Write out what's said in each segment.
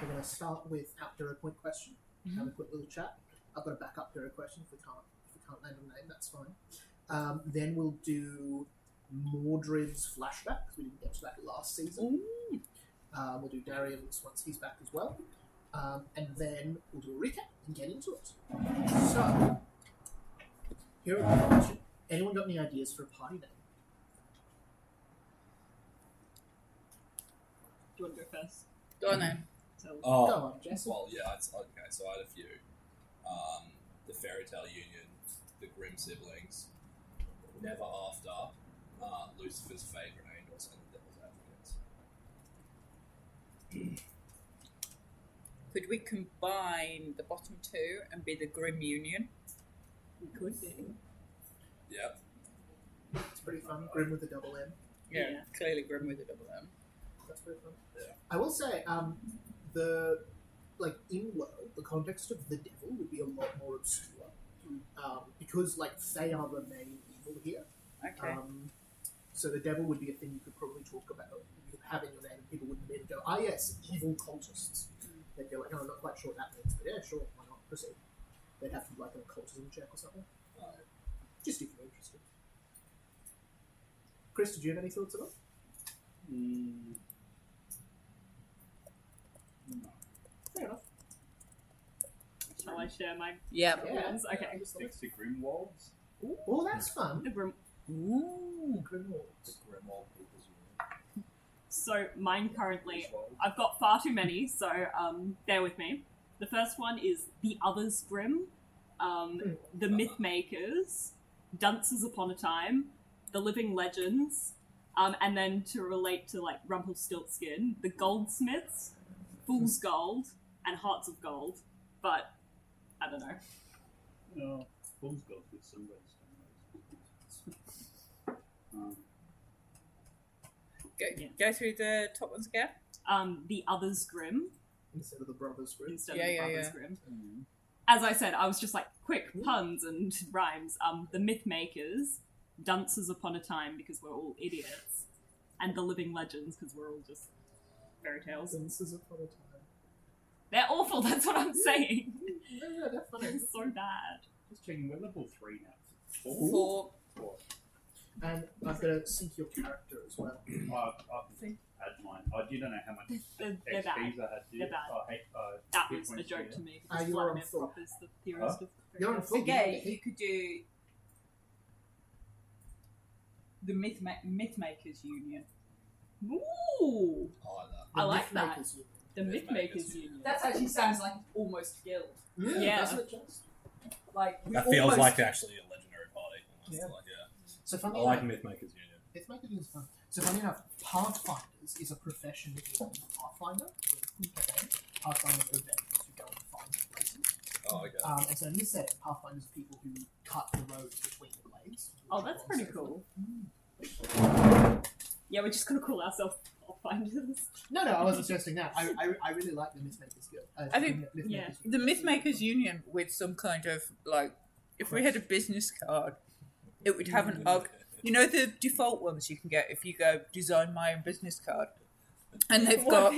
We're going to start with our hero point question. Have a quick little chat. I've got a backup hero question. If we can't land a name, that's fine. Then we'll do Mordred's flashback, because we didn't get to that last season. We'll do Darian's once he's back as well. And then we'll do a recap and get into it. So, hero point question. Anyone got any ideas for a party name? Do you want to go first? Go on then. So, Go on, Jess. Well, yeah, okay, so I had a few. The Fairy Tale Union, the Grimm Siblings, Never After, Lucifer's Favourite Angels, and the Devil's Advocates. Could we combine the bottom two and be the Grimm Union? we could do. Yep. It's pretty fun. Grim with a double M. Yeah, clearly Grimm with a double M. That's pretty fun. Yeah. I will say, in world, the context of the devil would be a lot more obscure. Because, they are the main evil here. Okay. So the devil would be a thing you could probably talk about. You could have in your name, and people wouldn't be able to go, ah, yes, evil cultists. They'd go, no, I'm not quite sure what that means, but yeah, sure, why not? Proceed. They'd have to do, an occultism check or something. Just if you're interested. Chris, did you have any thoughts at all? No. Fair enough. Shall I share my Yeah. ones? Okay. Next to Grimwolds. Oh, that's fun. The Grim- Ooh. Grimwolds. Grimwald People's Union. So mine currently, I've got far too many, so bear with me. The first one is The Others Grimm, The Myth Makers, Dunces Upon a Time, The Living Legends, and then to relate to Rumpelstiltskin, The Goldsmiths, Fool's Gold, and Hearts of Gold. But I don't know. No, Fool's Gold with some redstone. Go through the top ones again. The Others Grimm Instead of the Brothers Grim. instead Yeah, of The yeah, Brothers yeah. Grimm. As I said, I was just quick puns and rhymes. The Myth Makers, Dunces Upon a Time because we're all idiots, and The Living Legends because we're all just fairy tales. Dances Upon a Time. They're awful. That's what I'm saying. No, they're funny. They're so bad. Just checking, we're level 3 now. 4. 4. And I've got to sync your character as well. I can add mine. You don't know how much They're XPs bad. I had to They're bad. That hit was a points joke here. to me. Ah, Because you are on Vladimir full. Prop is the theorist of You're on fairy full. Okay, you could do the Mythmakers Union. tales. Ooh! I I like like that. that. Mythmakers Union. The Myth Myth Makers Makers Union. That actually sounds like almost guild. Yeah. Doesn't it just? That feels like actually a legendary party. Yeah. Yeah. So I funny like enough, Mythmakers Union. Mythmakers Union is fun. So funny enough, Pathfinders is a profession in Pathfinder. Pathfinder are adventurers who go and find places. Oh, okay. And so in this setting, Pathfinders are people who cut the roads between the blades. Oh, that's pretty cool. Yeah, we're just gonna call ourselves Pathfinders. No, I wasn't suggesting that. I really like the Mythmakers Guild. I think- Mythmakers yeah. Union. The Mythmakers Union with some kind of if we had a business card, it would have an you know the default ones you can get if you go design my own business card, and they've got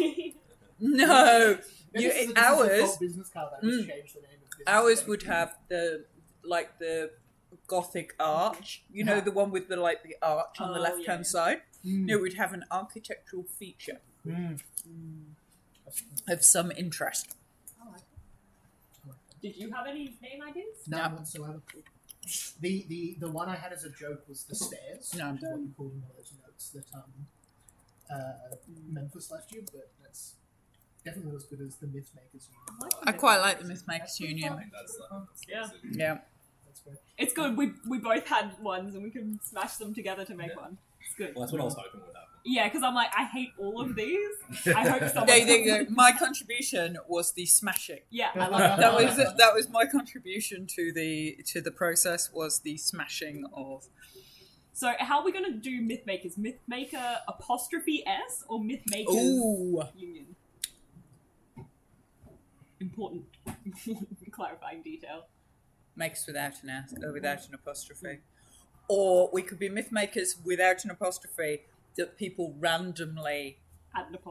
no. Yeah, this is the Ours default business card that was changed the name of business ours card. would have the Gothic arch. You know the one with the arch on the Oh, left hand yeah. side. No, we'd have an architectural feature of some interest. I like it. Did you have any name ideas? None whatsoever. The one I had as a joke was the stairs. No. Which is what you called in one of those notes that Memphis left you, but that's definitely not as good as the Mythmakers Union. I quite like the Mythmakers Union. I think that's Yeah. Yeah. That's great. It's good. We both had ones and we can smash them together to make one. It's good. Well, that's what I was hoping would happen. Yeah, because I'm I hate all of these. I hope someone. There you go. My contribution was the smashing. Yeah, I love That was my contribution to the process was the smashing of. So how are we going to do Mythmakers? Mythmaker apostrophe S or Mythmakers Ooh. Union? Important clarifying detail. Makes without an S, without an apostrophe, or we could be Mythmakers without an apostrophe that people randomly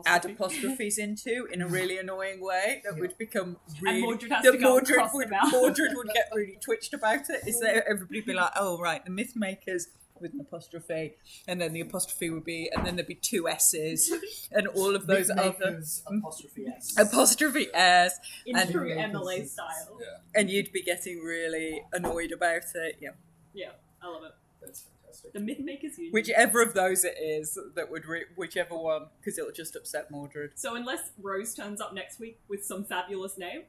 add apostrophes into in a really annoying way that would become really... And Mordred has that to go and Mordred cross would, them out. Mordred would get really twitched about it. Is that everybody be like, oh, right, the myth makers with an apostrophe, and then the apostrophe would be, and then there'd be 2 S's, and all of those other... apostrophe S. Apostrophe S. In and, true MLA style. Yeah. and you'd be getting really annoyed about it, yeah. Yeah, I love it. That's fantastic. The Mythmakers Union. Whichever of those it is that would whichever one, because it'll just upset Mordred. So unless Rose turns up next week with some fabulous name,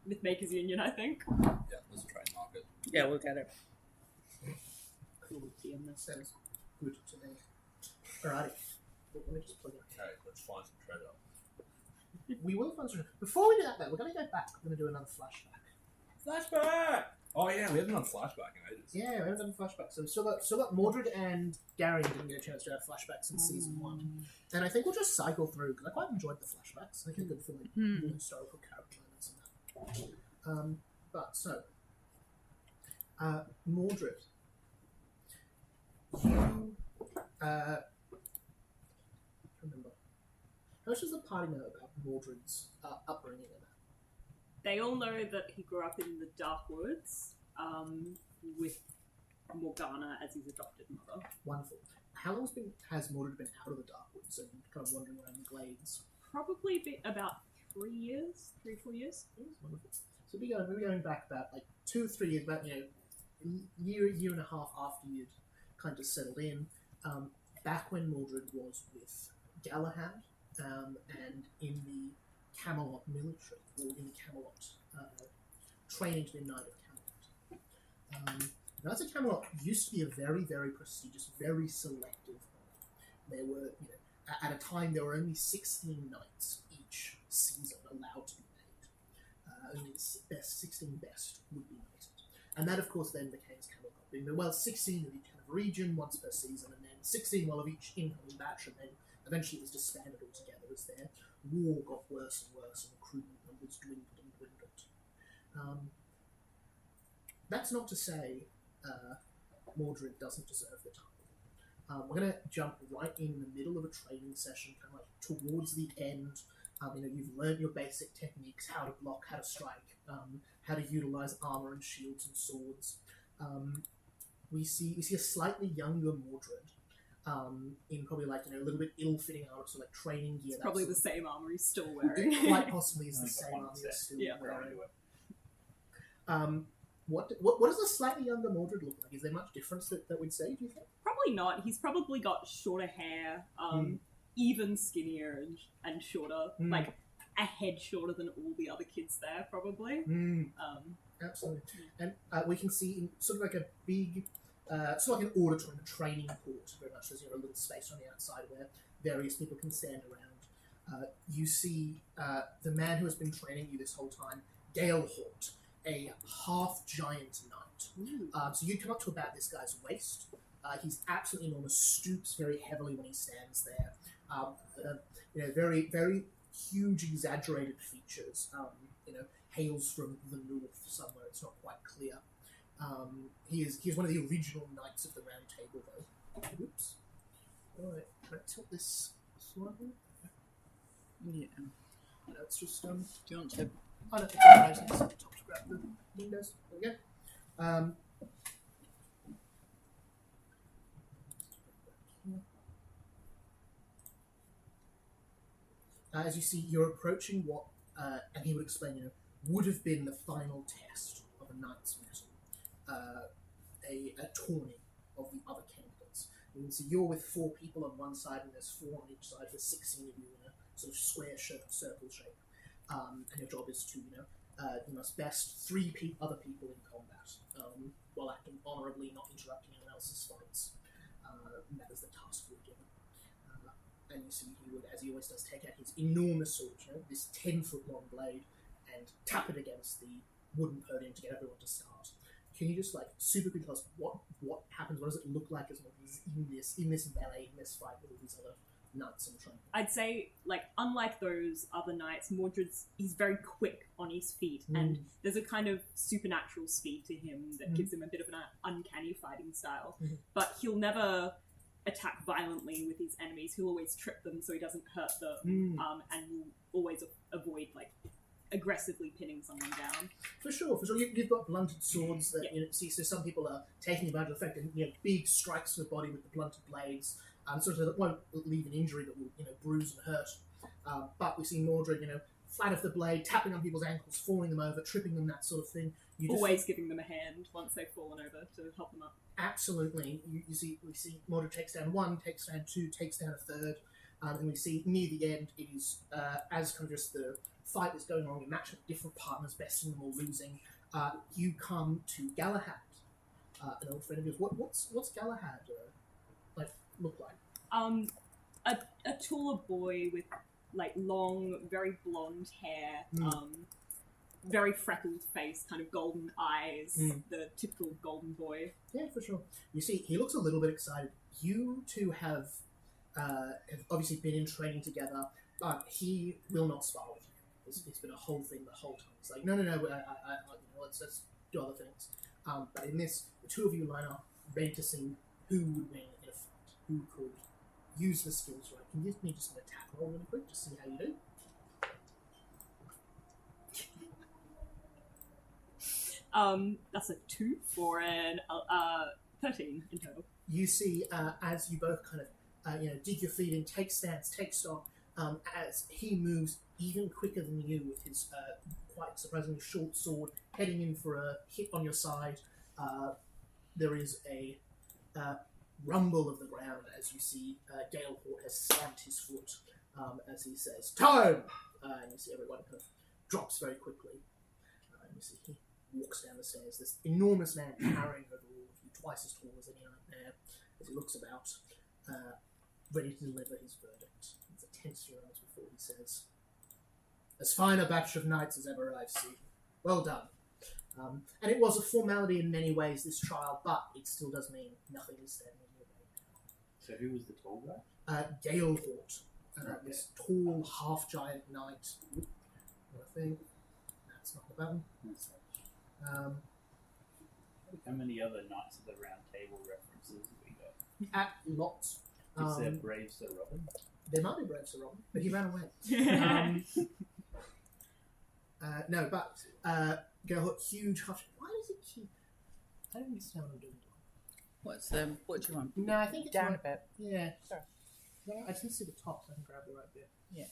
Mythmakers Union, I think. Yeah, there's a trademark it. Yeah, we'll get it. Cool. That sounds good to me. Alrighty. Let me just plug it. Okay, let's find some treasure. We will find some. Before we do that, though, we're going to go back. We're going to do another flashback. Flashback! Oh yeah, we haven't done flashback in ages. Yeah, we haven't done a flashback. So we've still got Mordred and Gary didn't get a chance to have flashbacks in season 1. And I think we'll just cycle through, because I quite enjoyed the flashbacks. I think they're good for like, the historical character moments and that. Mordred. You, remember, how much does the party know about Mordred's upbringing and that? They all know that he grew up in the Dark Woods with Morgana as his adopted mother. Wonderful. How long has Mordred been out of the Dark Woods and kind of wandering around the glades? Probably about 3 years, 3-4 years. Yes, wonderful. So we're going back about like 2 or 3 years, about year and a half after you'd kind of settled in. Back when Mordred was with Galahad and in the Camelot military, or in the Camelot training to be a Knight of Camelot. Knights of Camelot used to be a very, very prestigious, very selective order. There were, at a time, there were only 16 knights each season allowed to be made. Only the 16 best would be knighted. And that, of course, then became as Camelot. 16 of each kind of region, once per season, and then 16 of each incoming batch, and then eventually it was disbanded altogether as their war got worse and worse, and recruitment numbers dwindled and dwindled. That's not to say Mordred doesn't deserve the title. We're going to jump right in the middle of a training session, kind of like towards the end. You've learned your basic techniques, how to block, how to strike, how to utilize armor and shields and swords. We see a slightly younger Mordred, in probably like a little bit ill-fitting armor, so like training gear. It's probably the same armor he's still wearing. Quite possibly is the same armor he's still wearing. What does a slightly younger Mordred look like? Is there much difference that we'd say, do you think? Probably not. He's probably got shorter hair, even skinnier and shorter, like a head shorter than all the other kids there, probably. Absolutely. And we can see in sort of like a big, sort of like an auditorium, a training court, very much. There's a little space on the outside where various people can stand around. You see the man who has been training you this whole time, Gale Hort, a half-giant knight. So you come up to about this guy's waist. He's absolutely enormous, stoops very heavily when he stands there. Very, very huge, exaggerated features. Hails from the north somewhere. It's not quite clear. He's one of the original Knights of the Round Table, though. Oops. All right, can I tilt this slightly? Yeah. No, it's just Do you want to? Oh no, it's alright. It's top to grab the windows. There we go. As you see, you're approaching what, and he would explain, would have been the final test of a knight's metal, a tourney of the other candidates. You can see you're with 4 people on one side, and there's 4 on each side. There's 16 of you in a sort of square circle shape, and your job is to, you must best 3 other people in combat, while acting honourably, not interrupting anyone else's fights. And that is the task you're given. And you see he would, as he always does, take out his enormous sword, this 10-foot long blade, and tap it against the wooden podium to get everyone to start. Can you just super quickly tell us what happens? What does it look like as Mordred is in this melee, in this fight with all these other knights and training? I'd say, unlike those other knights, he's very quick on his feet, and there's a kind of supernatural speed to him that gives him a bit of an uncanny fighting style. But he'll never attack violently with his enemies. He'll always trip them so he doesn't hurt them, and will always avoid like aggressively pinning someone down. For sure. You've got blunted swords that see. So some people are taking advantage of the fact and big strikes to the body with the blunted blades, so that won't leave an injury that will bruise and hurt. But we see Mordred, flat of the blade, tapping on people's ankles, falling them over, tripping them, that sort of thing. Always giving them a hand once they've fallen over to help them up. Absolutely. We see Mordred takes down one, takes down two, takes down a third, and we see near the end it is as kind of just the fight is going on, you match up different partners, besting them or losing. You come to Galahad, an old friend of yours. What's Galahad look like? A taller boy with like long, very blonde hair, very freckled face, kind of golden eyes, the typical golden boy. Yeah, for sure. You see, he looks a little bit excited. You two have obviously been in training together, but he will not spar with you. It's been a whole thing the whole time. It's like, no, let's do other things. But in this, the two of you line up, ready to see who would win in a fight, who could use the skills right. Can you give me just an attack roll really quick, just see how you do? That's a 2 for an 13 in total. You see, as you both kind of, dig your feet in, take stance, take stock, as he moves even quicker than you with his quite surprisingly short sword, heading in for a hit on your side. There is a rumble of the ground as you see Galehort has stamped his foot as he says, "Time!" And you see everyone kind of drops very quickly. And you see he walks down the stairs, this enormous man carrying over all of you, twice as tall as any nightmare, as he looks about, ready to deliver his verdict. It's a tense few moments before he says, "As fine a batch of knights as ever I've seen. Well done." And it was a formality in many ways, this trial, but it still does mean nothing is standing in your way. So who was the tall guy? Galehort, this tall, half-giant knight. I think that's not the button. How many other Knights of the Round Table references have we got? At lots. Is there Brave Sir Robin? There might be Brave Sir Robin, but he ran away. No, but Galehort, huge hush. Why does it keep... I don't understand what I'm doing. What do you want? No, I think it's Down right. a bit. Yeah. Sorry. I just need to see the top so I can grab the right bit. Yeah.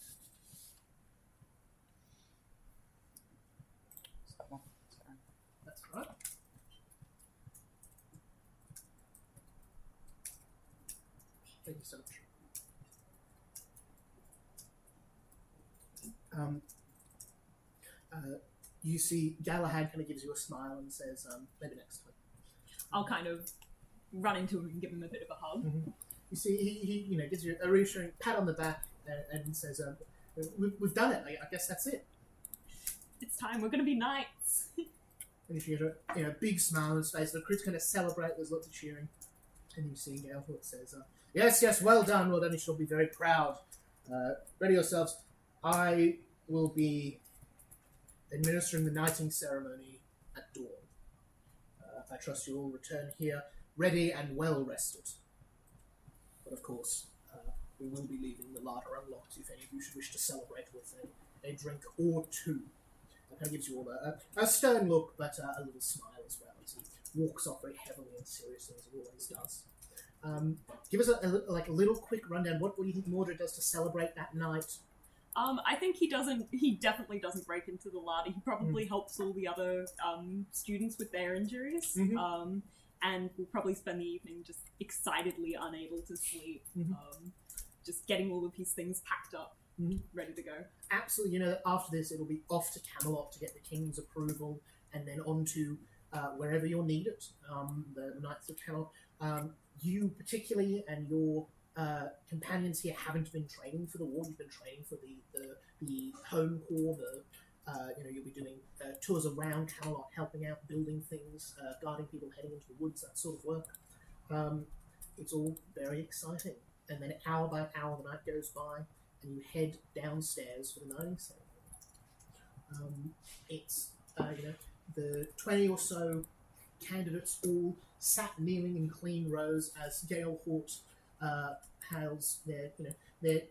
That one. Sorry. That's right. Thank you so much. You see Galahad kind of gives you a smile and says, maybe next time. I'll kind of run into him and give him a bit of a hug. Mm-hmm. You see, he gives you a reassuring pat on the back and says, we've done it. I guess that's it. It's time. We're going to be knights. And you see a big smile on his face. The crew's going to celebrate. There's lots of cheering. And you see Galehort says, yes, well done. You shall be very proud. Ready yourselves. I will be administering the knighting ceremony at dawn. I trust you all return here ready and well rested. But of course, we will be leaving the larder unlocked if any of you should wish to celebrate with a drink or two. That kind of gives you all a stern look, but a little smile as well as he walks off very heavily and seriously as he always does. Give us a little quick rundown. What do you think Mordred does to celebrate that night? I think he definitely doesn't break into the larder. He probably helps all the other students with their injuries. Mm-hmm. And we'll probably spend the evening just excitedly unable to sleep. Mm-hmm. Just getting all of his things packed up, ready to go. Absolutely. After this, it'll be off to Camelot to get the King's approval, and then on to wherever you're needed, the Knights of Camelot. You particularly and your companions here haven't been training for the war. You've been training for the home corps. You'll be doing tours around Camelot, helping out, building things, guarding people heading into the woods, that sort of work. It's all very exciting. And then hour by hour the night goes by, and you head downstairs for the knighting ceremony. It's the 20 or so candidates all sat kneeling in clean rows as Galehort has their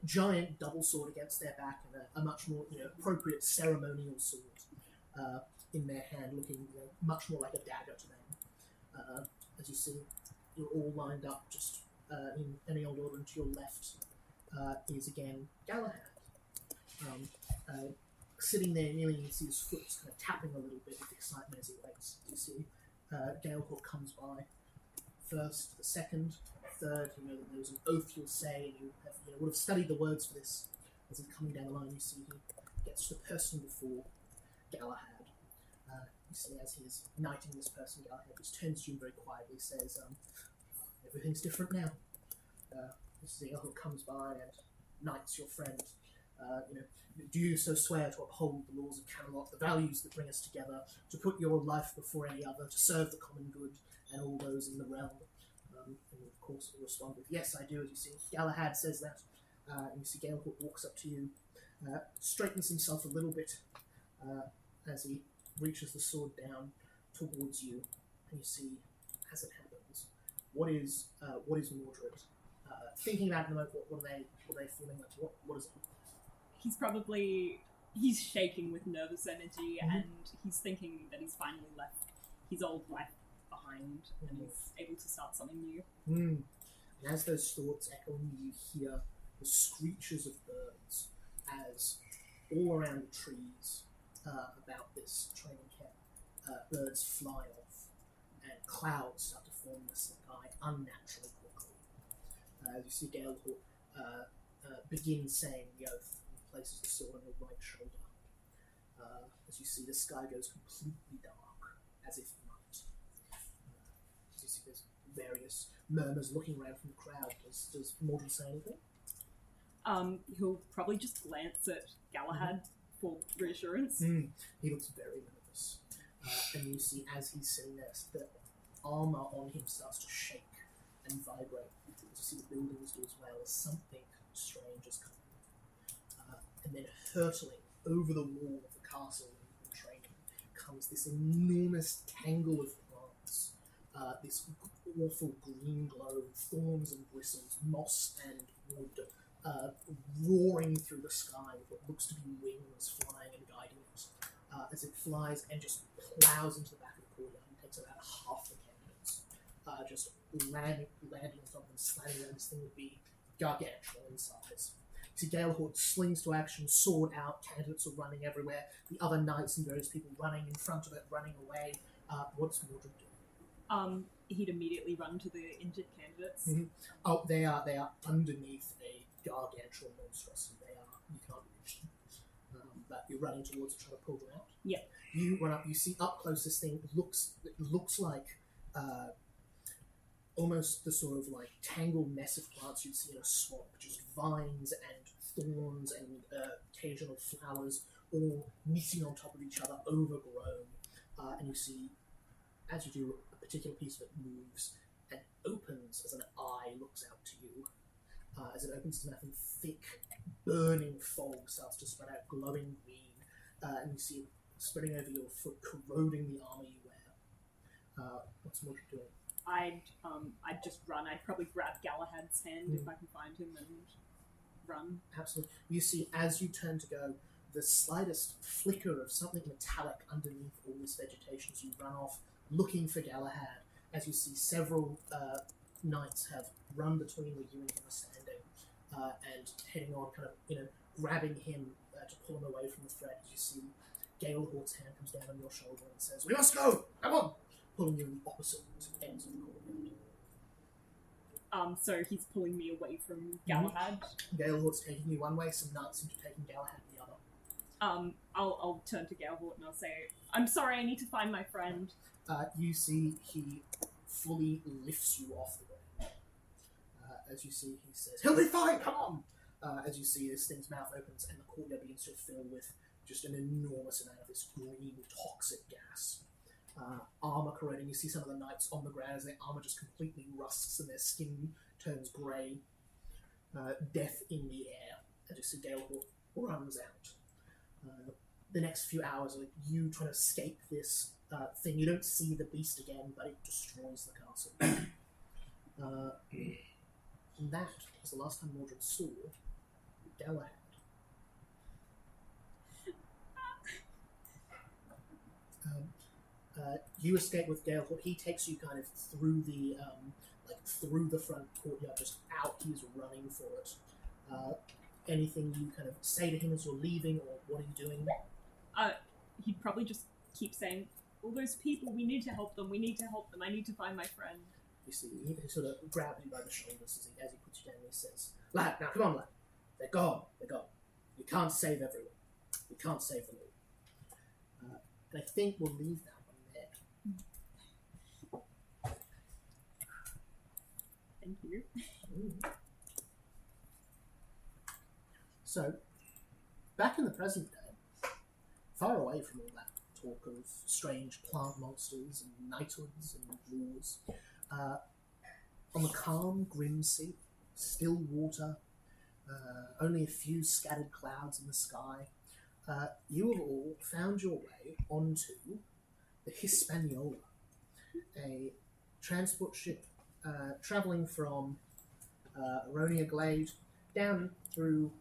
giant double sword against their back and a much more appropriate ceremonial sword in their hand, looking much more like a dagger to them. As you see, you're all lined up just in any old order, and to your left is again Galahad. Sitting there, kneeling, you see his foot just kind of tapping a little bit with excitement as he waits. You see Galahad comes by first, the second, third. You know that there was an oath you'll say, and you would have studied the words for this. As he's coming down the line, you see he gets to the person before Galahad. You see as he's knighting this person, Galahad just turns to you and very quietly says, everything's different now. This is Galahad comes by and knights your friend. Do you so swear to uphold the laws of Camelot, the values that bring us together, to put your life before any other, to serve the common good and all those in the realm? And of course he'll respond with, yes, I do, as you see. Galahad says that, and you see Galahad walks up to you, straightens himself a little bit as he reaches the sword down towards you, and you see, as it happens, what is Mordred thinking about in the moment? What are they feeling like? What is it? He's shaking with nervous energy, and he's thinking that he's finally left his old life behind and is able to start something new. And as those thoughts echo, you hear the screeches of birds as all around the trees about this training camp, birds fly off and clouds start to form in the sky unnaturally quickly. As you see Galahad begin saying the oath, places the sword on your right shoulder. As you see, the sky goes completely dark, as if night. As you see, there's various murmurs looking around from the crowd. Does Mordred say anything? He'll probably just glance at Galahad for reassurance. He looks very nervous. And you see, as he's sitting there, the armour on him starts to shake and vibrate. As you see the buildings do as well, as something strange is coming. And then hurtling over the wall of the castle in training comes this enormous tangle of plants, this awful green glow, thorns and bristles, moss and wood, roaring through the sky with what looks to be wings flying and guiding it, as it flies and just plows into the back of the courtyard and takes about half the candidates, just landing on top of them, slamming around. This thing would be gargantuan in size. See Galahad slings to action, sword out, candidates are running everywhere, the other knights and various people running in front of it, running away. What's Mordred doing? He'd immediately run to the injured candidates. Oh, they are underneath a gargantuan monstrosity. You can't reach them. But you're running towards it, trying to pull them out. Yeah. You run up, you see up close this thing, it looks like almost the sort of like tangled mess of plants you'd see in a swamp, just vines and thorns and occasional flowers all meeting on top of each other, overgrown. And you see, as you do, a particular piece of it moves and opens as an eye looks out to you. As it opens its mouth, and thick, burning fog starts to spread out, glowing green, and you see it spreading over your foot, corroding the armour you wear. What's Mordred doing? I'd just run. I'd probably grab Galahad's hand if I can find him and run. Absolutely. You see, as you turn to go, the slightest flicker of something metallic underneath all this vegetation as you run off, looking for Galahad, as you see several knights have run between where you and him are standing, and heading on, kind of, grabbing him to pull him away from the threat. As you see, Galahad's hand comes down on your shoulder and says, "We must go! Come on!" Pulling you in the opposite ends of the courtyard. So he's pulling me away from Galahad. Galahad's taking you one way, some knights seem to taking Galahad the other. I'll turn to Galahad and I'll say, "I'm sorry, I need to find my friend." You see he fully lifts you off the ground. As you see, he says, "He'll be fine, come on!" As you see, this thing's mouth opens and the courtyard begins to fill with just an enormous amount of this green, toxic gas. Armour corroding. You see some of the knights on the ground as their armour just completely rusts and their skin turns grey. Death in the air. As you see, Galahad runs out. The next few hours are you trying to escape this thing. You don't see the beast again, but it destroys the castle. And that was the last time Mordred saw Galahad. You escape with Gale. He takes you kind of through the through the front courtyard, just out. He's running for it. Anything you kind of say to him as you're leaving, or what are you doing? He'd probably just keep saying, all those people, we need to help them, I need to find my friend. You see, he sort of grabs you by the shoulders as he puts you down and he says, lad, now come on, lad. They're gone. You can't save everyone. You can't save them all. And I think we'll leave that one there. Thank you. So, back in the present day, far away from all that talk of strange plant monsters and knighthoods and wars, on the calm, grim sea, still water, only a few scattered clouds in the sky, you have all found your way onto the Hispaniola, a transport ship travelling from Aronia Glade down through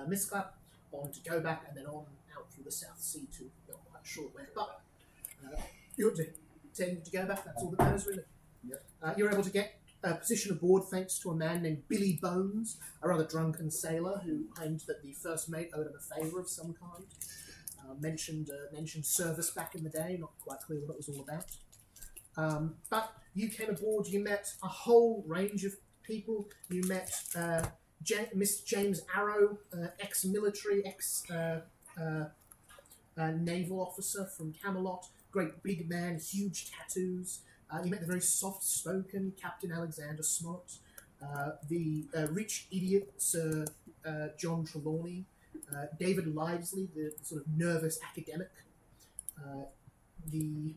Misclap, on to go back and then on out through the South Sea to not quite sure where, but you're intending to go back. That's all that matters, really. Yep. You're able to get a position aboard thanks to a man named Billy Bones, a rather drunken sailor who claimed that the first mate owed him a favour of some kind. Mentioned service back in the day, not quite clear what it was all about. But you came aboard, you met a whole range of people. You met Mr. James Arrow, ex-military, naval officer from Camelot, great big man, huge tattoos. You met the very soft-spoken Captain Alexander Smart, the rich idiot Sir John Trelawney, David Livesley, the sort of nervous academic, the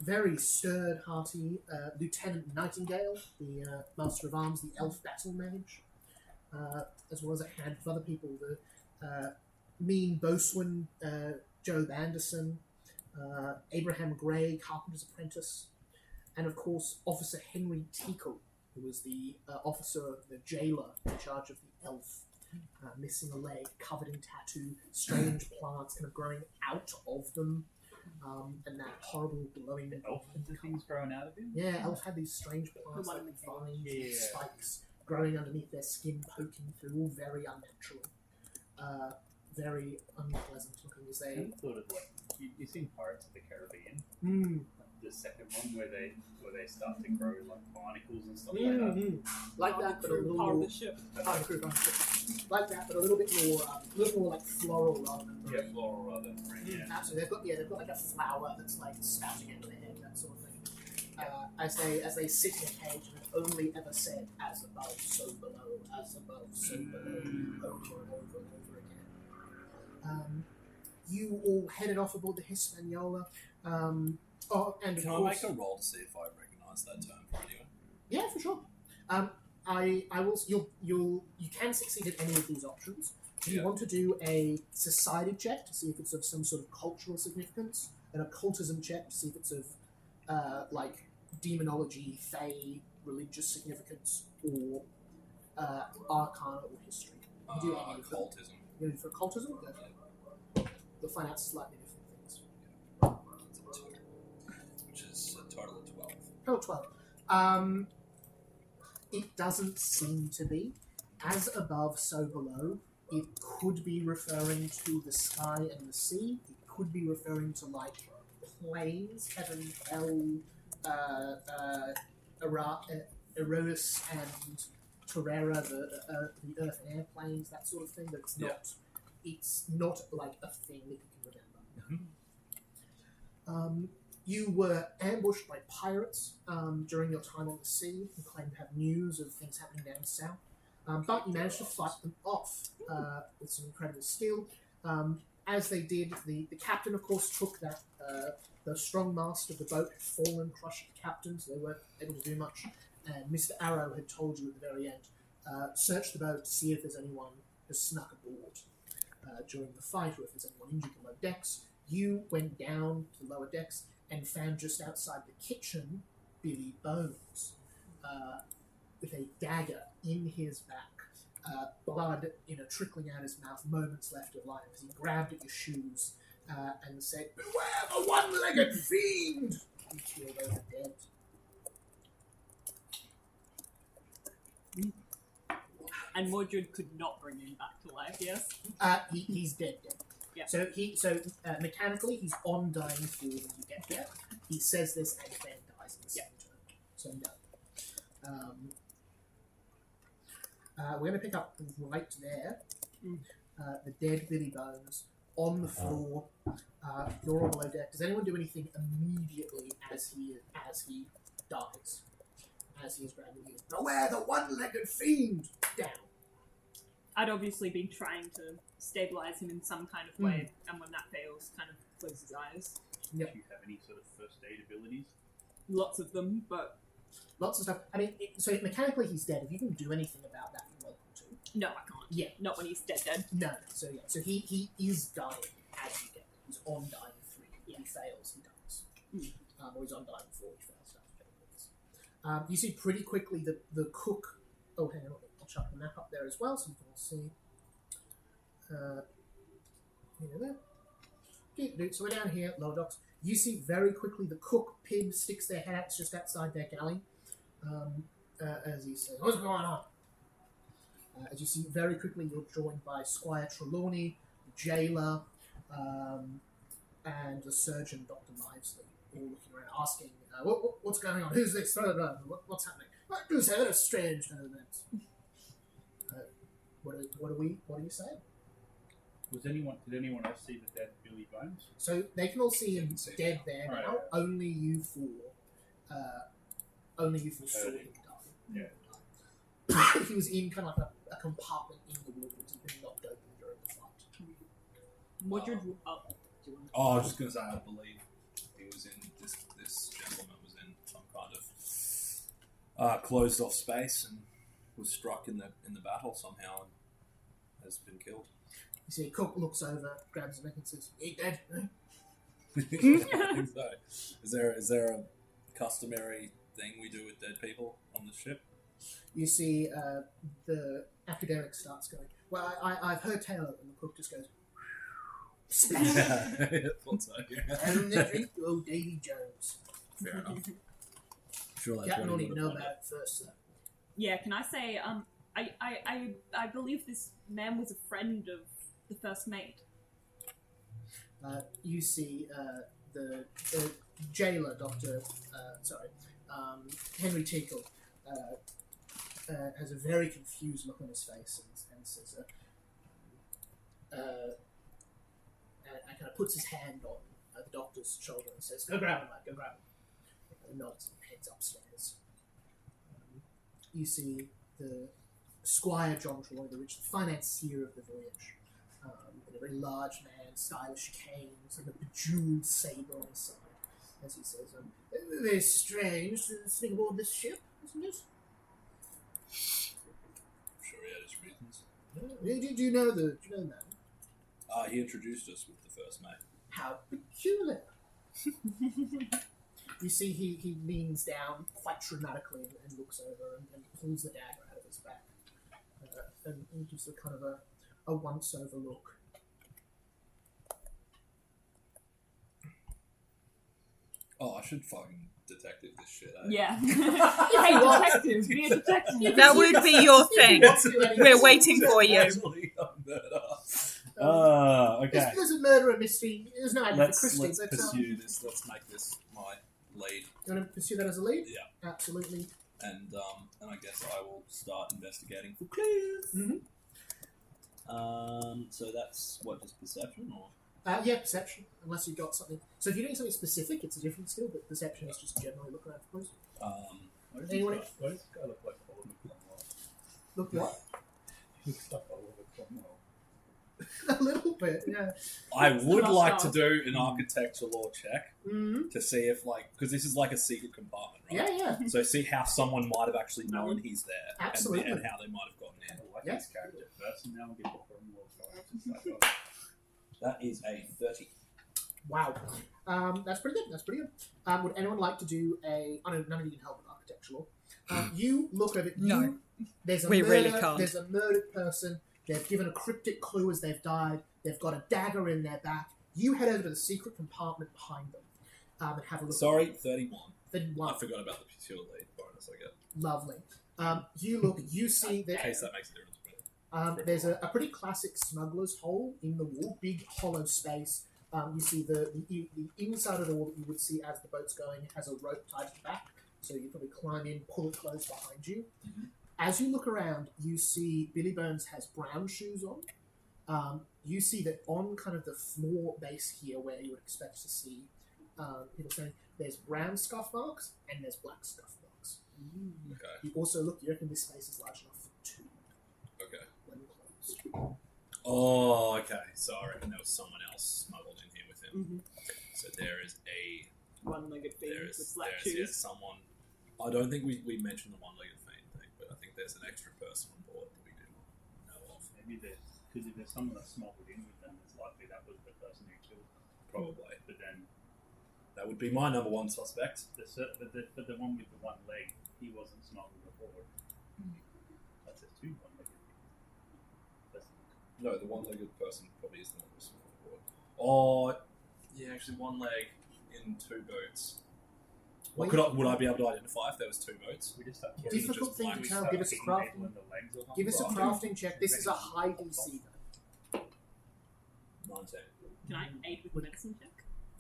very stirred, hearty Lieutenant Nightingale, the Master of Arms, the Elf Battle Mage, as well as a handful of other people, the mean boatswain Job Anderson, Abraham Gray, Carpenter's apprentice, and of course Officer Henry Tickle, who was the officer, the jailer in charge of the elf, missing a leg, covered in tattoo, strange plants kind of growing out of them, and that horrible glowing Elf had the things growing out of him? Yeah, elf had these strange plants like vines and spikes growing underneath their skin, poking through, all very unnatural, very unpleasant looking as I they. kind of thought of like you seen Pirates of the Caribbean, the second one where they start to grow like barnacles and stuff like that. Like that, but a little part more. of the ship. Like that, but a little bit more like floral rather than green. Yeah, floral rather than green. Yeah. Absolutely, they've got like a flower that's like spouting out of their head, that sort of thing. As they sit in a cage and only ever said, "As above, so below. As above, so below," over and over and over again. You all headed off aboard the Hispaniola. And of Can I course, make a roll to see if I recognise that term for anyone? yeah, for sure. I will. You can succeed at any of these options. Do you want to do a society check to see if it's of some sort of cultural significance, an occultism check to see if it's of like demonology, fae, religious significance, or arcana or history? You do any of them. Occultism. You do for occultism? Go for it. You'll find out slightly different things. It's a 2, which is a total of 12. Total 12. It doesn't seem to be. As above, so below. It could be referring to the sky and the sea. It could be referring to like planes, heaven, hell, Eros and Terrera, the earth and air planes, that sort of thing. But it's not. It's not like a thing that you can remember. You were ambushed by pirates during your time on the sea, who claimed to have news of things happening down south. But you managed to fight them off with some incredible skill. As they did, the captain, of course, took that. The strong mast of the boat had fallen, crushed the captain, so they weren't able to do much. And Mr. Arrow had told you at the very end, search the boat to see if there's anyone who snuck aboard during the fight, or if there's anyone injured below decks. You went down to the lower decks and found just outside the kitchen Billy Bones, with a dagger in his back, blood trickling out his mouth, moments left of life as he grabbed at your shoes and said, "Beware the one-legged fiend!" He killed over dead. And Mordred could not bring him back to life, yes? He's dead. Yeah. So mechanically he's on dying 4 when you get there. He says this and then dies in the same turn. So no. We're going to pick up right there. The dead Billy Bones on the floor. You're on below deck. Does anyone do anything immediately as he dies? As he is grabbing you. Beware the one-legged fiend! Down. I'd obviously been trying to stabilize him in some kind of way, and when that fails, kind of close his eyes. Yep. Do you have any sort of first aid abilities? Lots of them, but Lots of stuff. I mean, so mechanically he's dead. If you can do anything about that, you're welcome to. no, I can't. Yeah. Not when he's dead. No. So yeah. So he is dying as you get there. He's on dying 3. Yeah. He fails, he dies. Or he's on dying 4, he fails. You see pretty quickly the cook. Oh, hang on. I'll chuck the map up there as well so you can all see. There. Okay, so we're down here, lower docks. You see very quickly the cook pig sticks their head out just outside their galley. As he says, "What's going on?" As you see very quickly, you're joined by Squire Trelawney, the jailer, and the surgeon, Dr. Livesley, all looking around, asking, "What's going on? Who's this? What's happening? Do say that a strange event." What are you saying? Did anyone else see the dead Billy Bones? So they can all see him dead there now. Right. Only you four saw him die. Yeah. He was in kind of like a compartment in the wall that had been knocked open during the fight. Mordred. Oh, I was just going to say, I believe he was in this gentleman was in some kind of closed off space and was struck in the battle somehow and has been killed. You see, Cook looks over, grabs his neck and says, "He dead?" So, is there a customary thing we do with dead people on the ship? You see the academic starts going, "Well, I've heard tale of it," and the cook just goes, splash. Thought so, yeah. And they drink to old Davy Jones. Fair enough. Sure, that's Captain what he only would know have about it first, sir. Yeah, can I say, I believe this man was a friend of the first mate. You see the jailer, Henry Tinkle, has a very confused look on his face and says, and kind of puts his hand on the doctor's shoulder and says, "Go grab him, mate, go grab him." And nods and heads upstairs. You see the Squire John Troy, the financier of the voyage, with a very large man, stylish cane, like a bejeweled saber on his side, as he says, "Very strange to sitting aboard this ship, isn't it?" I'm sure he had his reasons. Do you know the man? He introduced us with the first mate. How peculiar. You see, he leans down quite dramatically and looks over and pulls the dagger out of his back. And gives a kind of a once-over look. Oh, I should fucking detective this shit, eh? Yeah. Hey, detective, be a detective. That would be your thing. We're waiting for you. Actually, a murder. Okay. There's a murder mystery. There's no idea for Christie. Let's pursue this. Let's make this my lead. You want to pursue that as a lead? Yeah. Absolutely. And I guess I will start investigating for clues. So that's what, just perception or? Yeah, perception. Unless you've got something. So if you're doing something specific, it's a different skill. But perception is just generally looking at clues. Why does Anyone? this guy look like Oliver Cromwell? Look what? He looks like Oliver Cromwell. A little bit, yeah. I would Lost like art. to do an architecture law check Mm-hmm. to see if, because this is like a secret compartment, right? Yeah, yeah. So see how someone might have actually known he's there, Absolutely. and how they might have gotten in. I like Yeah. his character first, and now I'm getting Cromwell guy. Just like, That is a 30. Wow. That's pretty good. Would anyone like to do a... I know none of you can help with architecture law. You look at it. No. There's a We murder, really can't. There's a murdered person. They've given a cryptic clue as they've died. They've got a dagger in their back. You head over to the secret compartment behind them and have a look. Sorry, 31. 31. I forgot about the pure lead bonus I get. Lovely. You look. You see In that. case that makes a difference. There's a pretty classic smuggler's hole in the wall, big hollow space. You see the inside of the wall that you would see as the boat's going has a rope tied to the back, so you probably climb in, pull it closed behind you. Mm-hmm. As you look around, you see Billy Burns has brown shoes on. You see that on kind of the floor base here, where you would expect to see people saying, there's brown scuff marks and there's black scuff marks. Okay. You also look. You reckon this space is large enough for two Okay. when closed. Oh, okay. So I reckon there was someone else smuggled in here with him. Mm-hmm. So there is a One-legged fiend there is with black there's shoes. someone. I don't think we mentioned the one-legged fiend thing, but I think there's an extra person on board that we didn't know of. Maybe because if there's someone that smuggled in with them, it's likely that was the person who killed them. Probably. But then That would be my number one suspect. but the one with the one leg, he wasn't smuggled aboard. That's just two one-legged things. No, the one-legged person probably is the one who's smuggled aboard. Oh, yeah, actually one leg in two boats. Well, would I be able to identify if there was two boats? We just start Or is it Difficult just thing one? to tell. Give us a crafting. Give us a crafting check. This is a high DC. 19. Can I aid with the medicine check?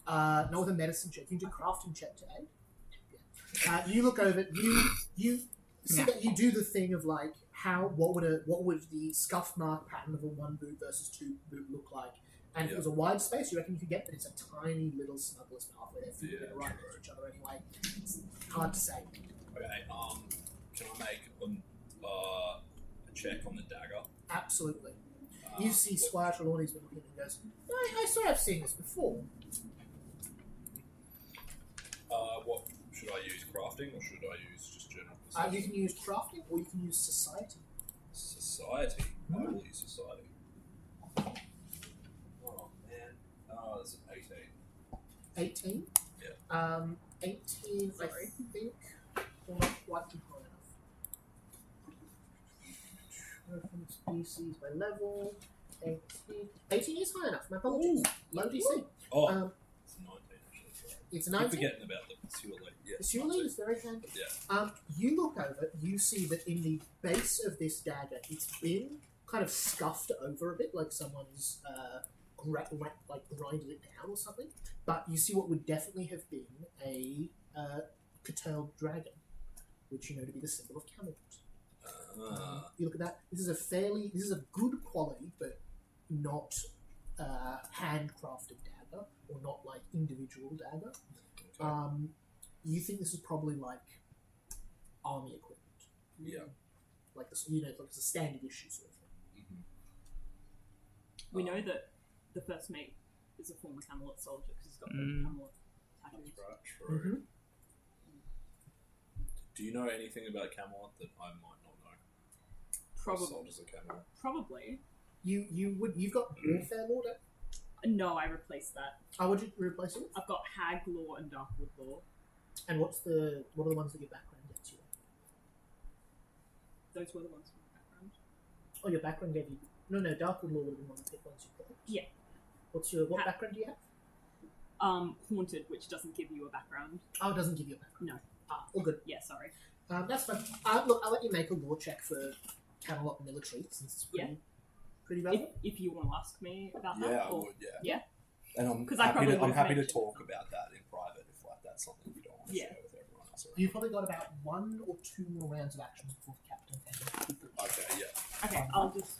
Not with a medicine check. You can do crafting check to aid. Yeah. You look over. You see that you do the thing of like what would the scuff mark pattern of a one boot versus two boot look like? And if it was a wide space, you reckon you could get, but it's a tiny little smuggler's path where they're feet right next to each other anyway. It's hard to say. Okay, can I make a check on the dagger? Absolutely. You see Squire Trelawney's been looking and goes, I swear I've seen this before. What should I use? Crafting or should I use just general You perception? can use crafting or you can use society. Society. I will use society. Oh man. That's an 18. 18? Yeah. 18, Sorry. I think, will not quite be high enough. Reference DCs by level. 18. 18 is high enough, my apologies. Low DC. Oh, It's it's 19 actually. Sorry. It's I'm 19. forgetting about the pursuit lead. Yeah, The sewer lead is very handy. Yeah. You look over, you see that in the base of this dagger, it's been kind of scuffed over a bit, like someone's grinded it down or something. But you see what would definitely have been a curtailed dragon, which you know to be the symbol of Camelot. You look at that. This is a good quality, but not handcrafted dagger, or not like individual dagger. Okay. You think this is probably like army equipment, Yeah. like this, like it's a standard issue sort of thing. Mm-hmm. We know that the first mate is a former Camelot soldier because he's got the Camelot tattoos. That's right. True. Do you know anything about Camelot that I might not know? Probably. Soldiers of Camelot. Probably. You've got warfare lord. No, I replaced that. Oh, would you replace it? I've got Hag Law and Darkwood Law. And what are the ones that your background gets you? Those were the ones from the background. Oh, your background gave you. No, Darkwood Law would have been one of the pick ones you picked. Yeah. What background do you have? Haunted, which doesn't give you a background. Oh, it doesn't give you a background. No. All good. Yeah, sorry. That's fine. Look, I'll let you make a law check for Camelot military since it's pretty relevant. If you want to ask me about that. Yeah, I or- would. Yeah. Yeah. And I'm 'Cause I happy probably to, I'm would've happy to mentioned talk it. about that in private if like that's something we don't want to Yeah. share with everyone else. You've probably got about 1 or 2 more rounds of actions before the captain ends. Okay. Yeah. Okay, I'll just.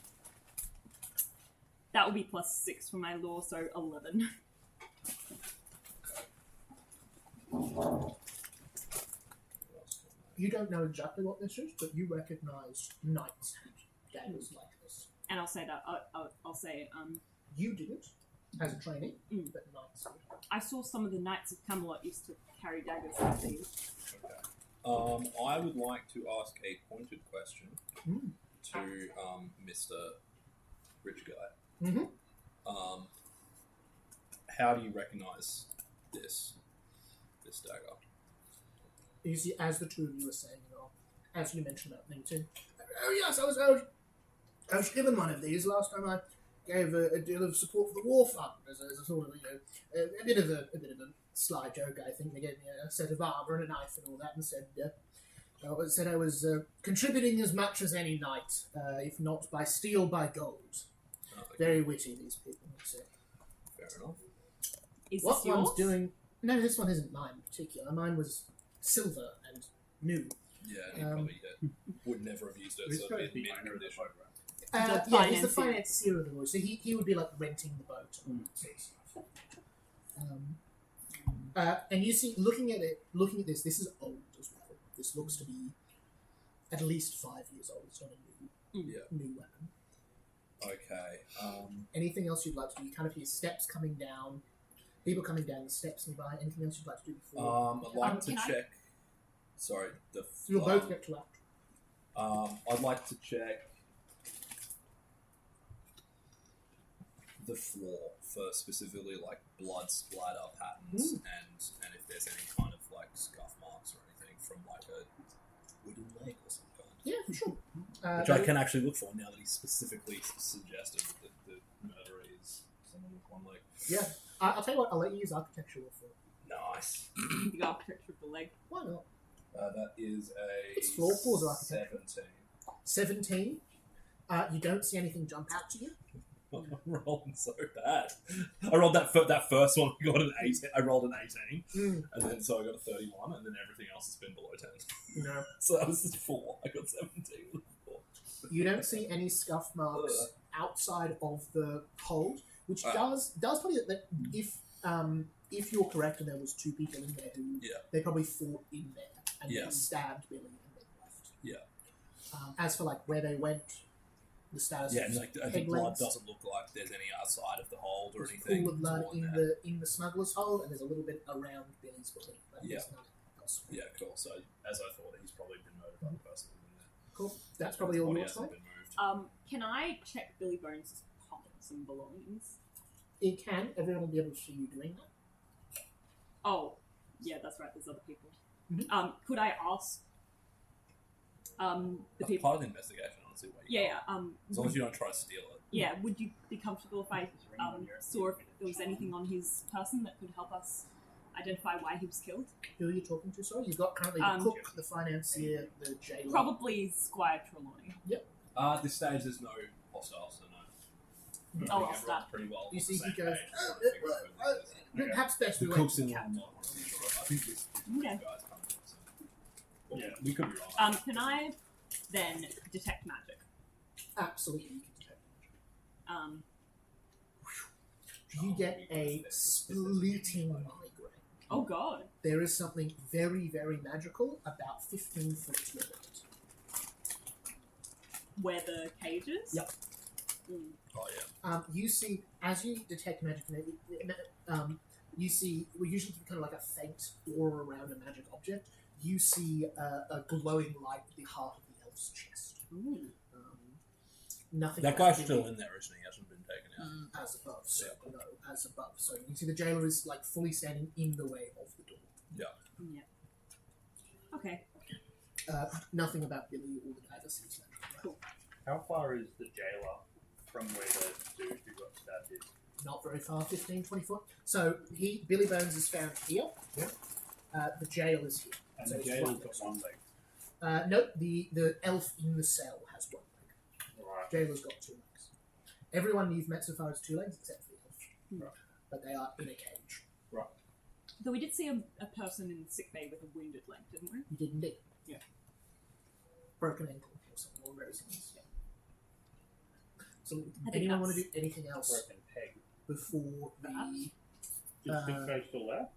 That will be +6 for my law, so 11. You don't know exactly what this is, but you recognise knights had daggers like this. And I'll say that. I'll say, You didn't, as a trainee, Mm. but knights did. I saw some of the Knights of Camelot used to carry daggers like these. Okay. I would like to ask a pointed question Mm. to Mr. Rich Guy. Mm-hmm. How do you recognise this dagger? You see, as the two of you are saying it all, as you mentioned that thing too. Oh yes, I was given one of these last time. I gave a deal of support for the war fund as a sort of a bit of a sly joke. I think they gave me a set of armor and a knife and all that, and said I was contributing as much as any knight, if not by steel, by gold. Oh, okay. Very witty, these people. So. Fair enough. Is What this yours? one's doing? No, this one isn't mine in particular. Mine was silver and new. Yeah, he probably would never have used it. Who's So supposed it'd to be be mint owner of the condition. boat, right? Yeah, he's the financier. financier of the voice. So he would be like renting the boat and all that sort of stuff. And you see, looking at this is old as well. This looks to be at least 5 years old. It's not a new weapon. Okay. Anything else you'd like to do? You kind of hear steps coming down, people coming down the steps nearby. Anything else you'd like to do before? I'd like to can I- check. Sorry, You'll both get to act. I'd like to check the floor for specifically like blood splatter patterns and if there's any kind of like scuff marks or anything from like a wooden leg or some kind. Yeah, for sure. Which I can actually look for now that he specifically suggested that the murderer is someone with one leg. Yeah, I'll tell you what. I'll let you use architectural for it. Nice. The architecture of the leg. Why not? That is a It's floor pause or architecture. 17. 17. You don't see anything jump out to you. I'm rolling so bad. I rolled that first one. I got an 18. I rolled an 18, and then so I got a 31, and then everything else has been below 10. No. So that was just 4. I got 17 with 4. You don't see any scuff marks outside of the hold, which does tell you that if you're correct and there was 2 people in there who they probably fought in there and then stabbed Billy and then left. Yeah. As for like where they went, the status. Yeah, of and like the peg blood legs, doesn't look like there's any outside of the hold or there's a anything. pool of blood It's all in the smuggler's hold, and there's a little bit around Billy's body. But there's none elsewhere. Yeah, cool. So as I thought, he's probably been murdered by the person in there. Cool. That's probably all Body your hasn't time. been moved. Can I check Billy Bones' pockets and belongings? It can. Everyone will be able to see you doing that. Oh, yeah, that's right. There's other people. Mhm. Could I ask the That's people? part of the investigation, honestly. Where you Yeah. As long as you don't try to steal it. Yeah. Would you be comfortable if I saw if there was anything on his person that could help us identify why he was killed? Who are you talking to? Sorry, you've got currently the cook, the financier, the jailer. Probably Squire Trelawney. At this stage, there's no hostiles, so no. I think Oh, everyone's that. pretty well. You on see, the he same goes. page, trying to figure out who this is. Perhaps best The we cook's wait in for the the captain. not really sure. I think this Okay. guy's coming. So. Well, Yeah. we could be wrong. Can I then detect magic? Absolutely, you can detect. Um, You get a splitting migraine. oh god. There is something very, very magical about 15 foot to your right. Where the cage is? Yep. Oh yeah. You see, as you detect magic, you see, well, usually kind of like a faint aura around a magic object. You see a glowing light at the heart of the elf's chest. Ooh. Nothing. That guy's actively still in there, isn't he? He hasn't been taken out. as above. So no, as above. So you can see the jailer is like fully standing in the way of the door. Yeah. Okay. Nothing about Billy or the guy that seems magical. Cool. How far is the jailer from where the dude who got stabbed is? Not very far, 15, 20 foot. So Billy Bones is found here. Yeah. The jail is here. And So the it's jailer's right got next to one it. leg. No, the elf in the cell has one leg. Right. Jailer's got 2 legs. Everyone you've met so far has 2 legs except for the elf. Right. But they are in a cage. Right. Though we did see a person in the sick bay with a wounded leg, didn't we? You did indeed. Yeah. Broken ankle or something, or very similar. Yeah. So, I think anyone want to that's- do anything else Broken peg. before Perhaps. the Is Sick Bay still there?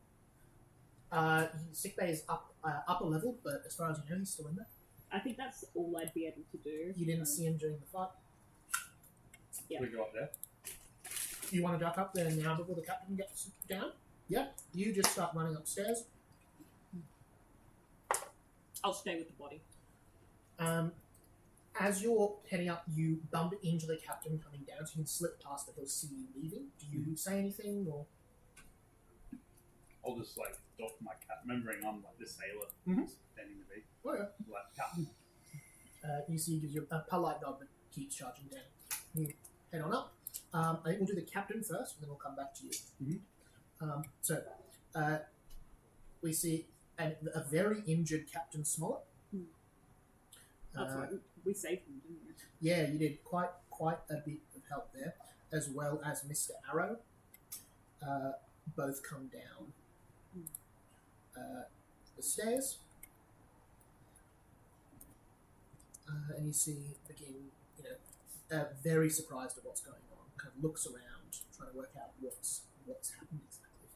sick bay is up upper level? But as far as you know, he's still in there. I think that's all I'd be able to do. You didn't see him during the fight. Yeah. We go up there. You want to duck up there now before the captain gets down? Yeah. You just start running upstairs. I'll stay with the body. As you're heading up, you bump into the captain coming down, so you can slip past, but he'll see you leaving. Do you say anything, or I'll just like doff my cap, remembering I'm like the sailor Mhm. standing to be oh yeah, like Captain. You see, he gives you a polite nod, but keeps charging down. You head on up. I think we'll do the captain first, and then we'll come back to you. So, we see a very injured Captain Smollett. That's right. We saved him, didn't we? Yeah, you did quite a bit of help there, as well as Mr. Arrow. Both come down the stairs, and you see again, very surprised at what's going on. Kind of looks around, trying to work out what's happened exactly.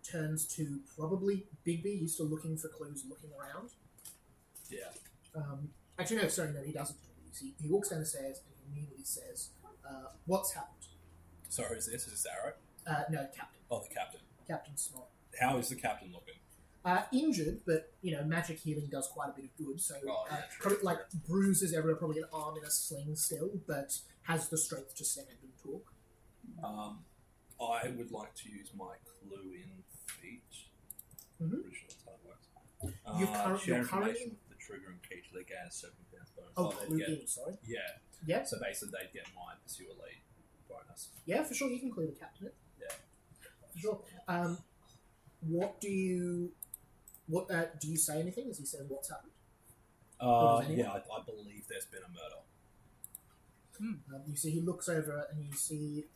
Turns to probably Bigby, used to looking for clues, looking around. Yeah. Actually, no, sorry, no, he doesn't. He walks down the stairs and he immediately says, "What's happened?" So who's this? Is this Arrow? No, Captain. Oh, the captain. Captain Small. How is the captain looking? Injured, but magic healing does quite a bit of good. So, yeah, probably, like bruises everywhere, probably an arm in a sling still, but has the strength to stand and talk. I would like to use my clue in feet. Mhm. Pretty sure that's how it works. You're share information currently- with the trigger and key to the gas 7 bonus. Oh, they'd clue get- in, sorry. Yeah. Yeah, So basically, they'd get my pursue elite bonus. yeah, for sure. You can clear the captain. Yeah. For sure. What do you say anything as he says what's happened? does anyone? Yeah, I believe there's been a murder. You see, he looks over and you see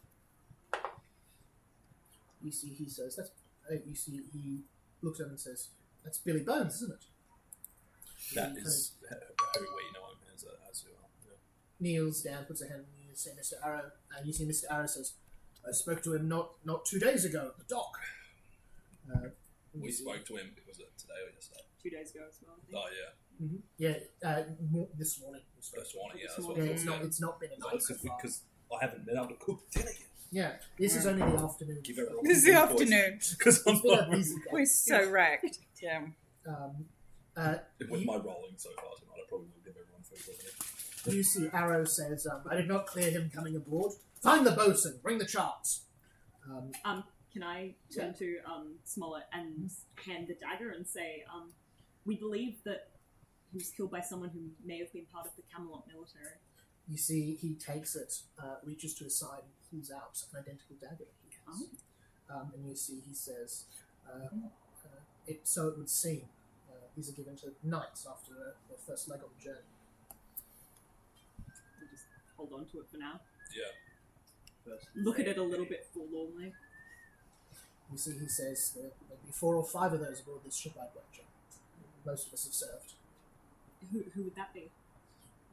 he says that's. You see, he looks over and says, "That's Billy Bones, isn't it?" That He is who we know him as well. Yeah. kneels down, puts a hand on you, say, "Mr. Arrow," and you see Mr. Arrow says, "I spoke to him not 2 days ago at the dock." We spoke to him, was it today or yesterday? 2 days ago as well. I think. Oh, yeah. This morning. we spoke This to him. morning, yeah. This That's what morning. Yeah, I thought. it's not been a night so far. Because I haven't been able to cook dinner yet. Yeah, this is only the afternoon. Give everyone This is the afternoon. Because I'm It's been a not busy day. We're so wrecked. Yeah. with You- my rolling so far tonight. I probably will give everyone food already. You see, Arrow says, "I did not clear him coming aboard. Find the bosun. Bring the charts." Can I turn to Smollett and hand the dagger and say, we believe that he was killed by someone who may have been part of the Camelot military. You see, he takes it, reaches to his side, and pulls out an identical dagger that he has. And you see, he says, "So it would seem. These are given to knights after their first leg on the journey." We'll just hold on to it for now. Yeah. First Look at it a little bit forlornly. You see, he says, "There may be 4 or 5 of those aboard this ship, I'd wager. Most of us have served." Who would that be?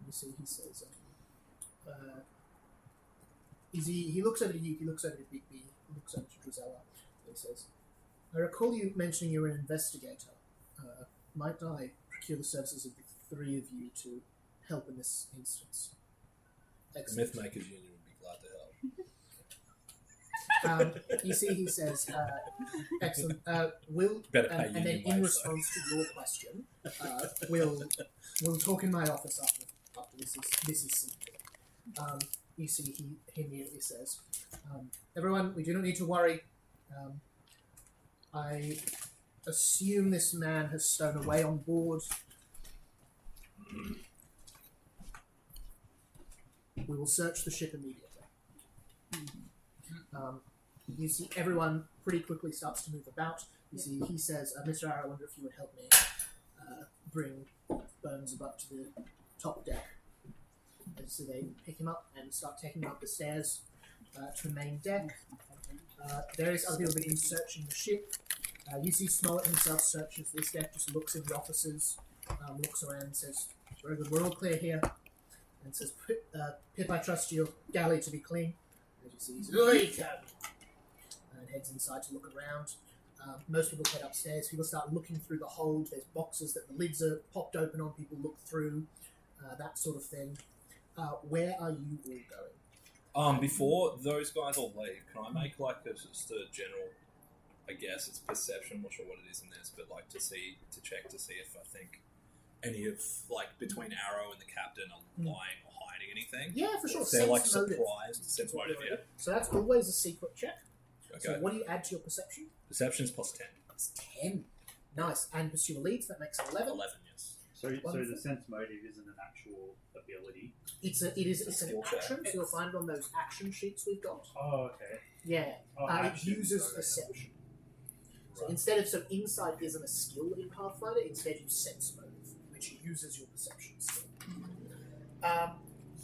You see, he says, he looks over to you, he looks over to Bigby, he looks over to Drizella, and he says, "I recall you mentioning you're an investigator. Might I procure the services of the 3 of you to help in this instance?" The Excellent. Mythmakers Union would be glad to help. You see, he says, "Excellent. We'll Better pay and then union in wage, response to your question, we'll talk in my office after this is simple." You see, he immediately says, "Everyone, we do not need to worry. I assume this man has stown away on board. We will search the ship immediately." You see, everyone pretty quickly starts to move about. You see, he says, "Mr. Arrow, I wonder if you would help me bring Bones up to the top deck." And so they pick him up and start taking him up the stairs to the main deck. Various other people begin searching the ship. You see Smollett himself searches this deck, just looks in the offices, looks around and says, "Very good, we're all clear here." And says, Pip, I trust your galley to be clean." As you see, he says, "Oi, Captain," and heads inside to look around. Most people head upstairs. People start looking through the hold. There's boxes that the lids are popped open on. People look through, that sort of thing. Where are you all going? Before those guys all leave, can I make just a general, I guess it's perception, I'm not sure what it is in this, but like to check to see if I think any of, between Arrow and the captain are lying or hiding anything? Yeah, for sure. If they're Sense motive. surprised, sense motive, yeah. So that's always a secret check. Okay. So what do you add to your perception? Perception's plus 10. It's 10. Nice. And pursue leads, that makes 11. 11, yes. So So the sense motive isn't an actual ability. It's an skill check. action, so you'll find it on those action sheets we've got. Oh, okay. Yeah, Oh, it action, uses okay. perception. So Right. instead, insight isn't a skill in Pathfinder. Instead, you sense motive, which uses your perception skill.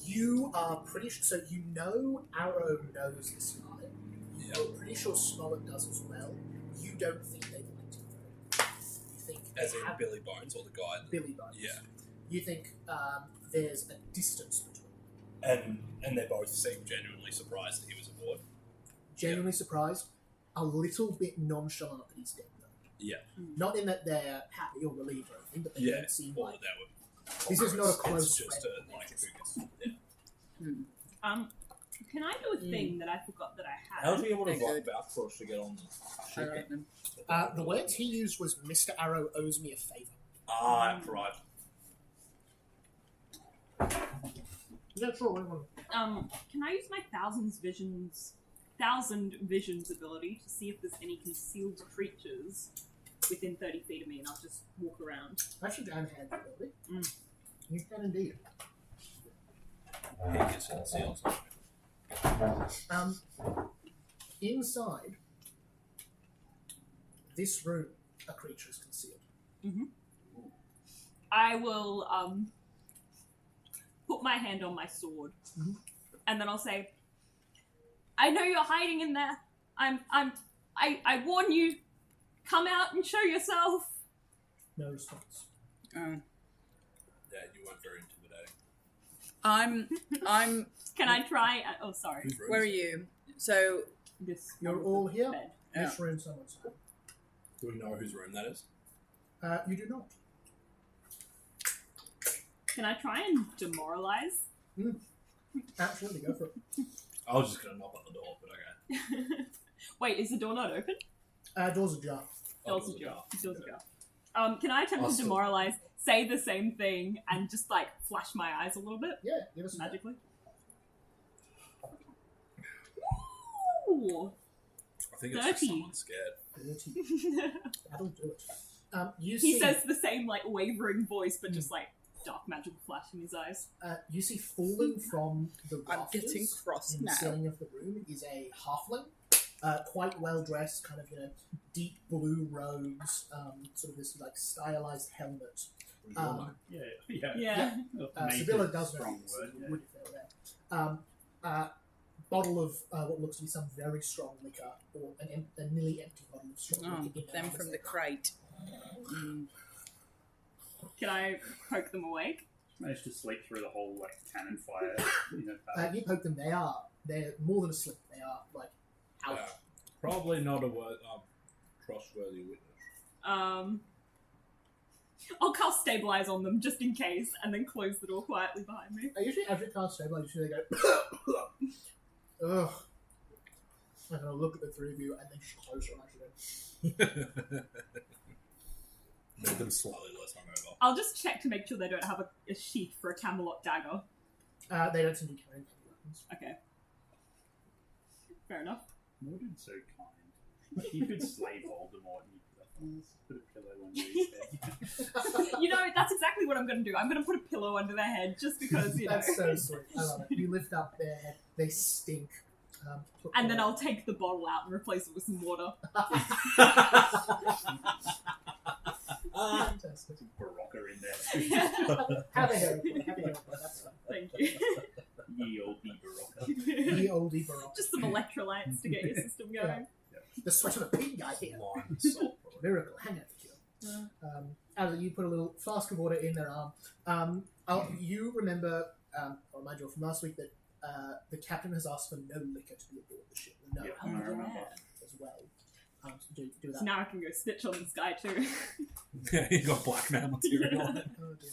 You are pretty sure. So you know Arrow knows this guy. Yeah. You're pretty sure Smollett does as well. You don't think they've linked him. You think As they in have Billy Bones or the guy. Billy Bones. Yeah. You think there's a distance between them. And they both seem genuinely surprised that he was aboard. Genuinely surprised, a little bit nonchalant that he's dead though. Yeah. Not in that they're happy or relieved or anything, but they Yeah. don't seem Or like that they were. this is not a It's close just friend. a, like who gets. Yeah. Can I do a thing that I forgot that I had? How did he able to They're rock good. Backcross to get on the I ship? like them. The words he used was Mr. Arrow owes me a favour. Ah, right. Yeah, sure. Wait, wait. Can I use my thousand visions ability to see if there's any concealed creatures within 30 feet of me, and I'll just walk around. Actually, down hand ability. Mm. You can indeed. He gets concealed. Inside this room, a creature is concealed. I will put my hand on my sword, Mhm. and then I'll say, "I know you're hiding in there. I warn you. Come out and show yourself." No response. Oh. Yeah, you weren't very intimidating. I'm. Can I try? Oh, sorry. Whose room Where are is it? you? So This. You're one with all the here. bed. This room, someone's here. Do we know whose room that is? You do not. Can I try and demoralize? Absolutely, go for it. I was just going to knock on the door, but okay. Wait, is the door not open? Doors ajar. Door's Oh, ajar. Door's ajar. Can I attempt to Awesome. demoralize, say the same thing, and just like flash my eyes a little bit Yeah, give us a magically? Ooh. I think it's just 30. someone scared. 30. That'll do it. You He see, says the same like wavering voice, but just like dark magical flash in his eyes. you see falling from the I'm rafters getting cross in the now. ceiling of the room is a halfling, quite well dressed, kind of deep blue robes, sort of this like stylized helmet. Who's your name? Yeah. Yeah. Sibylla does know strong this, word. you would if they were there. Bottle of what looks to be some very strong liquor, or a nearly empty bottle of strong Oh, liquor. in their them arms from the there. crate. Mm. Can I poke them awake? Managed to sleep through the whole like cannon fire. You poke them. They're more than asleep. They are like out. Yeah. Probably not a trustworthy witness. I'll cast stabilize on them just in case, and then close the door quietly behind me. Usually, after it can't stabilize, usually they go. Ugh. I'm gonna look at the three of you and then just close your eyes again. Make them slightly less hungover. I'll just check to make sure they don't have a sheath for a Camelot dagger. They don't seem to be carrying heavy weapons. Okay. Fair enough. Mordred's so kind. Like, you could slay Voldemort and you could put a pillow under his head. You know, that's exactly what I'm going to do. I'm going to put a pillow under their head just because, you know. That's so sweet. I love it. You lift up their head. They stink. And then I'll take the bottle out and replace it with some water. Fantastic. Barocca in there. Have a hero point. Have a hero point. That's fine. Thank you. Ye olde Barocca. The oldie baroque. Just some electrolytes to get your system going. The sweat of a pig guy here. Lime and salt. Miracle. Hang out the cure. As you put a little flask of water in their arm. You remember, I'll remind you from last week that the captain has asked for no liquor to be aboard the ship. No Yeah. Oh, alcohol remember. as well. So do So that. now I can go snitch on this guy too. You got blackmail material on it. Oh, dear.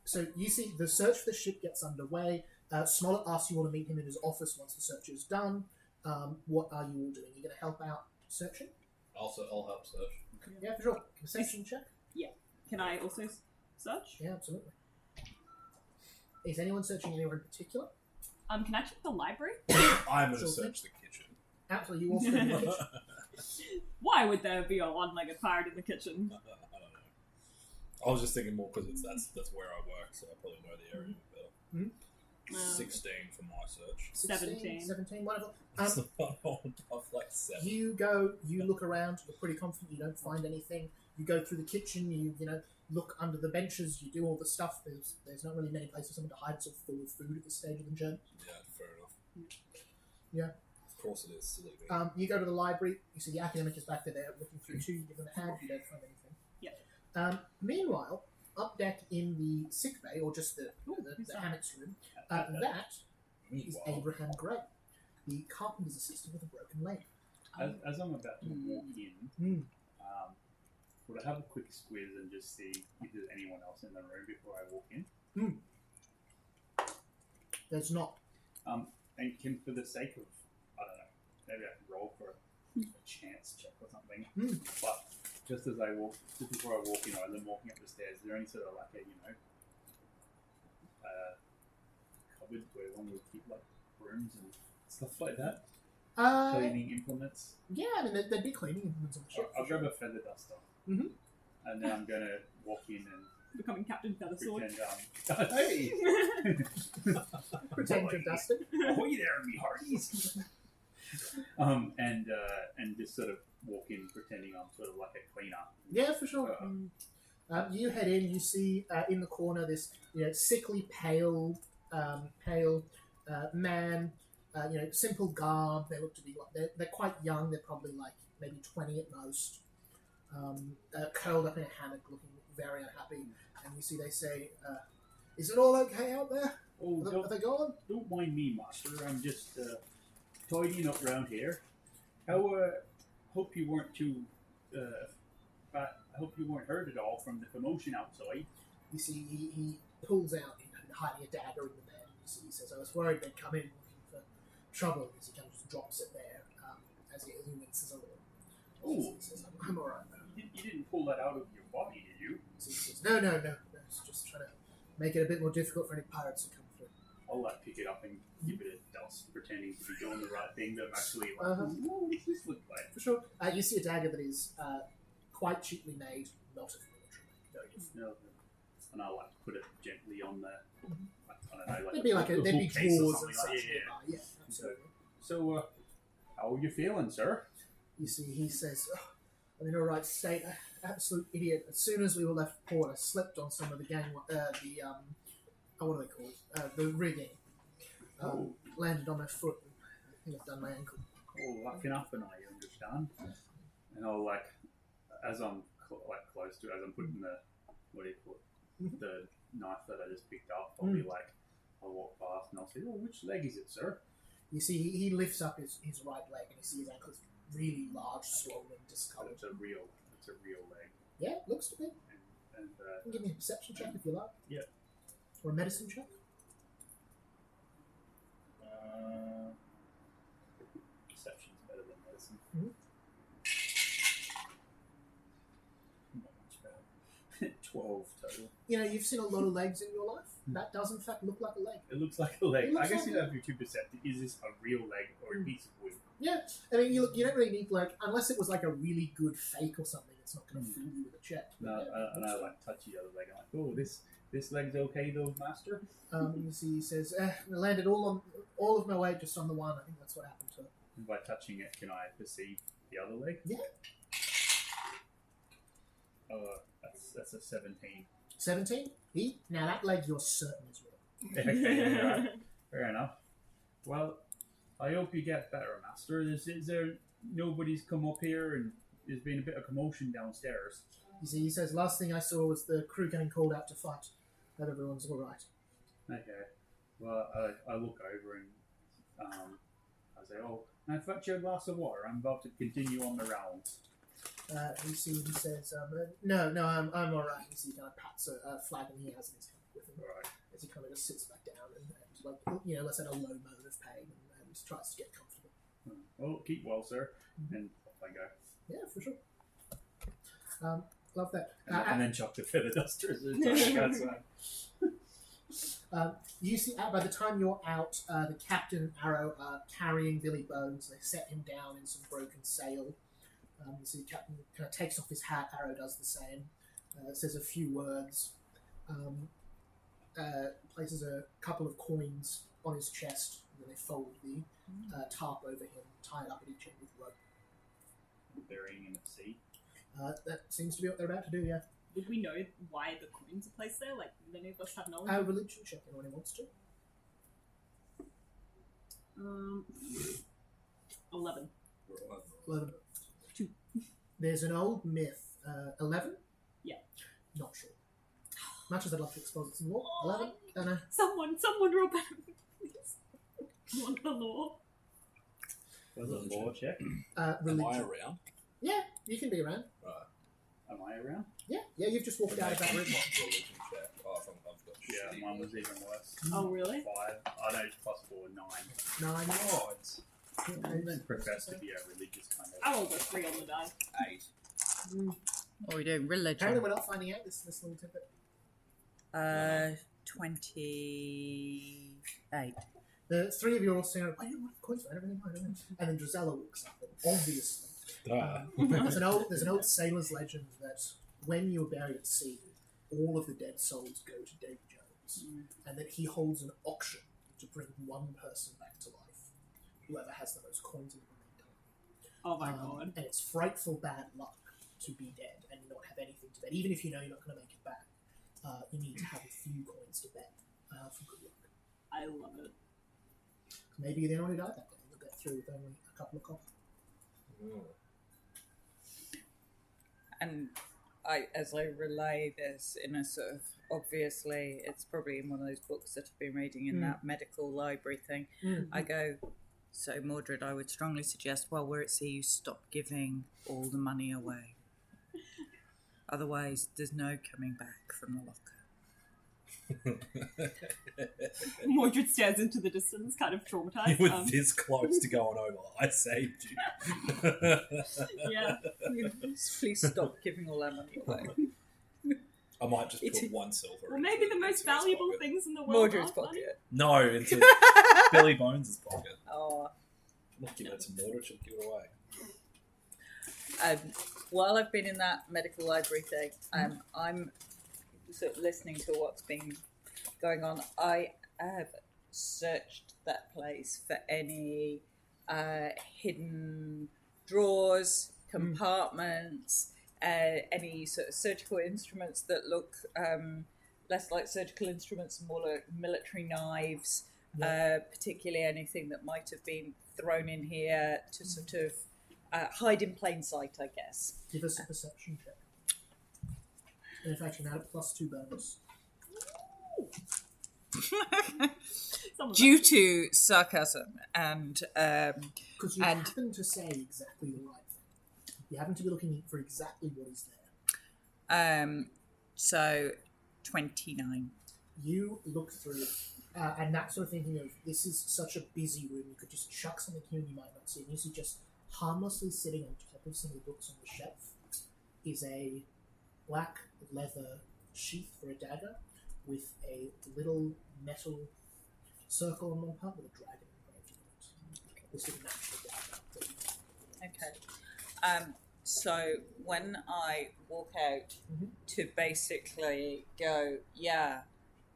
So you see the search for the ship gets underway. Smollett asks you all to meet him in his office once the search is done. What are you all doing? You're going to help out searching? Also, I'll help search. Yeah, for sure. Perception check? Can I also search? Yeah, absolutely. Is anyone searching anywhere in particular? Can I check the library? I'm going to Sure search the kitchen. Absolutely. You also in the kitchen. Why would there be a one-legged pirate in the kitchen? I don't know. I was just thinking more because that's where I work, so I probably know the area better. 16 for my search. 17. Wonderful. That's the one of like 7. You look around, you're pretty confident you don't find anything. You go through the kitchen, you look under the benches, you do all the stuff. There's not really many places for someone to hide, so full of food at this stage of the journey. Yeah, fair enough. Yeah. Of course it is, silly me. You go to the library, you see the academic is back there looking through too, you give them a hand, you don't find anything. Yeah. Meanwhile, up deck in the sick bay, or just the hammocks room, that is Abraham Gray, the carpenter's assistant with a broken leg. As I'm about to walk in, would I have a quick squiz and just see if there's anyone else in the room before I walk in? There's not. And can, for the sake of, I don't know, maybe I can roll for a chance check or something. But just before I walk in, or as I'm walking up the stairs, is there any sort of like a, cupboard where one would keep like brooms and stuff like that? Cleaning implements? Yeah, I mean, there'd be cleaning implements on the ship. I'll grab a feather duster. And then I'm going to walk in and Becoming Captain Feathersword. pretend, hey! Pretend you're dusting. Ahoy there, me hearties! And just sort of walk in pretending I'm sort of like a cleaner. Yeah, for sure. You head in. You see in the corner this sickly, pale man. Simple garb. They look to be like they're quite young. They're probably like maybe 20 at most. Curled up in a hammock, looking very unhappy. And you see they say, "Is it all okay out there? Are they gone?" Don't mind me, master. I'm just tidying up around here. Hope you weren't too. I hope you weren't hurt at all from the commotion outside. You see, he pulls out, hiding a dagger in the bed. You see, he says, "I was worried they'd come in looking for trouble." As he kind of just drops it there, as he winces a little. Oh, he says, "I'm all right." You didn't pull that out of your body, did you? So he says, No. It's just trying to make it a bit more difficult for any pirates to come through. I'll pick it up and give it a dust, pretending to be doing the right thing, but I'm actually like, what does this look like? For sure. You see a dagger that is quite cheaply made, not of military make, very different. No, and I'll put it gently on the, I don't know, There'd be case or drawers and something such. like Yeah, absolutely. So, how are you feeling, sir? You see, he says, I'm in a right state. Absolute idiot. As soon as we were left port, I slipped on some of the gang, what are they called? The rigging. Landed on my foot. I think I've done my ankle. Oh, that can happen, I understand. And I'll as I'm close to it, as I'm putting the knife that I just picked up, I'll be I'll walk past and I'll say, "Oh, which leg is it, sir?" You see, he lifts up his right leg and you see his ankle is really large, swollen, discolored. It's a real leg. Yeah, looks to be. And You can give me a perception check if you like. Yeah. Or a medicine check. Perception's better than medicine. Not much better. 12 total. You've seen a lot of legs in your life. That does in fact look like a leg. It looks like a leg. It looks I guess like you'd have to be too perceptive. Is this a real leg or a piece of wood? Yeah, I mean, you don't really need unless it was like a really good fake or something. It's not going to fool you with a check. No, and I touch the other leg. I'm like, "Oh, this leg's okay though, master." You see, he says, "I landed all of my weight just on the one. I think that's what happened to it." And by touching it, can I perceive the other leg? Yeah. That's a 17. 17. Now that leg, you're certain is real. Okay, right. Fair enough. Well, I hope you get better, master. Is there nobody's come up here and there's been a bit of commotion downstairs? You see, he says, "Last thing I saw was the crew getting called out to fight. That everyone's all right." Okay. Well, I look over and I say, "Oh, can I fetch you a glass of water? I'm about to continue on the rounds." You see, he says, "No, I'm all right." You see, he kind of pats a flagon he has in his hand with him Right. as he kind of just sits back down and let's say a low moan of pain and tries to get comfortable. Well, keep well, sir. And off I go. Yeah, for sure. Love that. And then chuck the feather duster as soon as I go outside. You see, by the time you're out, the captain and Arrow are carrying Billy Bones. They set him down in some broken sail. You see, the captain kind of takes off his hat. Arrow does the same. says a few words, places a couple of coins on his chest, and then they fold the tarp over him, tie it up at each end with rope. Burying in the sea. That seems to be what they're about to do, yeah. Would we know why the coins are placed there? Like, would any of us have knowledge? Religion check, anyone who wants to. 11. 11. 2. There's an old myth. 11? Yeah. Not sure. Much as I'd love to expose it some more. 11? Don't know. Someone roll better than me, please. I want the law. Was it a law check? Am Religion. I around? Yeah, you can be around. Right. Am I around? Yeah, you've just walked out of that room. Religion check. Oh, I've got Yeah, shitty mine was even worse. Oh, really? 5. I know plus 4, 9. 9. Oh, it's I profess to be a religious kind of. I rolled a 3 on the die. 8. What are we doing? Religion. Apparently we're not finding out this little tidbit. 28. The three of you are all saying, I don't want coins for everything. I don't know. And then Drizella walks up, and obviously. There's an old sailor's legend that when you are buried at sea, all of the dead souls go to Davy Jones, and that he holds an auction to bring one person back to life, whoever has the most coins in the remainder. Oh my god. And it's frightful bad luck to be dead and not have anything to bet. Even if you know you're not going to make it back, you need to have a few coins to bet for good luck. I love it. Maybe you're the only one who died that day. You'll get through with only a couple of copper. And as I relay this in a sort of, obviously, it's probably in one of those books that I've been reading in that medical library thing. I go, so Mordred, I would strongly suggest while we're at sea, you stop giving all the money away. Otherwise, there's no coming back from the locker. Mordred stares into the distance, kind of traumatized. You were this close to going over. I saved you. Yeah. Please stop giving all that money away. I might just put 1 silver. Well, maybe the most valuable pocket. things in the world. Mordred's are money. pocket. No, into Billy Bones' pocket. Oh. I'm not giving it to Mordred, she'll give it away. While I've been in that medical library thing, I'm sort of listening to what's been going on. I have searched that place for any hidden drawers, compartments, any sort of surgical instruments that look less like surgical instruments, more like military knives, particularly anything that might have been thrown in here to sort of hide in plain sight, I guess. Give us a perception check. And in fact, you can add a +2 bonus. Due to sarcasm and Because you happen to say exactly the right thing. You happen to be looking for exactly what is there. So 29. You look through, and that sort of thinking of, this is such a busy room, you could just chuck something here and you might not see it. And you see just harmlessly sitting on top of some of the books on the shelf is a black leather sheath for a dagger with a little metal circle on one part with a dragon engraved in it. This would match the dagger. Okay. So when I walk out to basically go, yeah,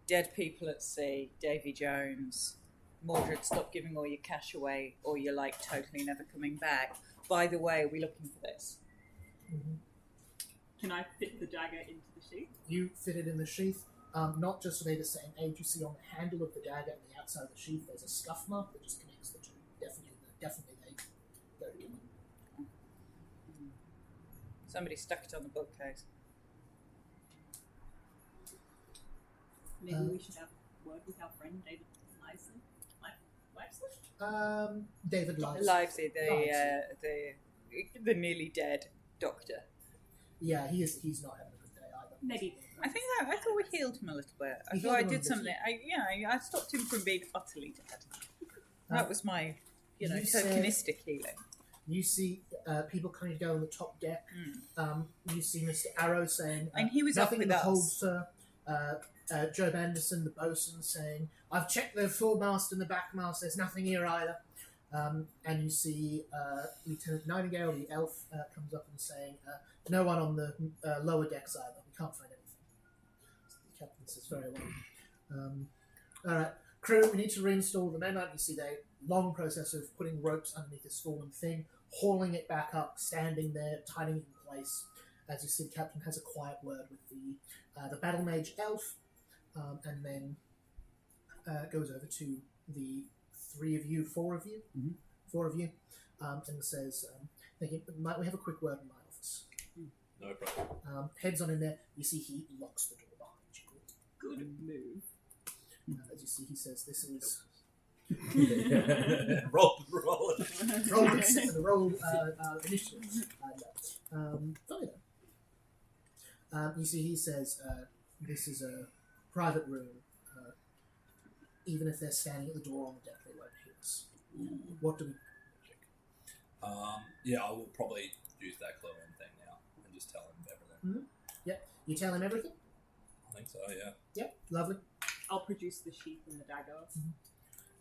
dead people at sea, Davy Jones, Mordred, stop giving all your cash away or you're like totally never coming back. By the way, are we looking for this? Can I fit the dagger into the sheath? You fit it in the sheath. Not just so they're the same age. You see on the handle of the dagger and the outside of the sheath, there's a scuff mark that just connects the two. Definitely they go together. Somebody stuck it on the bookcase. Maybe we should have word with our friend David Livesey. David Livesey. Livesey, the nearly dead doctor. Yeah, he's not having a good day either. Maybe. I thought we healed him a little bit. I We thought I healed him a did bit. something. I stopped him from being utterly dead. That was my, you tokenistic healing. You see people kind of go on the top deck. You see Mr. Arrow saying, And he was up nothing in with the hold, us. sir. Job Anderson, the bosun, saying, I've checked the foremast and the backmast. There's nothing here either. And you see Lieutenant Nightingale, the elf, comes up and saying, no one on the lower decks either. We can't find anything. The captain says, very well. All right, crew, we need to reinstall the mainline. You see the long process of putting ropes underneath this fallen thing, hauling it back up, standing there, tightening it in place. As you see, the captain has a quiet word with the battle mage elf, and then goes over to the four of you, and says, might we have a quick word in my office? No problem. Heads on in there. You see he locks the door behind you. Good move. As you see, he says, this is... roll it. roll initiative. You see, he says, this is a private room. Even if they're standing at the door on the deck, they won't hear us. What do we... Yeah, I will probably use that clue in thing now and just tell him everything. Yeah, you tell him everything? I think so, yeah. Yeah, lovely. I'll produce the sheath and the dagger.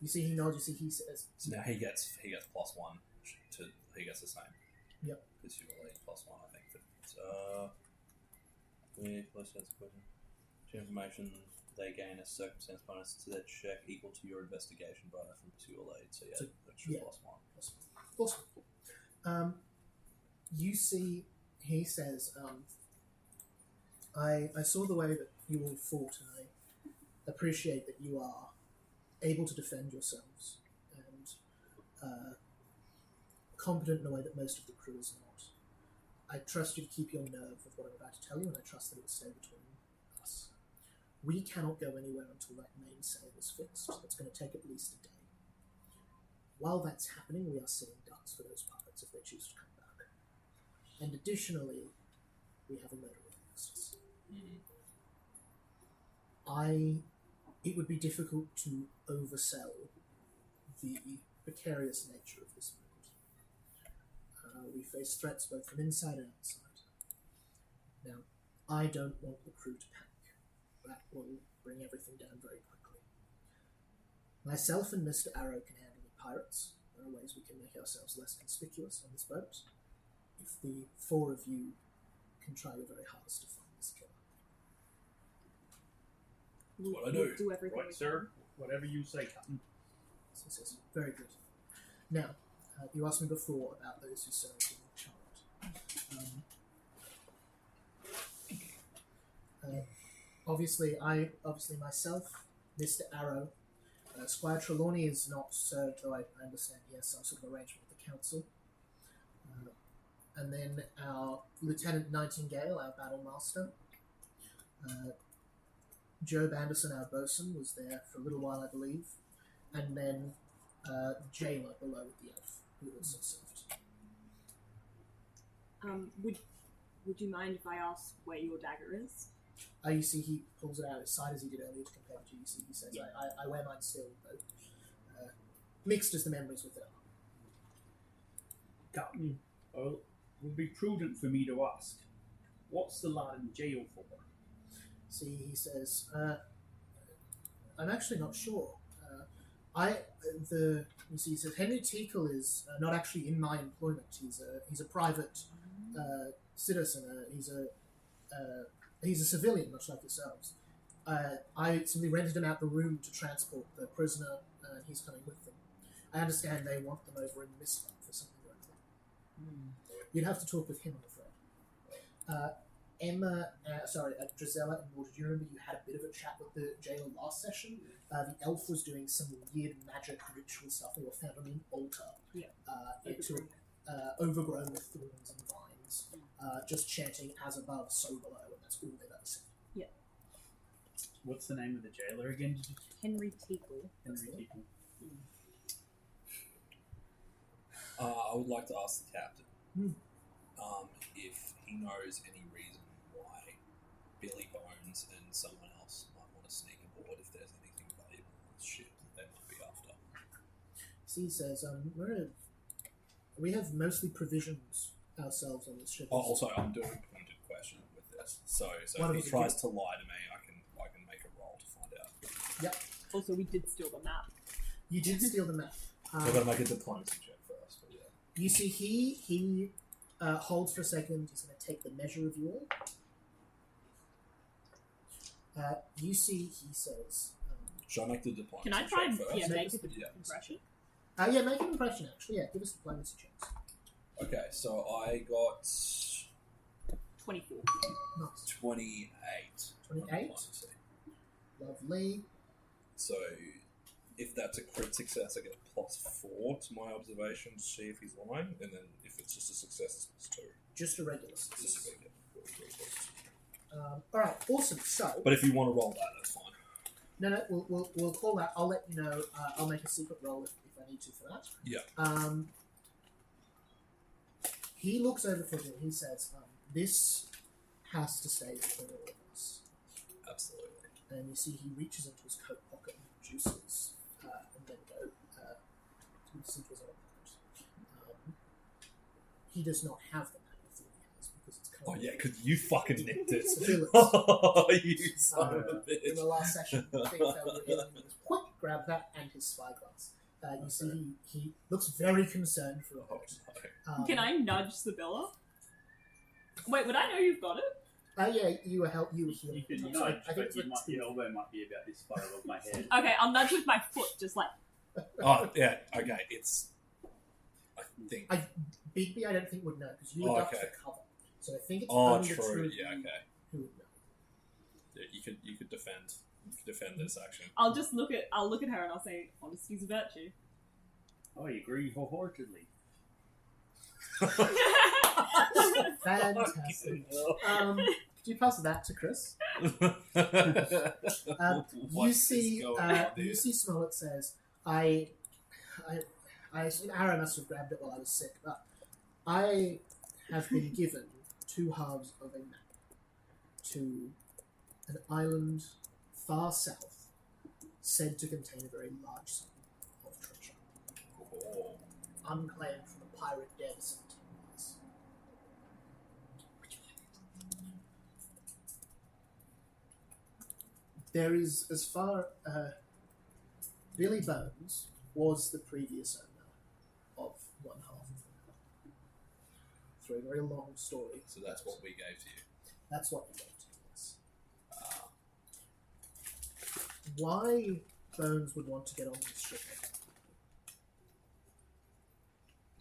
You see he nods, you see he says... So now he gets +1 to... He gets the same. Yep. Because you will +1, I think. Let's answer the question. To information they gain a circumstance bonus to their check equal to your investigation bonus from pursuit lead. So yeah, extra +1. Awesome. You see, he says, I saw the way that you all fought, and I appreciate that you are able to defend yourselves and competent in a way that most of the crew is not. I trust you to keep your nerve with what I'm about to tell you, and I trust that it will stay between us. We cannot go anywhere until that mainsail is fixed. It's going to take at least a day. While that's happening, we are sitting ducks for those pirates if they choose to come back. And additionally, we have a murderer against us. It would be difficult to oversell the precarious nature of this moment. We face threats both from inside and outside. Now, I don't want the crew to panic. That will bring everything down very quickly. Myself and Mr. Arrow can handle the pirates. There are ways we can make ourselves less conspicuous on this boat. If the four of you can try your very hardest to find this killer. What I do. Do everything. Right, sir. Whatever you say, Captain. So he says, very good. Now, you asked me before about those who served in Charlotte. Obviously myself, Mr. Arrow, Squire Trelawney is not served, though I understand he has some sort of arrangement with the council. And then our Lieutenant Nightingale, our battle master. Job Anderson, our bosun, was there for a little while, I believe. And then Jailer below with the elf, who also served. Would you mind if I ask where your dagger is? You see he pulls it out as side as he did earlier to compare to you. See, he says, I wear mine still, but mixed as the memories with it are. Captain, it would be prudent for me to ask, what's the lad in jail for? See, he says, I'm actually not sure. He says Henry Teakle is not actually in my employment. He's a private citizen. He's a civilian, much like yourselves. I simply rented him out the room to transport the prisoner, and he's coming with them. I understand they want them over in Mistland for something like that. You'd have to talk with him, I'm afraid. Drizella and Mordred, you remember you had a bit of a chat with the jailer last session? The elf was doing some weird magic ritual stuff. They were found on an altar. Overgrown with thorns and vines. Just chanting as above, so below, and that's all they've ever said. Yeah. What's the name of the jailer again? Henry Teakle. Henry Teakle. I would like to ask the captain if he knows any reason why Billy Bones and someone else might want to sneak aboard, if there's anything valuable on this ship that they might be after. See, he says, we have mostly provisions ourselves on this ship. Also, I'm doing a pointed question with this, so if he tries to lie to me, I can make a roll to find out. Yep. Also, we did steal the map. You did steal the map. So I've got to make a diplomacy check first. But yeah. You see, he holds for a second. He's going to take the measure of you all. You see, he says... Should I make the diplomacy Can I try check and first? make Make an it- impression? yeah, make an impression, actually. Yeah, give us diplomacy checks. Okay, so I got 24. Nice. 28. 28. Lovely. So if that's a crit success, I get a +4 to my observation to see if he's lying, and then if it's just a success, it's +2. Just a regular It's success. just a big All right, awesome. So, But if you want to roll that, that's fine. no, we'll call that. I'll let you know. I'll make a secret roll if I need to for that. Yeah. He looks over for you. He says, "This has to stay between all of us." Absolutely. And you see, he reaches into his coat pocket and produces, and then into his other pocket. He does not have the map of the universe because it's Oh covered. yeah, because you fucking nicked it. Phillips. Oh, you son of a In bitch. the last session, I think that was quick grab that and his spyglass. You see, he looks very concerned for a Oh, moment. Can I nudge Sibylla? Wait, would I know you've got it? Yeah, you were healing. You can So nudge, I think but it's you like might, two. your elbow might be about this far above my head. Okay, I'll nudge with my foot, just like. Oh yeah, okay. It's. I think. Bigby, I don't think would know because you Oh, were ducked okay. for cover. So I think it's Oh, only the two true. of Yeah, you okay. who would know. Yeah, you could defend. You could defend this action. I'll just look at her and I'll say, honesty's a virtue. Oh, you agree wholeheartedly. Fantastic. Could you pass that to Chris? What You is see, going on you here? see, Smollett says, "I assume Aaron must have grabbed it while I was sick, but I have been given 2 halves of a map to an island far south, said to contain a very large sum of treasure, Oh. unclaimed from a pirate dead 17 years." There is, as far Billy Bones was the previous owner of one half of the map. Through a very long story. So that's what we gave to you. That's what you got to us. Why Bones would want to get on this ship?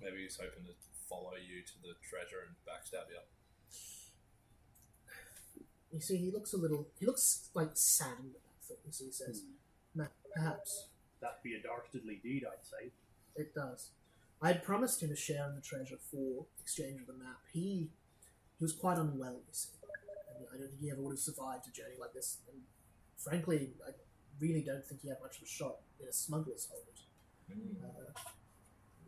Maybe he's hoping to follow you to the treasure and backstab you. You see, he looks like sand about things. You see, he says, "Perhaps That'd be a dastardly deed, I'd say. it does." I had promised him a share in the treasure for exchange of the map. He was quite unwell, you see. And I don't think he ever would have survived a journey like this. And frankly, I really don't think he had much of a shot in a smuggler's hold.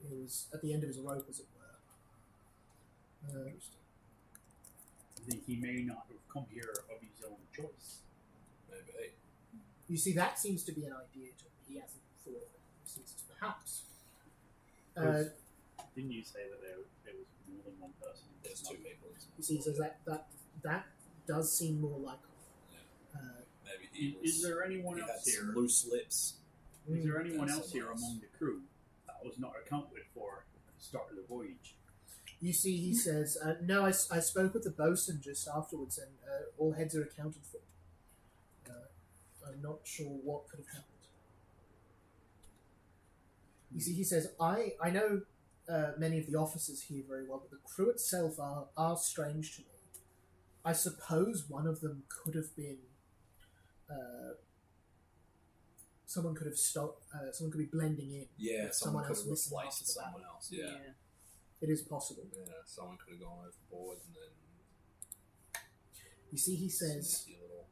He was at the end of his rope, as it were. I think he may not have come here of his own choice. Maybe. You see, that seems to be an idea to him. He hasn't thought of it. He sees it perhaps. Didn't you say that there was more than one person? There's 2 people. You see, he says that does seem more likely. Maybe he Is there anyone he had else here? some loose lips. Is there anyone That's else here someone else. among the crew that was not accounted for at the start of the voyage? You see, he says, "No, I spoke with the bosun just afterwards, and all heads are accounted for. I'm not sure what could have happened." You see, he says, I know many of the officers here very well, but the crew itself are strange to me. I suppose one of them could have been... someone could have stopped... someone could be blending in. Yeah, with someone could else have missing replaced after the someone battle. else. Yeah. It is possible. Yeah, someone could have gone overboard and then. You see, he says... sneaky little.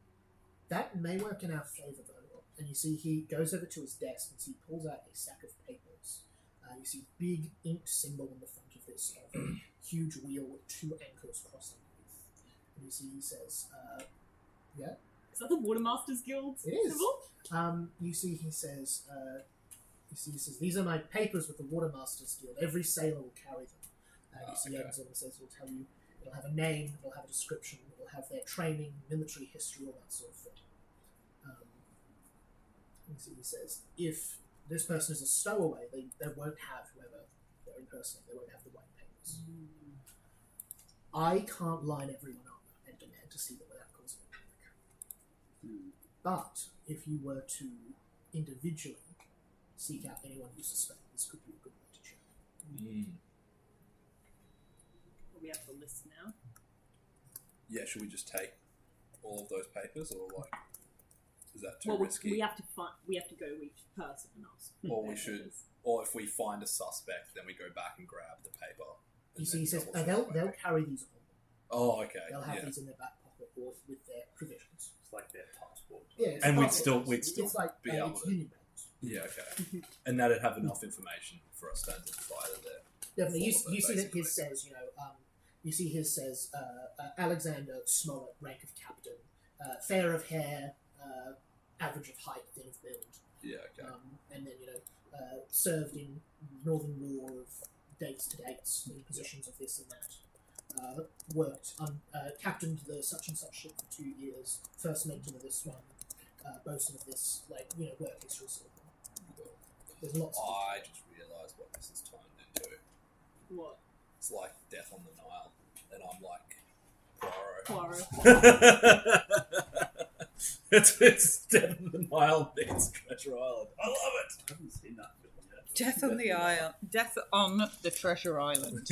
That may work in our favour, though. And you see, he goes over to his desk and he pulls out a stack of papers. You see, big inked symbol on the front of this of a huge wheel with 2 anchors crossing underneath. And you see, he says, "Yeah, Is that the Watermasters Guild it is." symbol? You see, he says, he says, "These are my papers with the Watermasters Guild. Every sailor will carry them." You see, he okay. opens them and says, "It'll tell you. It'll have a name. It'll have a description. It'll have their training, military history, all that sort of thing." You see, he says, "If this person is a stowaway, they won't have whoever they're impersonating. They won't have the white papers. I can't line everyone up and demand to see them without causing a panic. But if you were to individually seek out anyone you suspect, this could be a good way to check. We have the list now. Yeah, should we just take all of those papers, or like, is that too Well, risky? we have to go to each person and ask. Or their we should, papers. or if we find a suspect, then we go back and grab the paper. and You see, then he says double check they'll whether- carry these on them. Oh, okay. They'll have Yeah. these in their back pocket or with their provisions. It's like their passport. Yeah, it's And not- we'd still it's like be able it's to- union banks. Yeah, okay. And that'd have enough information for us to identify that they're. Definitely, full of you it, see that basically. his says, you see his says Alexander Smollett, rank of captain, fair of hair, average of height, thin of build, Yeah, okay. and then served in Northern War of dates to dates in positions of this and that. Worked captained the such and such ship for 2 years. First mentor of this one. Boasting of this, work history sort of thing. There's lots. I just realised what this is turned into. What? It's like Death on the Nile, and I'm like Poirot. it's Death on the Nile meets Treasure Island. I love it. I haven't seen that film yet. Death on the Isle. Death on the Treasure Island.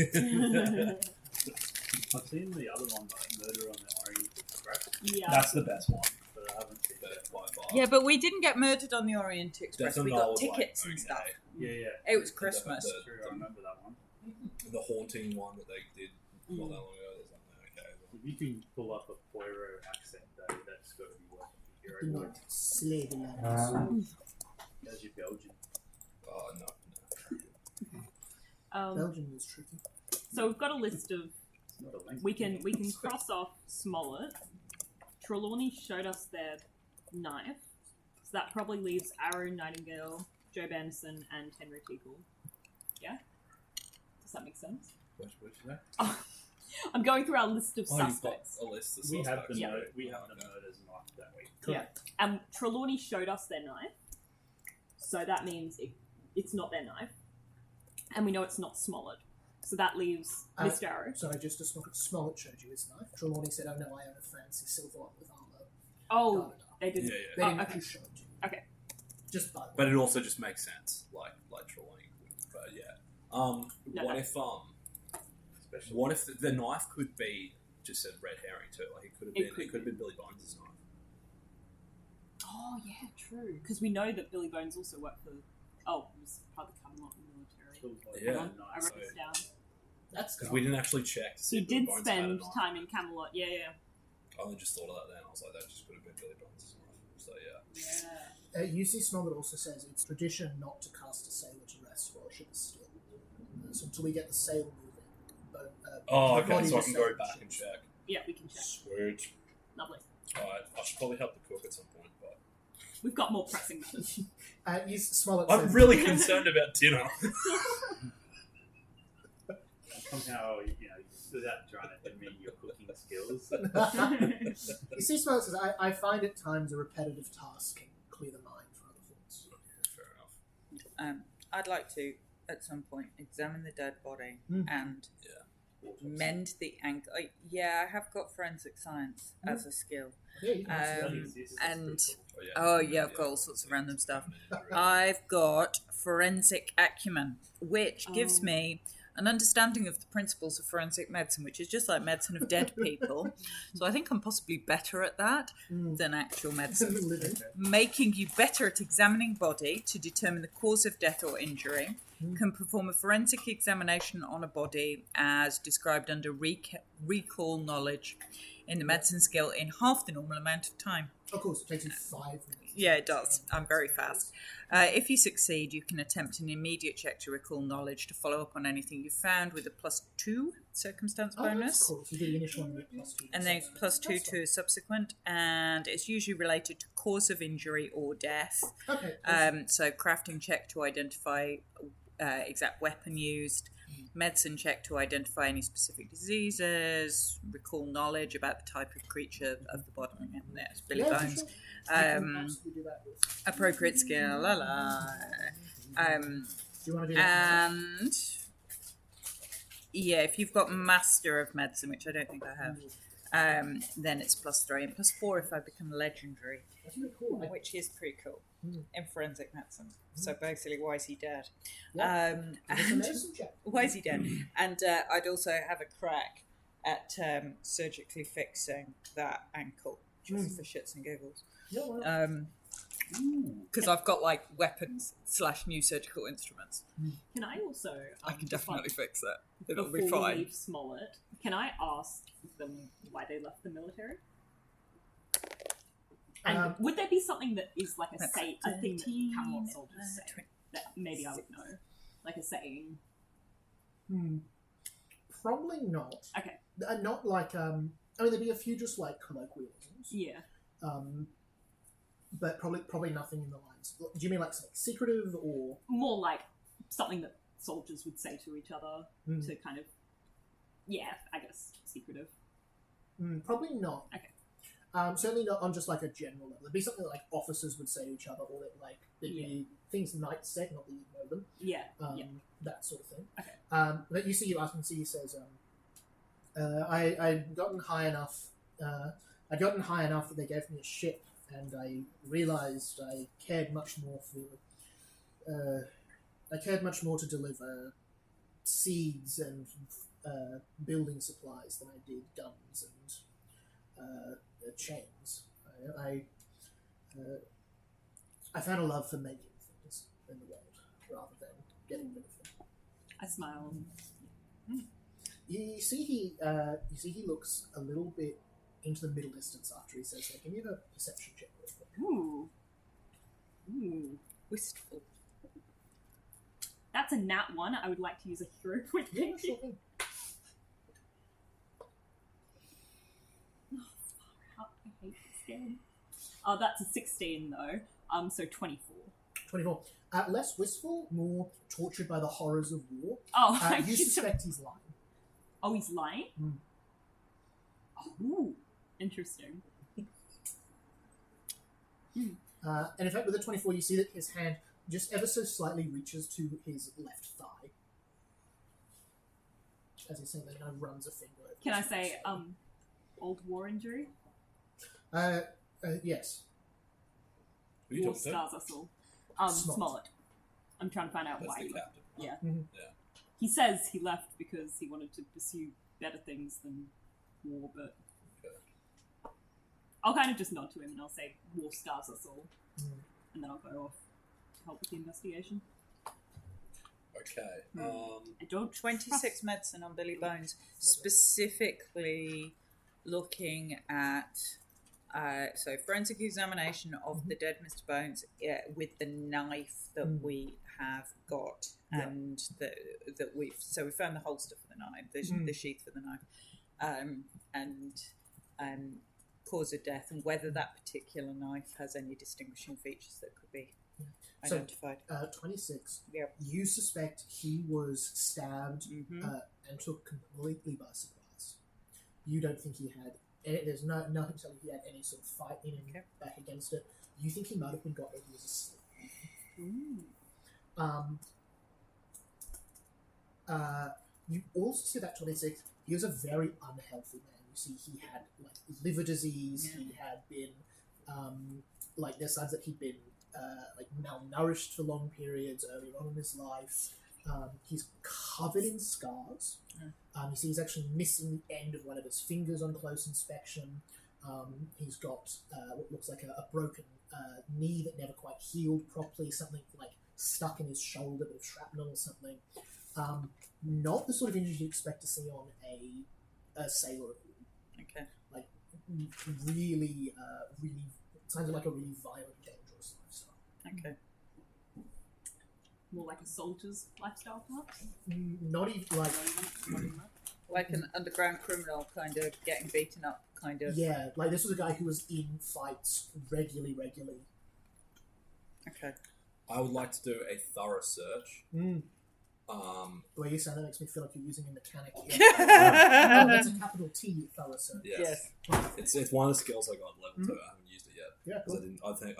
I've seen the other one, like Murder on the Orient Express, Yeah. That's the best one. but I haven't seen that. By far. Yeah, but we didn't get murdered on the Orient Express. Death on We the Nile got was tickets like, and okay. stuff. Yeah. It was Christmas. The- True, I remember that one. The haunting one that they did not that long ago. There's something okay. If you can pull up a Poirot accent, though, that's got to be worth Do it. Hero not slay the lands. As your Belgian. Oh no. Belgium is tricky. So we've got a list of. It's not a link. We can cross off Smollett. Trelawney showed us their knife, so that probably leaves Arrow, Nightingale, Joe Benson, and Henry Teagle. Yeah, does that make sense? What you say? I'm going through our list of Oh, you've got suspects, a list of We have suspects. the Yeah. we have the Okay. murders knife, don't we? yeah. And Trelawney showed us their knife, so that means it's not their knife, and we know it's not Smollett. So that leaves Mr. Arrow. Sorry, just to Smollett showed you his knife. Trelawney said, "Oh no, I own a fancy silver one with armor." Oh, Da, da, da. they did. Yeah, They yeah. didn't okay. actually show it to you. Okay. Just by the But way. it also just makes sense, like Trelawney. But yeah. No, What no. if Especially what if the knife could be just said red herring too? Like it could have It been could it could have been Billy Bones' knife. Oh yeah, true. Because we know that Billy Bones also worked for. Oh, he was part of the Camelot military. kills like Yeah. Hang on, I knife. wrote this down. That's Because we didn't actually check to see He if Billy did Bones had a spend knife. time in Camelot. Yeah. I only just thought of that then. I was like, that just could have been Billy Bones' knife. So yeah. Yeah. UC Smollett also says it's tradition not to cast a sailor to rest while a ship is still. So until we get the sail moving. Oh, the okay. body So I of can the go sail back ship. and check. Yeah, we can check. Sweet. Lovely. Alright, I should probably help the cook at some point, but We've got more pressing matters. Smollett I'm says, really concerned about dinner. Somehow, you stood out trying to demean your cooking skills. You see, Smollett says, I find at times a repetitive task can clear the mind for other things. Fair enough. I'd like to, at some point, examine the dead body Mm. and mend the ankle. I have got forensic science as a skill. Yeah, you can see that. And Oh yeah, I've got all sorts of random stuff. I've got forensic acumen, which gives Oh. me an understanding of the principles of forensic medicine, which is just like medicine of dead people. So I think I'm possibly better at that than actual medicine. Living. Making you better at examining body to determine the cause of death or injury. Can perform a forensic examination on a body as described under recall knowledge in the medicine skill in half the normal amount of time. Of course, it takes you 5 minutes. Yeah, it does. I'm very fast. If you succeed, you can attempt an immediate check to recall knowledge to follow up on anything you found with a +2 circumstance Oh, that's bonus. cool. So you do the initial one with +2. And then +2 That's to a subsequent, and it's usually related to cause of injury or death. fine. Okay. So crafting check to identify exact weapon used, medicine check to identify any specific diseases, recall knowledge about the type of creature of the body, and there's Billy Yeah, for Bones. sure. You can absolutely do that with. Appropriate skill, la la. Do you want to do that? And yeah, if you've got Master of Medicine, which I don't think I have, then it's +3 and +4 if I become legendary, That's really cool. which is pretty cool in forensic medicine. So Mm. basically, why is he dead? Yeah. Give us a And medicine check. why is he dead? And I'd also have a crack at surgically fixing that ankle, just for shits and giggles. Yeah, why not? Because I've got like weapons / new surgical instruments. Can I also? I can just, like, definitely fix that. It'll before be we fine. leave Smollett, can I ask them why they left the military? And would there be something that is like a That's thing that 13, Camelot soldiers say 20. that maybe I would know, like a saying? Probably not. Okay. Not like I mean, there'd be a few just like colloquialisms. Yeah. But probably nothing in the lines. Do you mean like something secretive or More like something that soldiers would say to each other to kind of, I guess secretive. Probably not. Okay. Certainly not on just like a general level. There'd be something that like officers would say to each other, or that like there'd be things knights said, not that you know them. Yeah. That sort of thing. Okay. But you see, he says, I'd gotten high enough. I'd gotten high enough that they gave me a ship, and I realized I cared much more to deliver seeds and building supplies than I did guns and chains. I found a love for making things in the world rather than getting rid of them. I smile. You see, he looks a little bit into the middle distance after he says that. Give me a perception check real quick. Ooh. Wistful. That's a nat 1. I would like to use a hero point. Yeah, sure thing. I hate this game. Oh, that's a 16 though. So 24. 24. Less wistful, more tortured by the horrors of war. Oh, You suspect he's lying. Oh, he's lying? Oh, interesting. And in fact, with the 24, you see that his hand just ever so slightly reaches to his left thigh. As he's saying that, he kind of runs a finger over Can I his say, face. old war injury? Yes. Who you War talking to? stars us all. Smollett. Smollett. I'm trying to find out That's why the he left. captain. Yeah. Mhm. Yeah. He says he left because he wanted to pursue better things than war, but Okay. I'll kind of just nod to him and I'll say, war stars us all. Mm. And then I'll go off to help with the investigation. Okay. I don't 26 medicine on Billy Bones, specifically looking at so forensic examination of the dead Mr. Bones with the knife that we have got and that we found the holster for the knife, the sheath for the knife, and cause of death and whether that particular knife has any distinguishing features that could be identified. 26. Yep. You suspect he was stabbed and took completely by surprise. You don't think he had. There's nothing telling he had any sort of fight in him back against it. You think he might have been got when he was asleep. You also see that 26. He was a very unhealthy man. You see, he had like liver disease. He had been there's signs that he'd been like malnourished for long periods earlier on in his life. He's covered in scars. You see he's actually missing the end of one of his fingers on close inspection. He's got what looks like a broken knee that never quite healed properly, something like stuck in his shoulder, a bit of shrapnel or something. Not the sort of injury you expect to see on a sailor. Okay. Like really sounds like a really violent, dangerous lifestyle. Okay. more like a soldier's lifestyle, perhaps? Not even like Not even that. Like an underground criminal, kind of getting beaten up, kind of. yeah, like this was a guy who was in fights regularly. Okay. I would like to do a thorough search The way you say that makes me feel like you're using a mechanic here. Oh, that's a capital T, thorough search. Yes. It's one of the skills I got level 2. I haven't used it yet. Yeah, Because cool.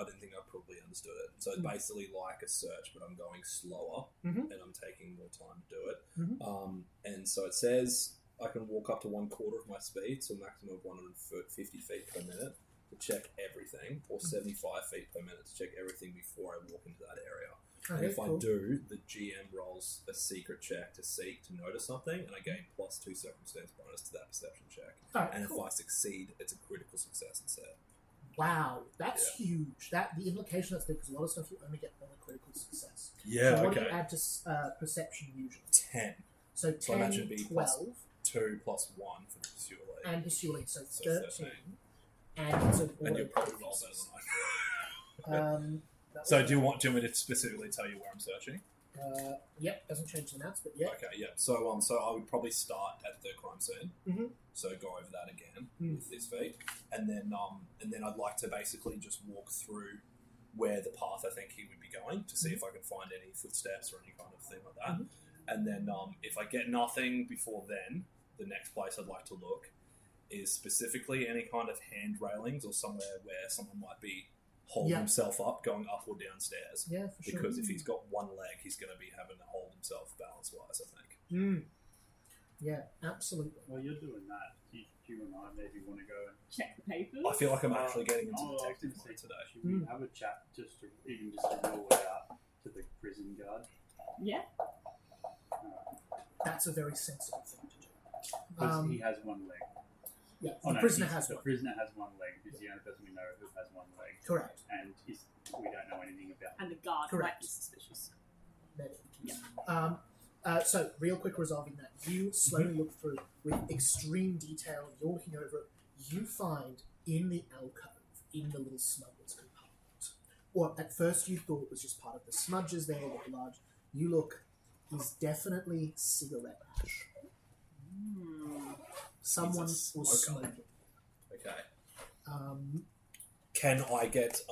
I didn't think I probably understood it. So it's basically like a search, but I'm going slower Mhm. and I'm taking more time to do it. Mhm. And so it says I can walk up to 1/4 of my speed, so a maximum of 150 feet per minute to check everything, or 75 feet per minute to check everything before I walk into that area. And Okay, if cool. I do, the GM rolls a secret check to seek to notice something, and I gain +2 circumstance bonus to that perception check. Alright, And cool. if I succeed, it's a critical success instead. Wow, that's huge. That the implication that's because a lot of stuff you only get on a critical success. Yeah, So what do you add to perception usually? 10. So So I 10, imagine it'd be 12, 2 plus 1 for the pursuit lane. and pursuing, so So 13. 13. And it's an And auto you're probably roll better than that So was- do you want me to specifically tell you where I'm searching? Yep, doesn't change the maths, but yeah. Okay, yeah. So I would probably start at the crime scene. Mhm. So go over that again Mm. with this feat, and then I'd like to basically just walk through where the path I think he would be going to see if I can find any footsteps or any kind of thing like that. Mhm. And then if I get nothing before then, the next place I'd like to look is specifically any kind of hand railings or somewhere where someone might be holding Yeah. himself up, going up or downstairs. Yeah, for sure. Because if he's got one leg, he's going to be having to hold himself balance-wise, I think. Yeah, absolutely. While you're doing that, do you and I maybe want to go and Check the papers. I feel like I'm actually getting into I was detective gonna mode say, today. should we have a chat just to roll it out to the prison guard? Yeah. That's a very sensitive thing to do. Because he has one leg. Yeah, Oh, the no, prisoner he's- has the one. prisoner has one leg. He's the only person we know who has one leg. Correct. And we don't know anything about him. And the guard Correct. might be suspicious. Maybe. Yeah. So, real quick resolving that. You slowly look through with extreme detail. You're looking over it. You find in the alcove, in the little smudges compartment, or at first you thought was just part of the smudges there, look large. You look is definitely cigarette ash. Someone He's a was smoker. smoking. Okay. Can I get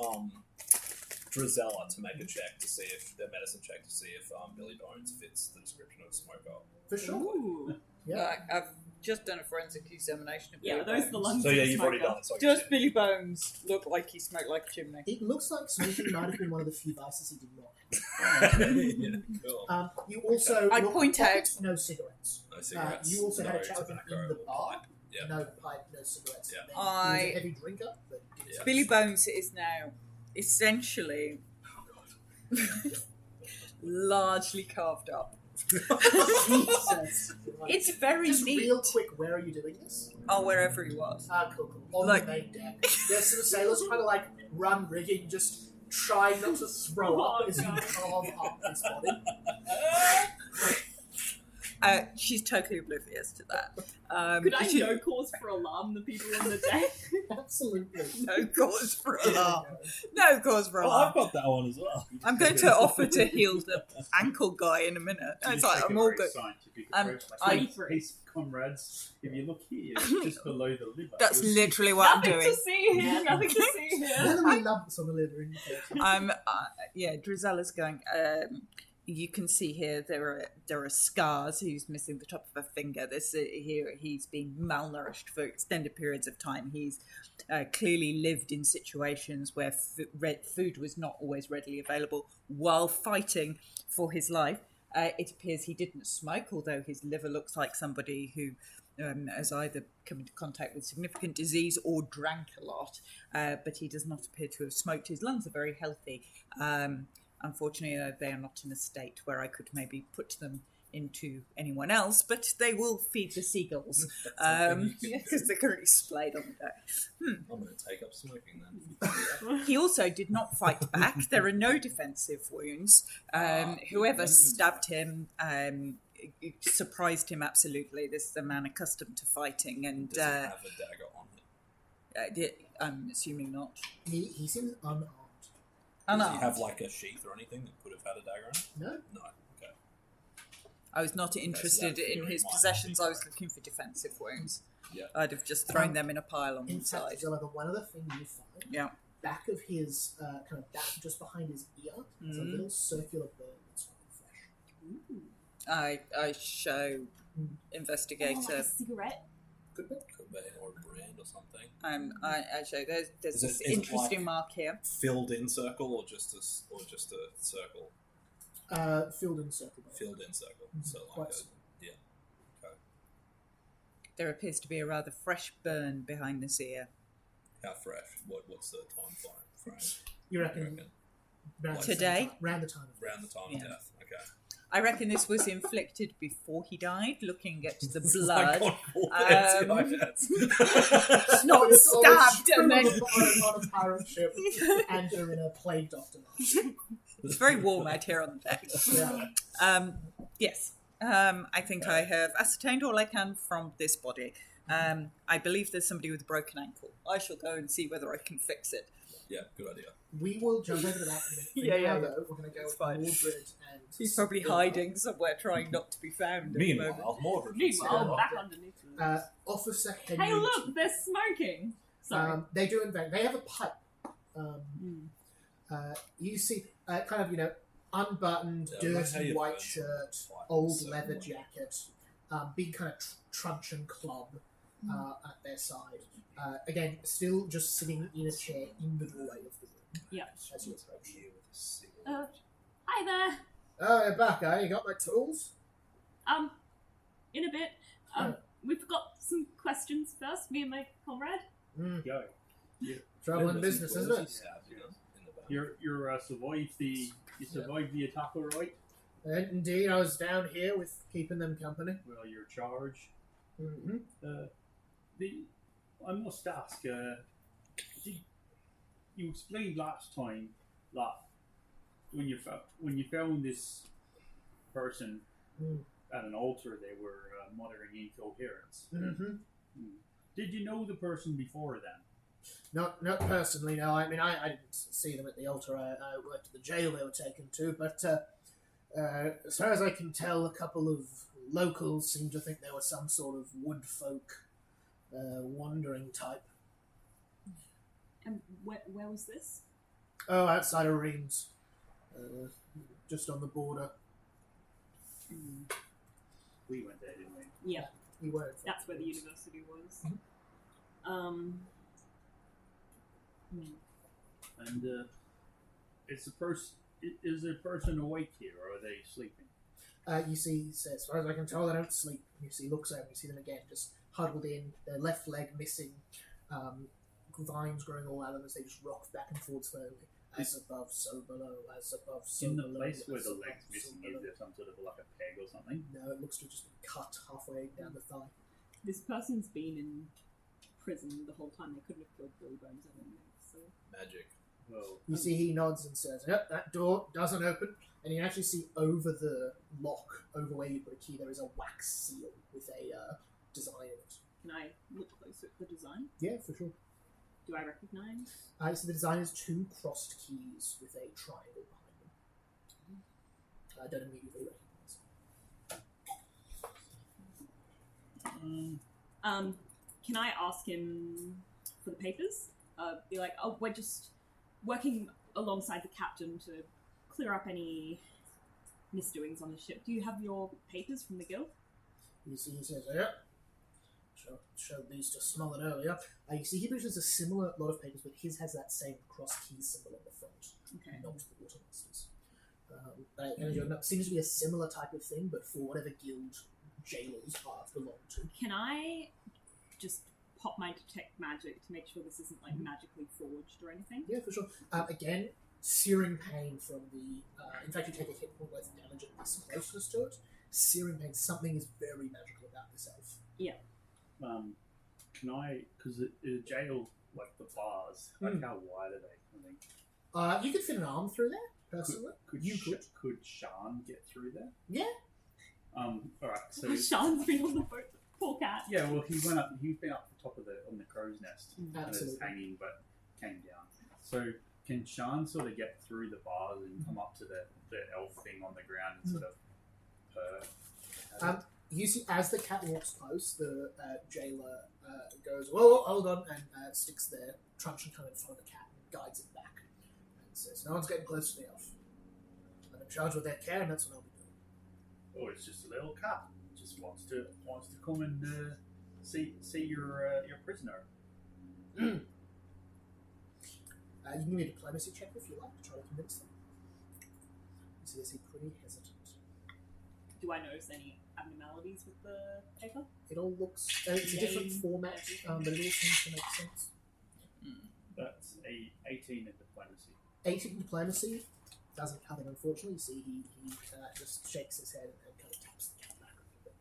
Drizella to make a check to see if the medicine check to see if Billy Bones fits the description of a smoker? For sure. Ooh. Yeah. I've just done a forensic examination of Yeah, Billy those are the Bones. lungs So of yeah, a you've already smoker. done it. So Does Billy Bones look like he smoked like a chimney? It looks like smoking might have been one of the few vices he did not yeah, cool. have. You also I'd look point pocket, out- no cigarettes. No cigarettes. You also had no a chat with him tobacco in the or bar. pipe. Yeah. No pipe, no cigarettes. Yeah. Then he was I- a heavy drinker, but Yeah. Billy Bones is now essentially largely carved up. Jesus. It's very Just neat. real quick, where are you doing this? Oh, wherever he was. Cool. On Like- the main deck. There's some sailors trying to like run rigging, just try not to throw up as you carve up this body. She's totally oblivious to that. Could I she- no cause for alarm the people on the deck? Absolutely. No cause for alarm. No cause for Oh, alarm. I've got that one as well. I'm going to offer to heal the ankle guy in a minute. You It's like, take I'm a all very good. scientific Um, approach. Like, I- Peace, comrades. If you look here, just below the liver. That's you'll see- literally what I'm Nothing doing. to see here. Nothing to see here. Enemy lumps on the liver in Yeah, Drizella's going. You can see here there are scars. He's missing the top of a finger. Here he's been malnourished for extended periods of time. He's clearly lived in situations where food was not always readily available while fighting for his life. It appears he didn't smoke, although his liver looks like somebody who has either come into contact with significant disease or drank a lot, but he does not appear to have smoked. His lungs are very healthy. Unfortunately, they are not in a state where I could maybe put them into anyone else, but they will feed the seagulls because they're currently splayed on the deck. I'm going to take up smoking then. He also did not fight back. There are no defensive wounds. Whoever stabbed him surprised him absolutely. This is a man accustomed to fighting, and Does it have a dagger on it? I'm assuming not. He seems unarmed. Does Unarmed. he have like a sheath or anything that could have had a dagger in it? No? No. Okay. I was not interested that in theory his might not possessions. be I was correct. looking for defensive wounds. Yeah. I'd have just thrown them in a pile on In the fact, side. Zilla, the one other thing you find, Yeah. back of his, kind of back just behind his ear, is a little circular burn that's not fresh. I show Oh, investigator. like a cigarette. Could be. Could be, or a brand or something. I show there's Is this it interesting like- mark here. Filled in circle or just a circle? Filled in circle. Filled in circle. So like Quite a, small. There appears to be a rather fresh burn behind this ear. how fresh? What's the time frame? You You reckon? reckon? Round the Today? same time- Round the time. Around the time Yeah. of death. Okay. I reckon this was inflicted before he died, looking at the It's blood. like on full fancy iPads. Not It's always stabbed and then... on a pirate ship, and you're in a plague doctor. It's very warm out here on the deck. Yeah. Yes. I think I have ascertained all I can from this body. I believe there's somebody with a broken ankle. I shall go and see whether I can fix it. Yeah, good idea. We will jump over to that in a minute. For Yeah, now, yeah. though, we're going to go It's with fine. Mordred and... He's probably hiding somewhere trying not to be found at the moment. Meanwhile, Mordred. Meanwhile, Yeah. back underneath. Officer Henry... Hey, look, they're smoking. Sorry. They do, in fact. They have a pipe. You see, kind of, unbuttoned, Yeah, that's how dirty you white burn shirt, something. old So, leather jacket, big kind of truncheon club at their side. Again, still just sitting in a chair in the doorway of the room. Yeah. As you approach. Here with a cigarette. Hi there. Oh, you're back, eh? You got my tools? In a bit. We've got some questions first, me and my comrade. Go. Trouble in business, isn't it? Yeah, in the back. You're survived the attack, all right? Indeed, I was down here with keeping them company. Well, you're charged. Mm-hmm. I must ask. You explained last time that when you found this person at an altar, they were muttering incoherence. Mm-hmm. Did you know the person before then? Not personally, no. I mean, I didn't see them at the altar. I worked at the jail they were taken to, but as far as I can tell, a couple of locals seem to think they were some sort of wood folk, wandering type. And where was this? Oh, outside of Reims. Just on the border. We went there, didn't we? Yeah, You weren't. that's where the university was. And is the person awake here, or are they sleeping? You see, as far as I can tell, they don't sleep. You see, looks over, you see them again, just huddled in, their left leg missing, vines growing all out of them as they just rock back and forth slowly. As above, so below, as above, so In the below. place where as the above, leg's so missing, below. is there some sort of like a peg or something? No, it looks to just be cut halfway down the thigh. This person's been in prison the whole time. They couldn't have killed Billy Bones anyway. So Magic. Well, You see, he nods and says, "Yep, that door doesn't open." And you actually see over the lock, over where you put a key, there is a wax seal with a design in it. can I look closer at the design? Yeah, for sure. Do I recognize? So the design is two crossed keys with a triangle behind them. I don't immediately recognize. Can I ask him for the papers? Be like, oh, we're just working alongside the captain to clear up any misdoings on the ship. Do you have your papers from the guild? You see, he says, "Yep." Showed these to Smollett earlier. You see, he produces a similar lot of papers, but his has that same cross key symbol on the front, Okay. not the Watermasters. And it seems to be a similar type of thing, but for whatever guild jailers belong to. Can I just pop my detect magic to make sure this isn't like magically forged or anything? Yeah, for sure. Again, searing pain from the. In fact, you take a hit point worth of damage at this closeness to it. Searing pain. Something is very magical about this elf. Yeah. Can I? Because the jail, like the bars, like how wide are they? I think. You could fit an arm through there, personally. Could Sean get through there? Yeah. All right. So Sean's been on the boat. Poor cat. yeah, well, he's been up the top of on the crow's nest, and it's Absolutely. hanging, but came down. So can Sean sort of get through the bars and come up to the elf thing on the ground and sort of? You see, as the cat walks close, the jailer goes, "Whoa, hold on," and sticks their truncheon kind of in front of the cat and guides it back. And says, "No one's getting close to the elf. I'm in charge with their care, and that's what I'll be doing." Oh, it's just a little cat. Just wants to come and see your prisoner. You can give me a diplomacy check if you like to try to convince them. You see, they seem pretty hesitant. Do I notice any abnormalities with the paper? It all looks. It's a different format, but it all seems to make sense. That's a 18 in diplomacy. 18 diplomacy doesn't cut it, unfortunately. You see, he just shakes his head and kind of taps the cat back a little bit.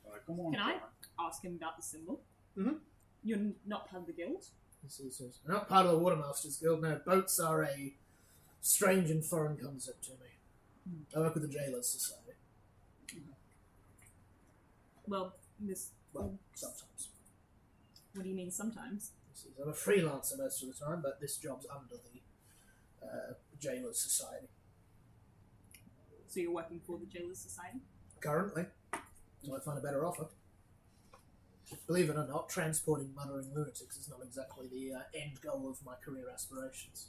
Alright, come on. Can I John. ask him about the symbol? Mhm. You're not part of the guild? You see, he says, "I'm not part of the Watermasters Guild. No, boats are a strange and foreign concept to me. I work with the Jailers Society. Well, Miss. Well, sometimes. What do you mean sometimes? He says, I'm a freelancer most of the time, but this job's under the Jailers Society. So you're working for the Jailers Society? Currently, until I find a better offer. Believe it or not, transporting muttering lunatics is not exactly the end goal of my career aspirations.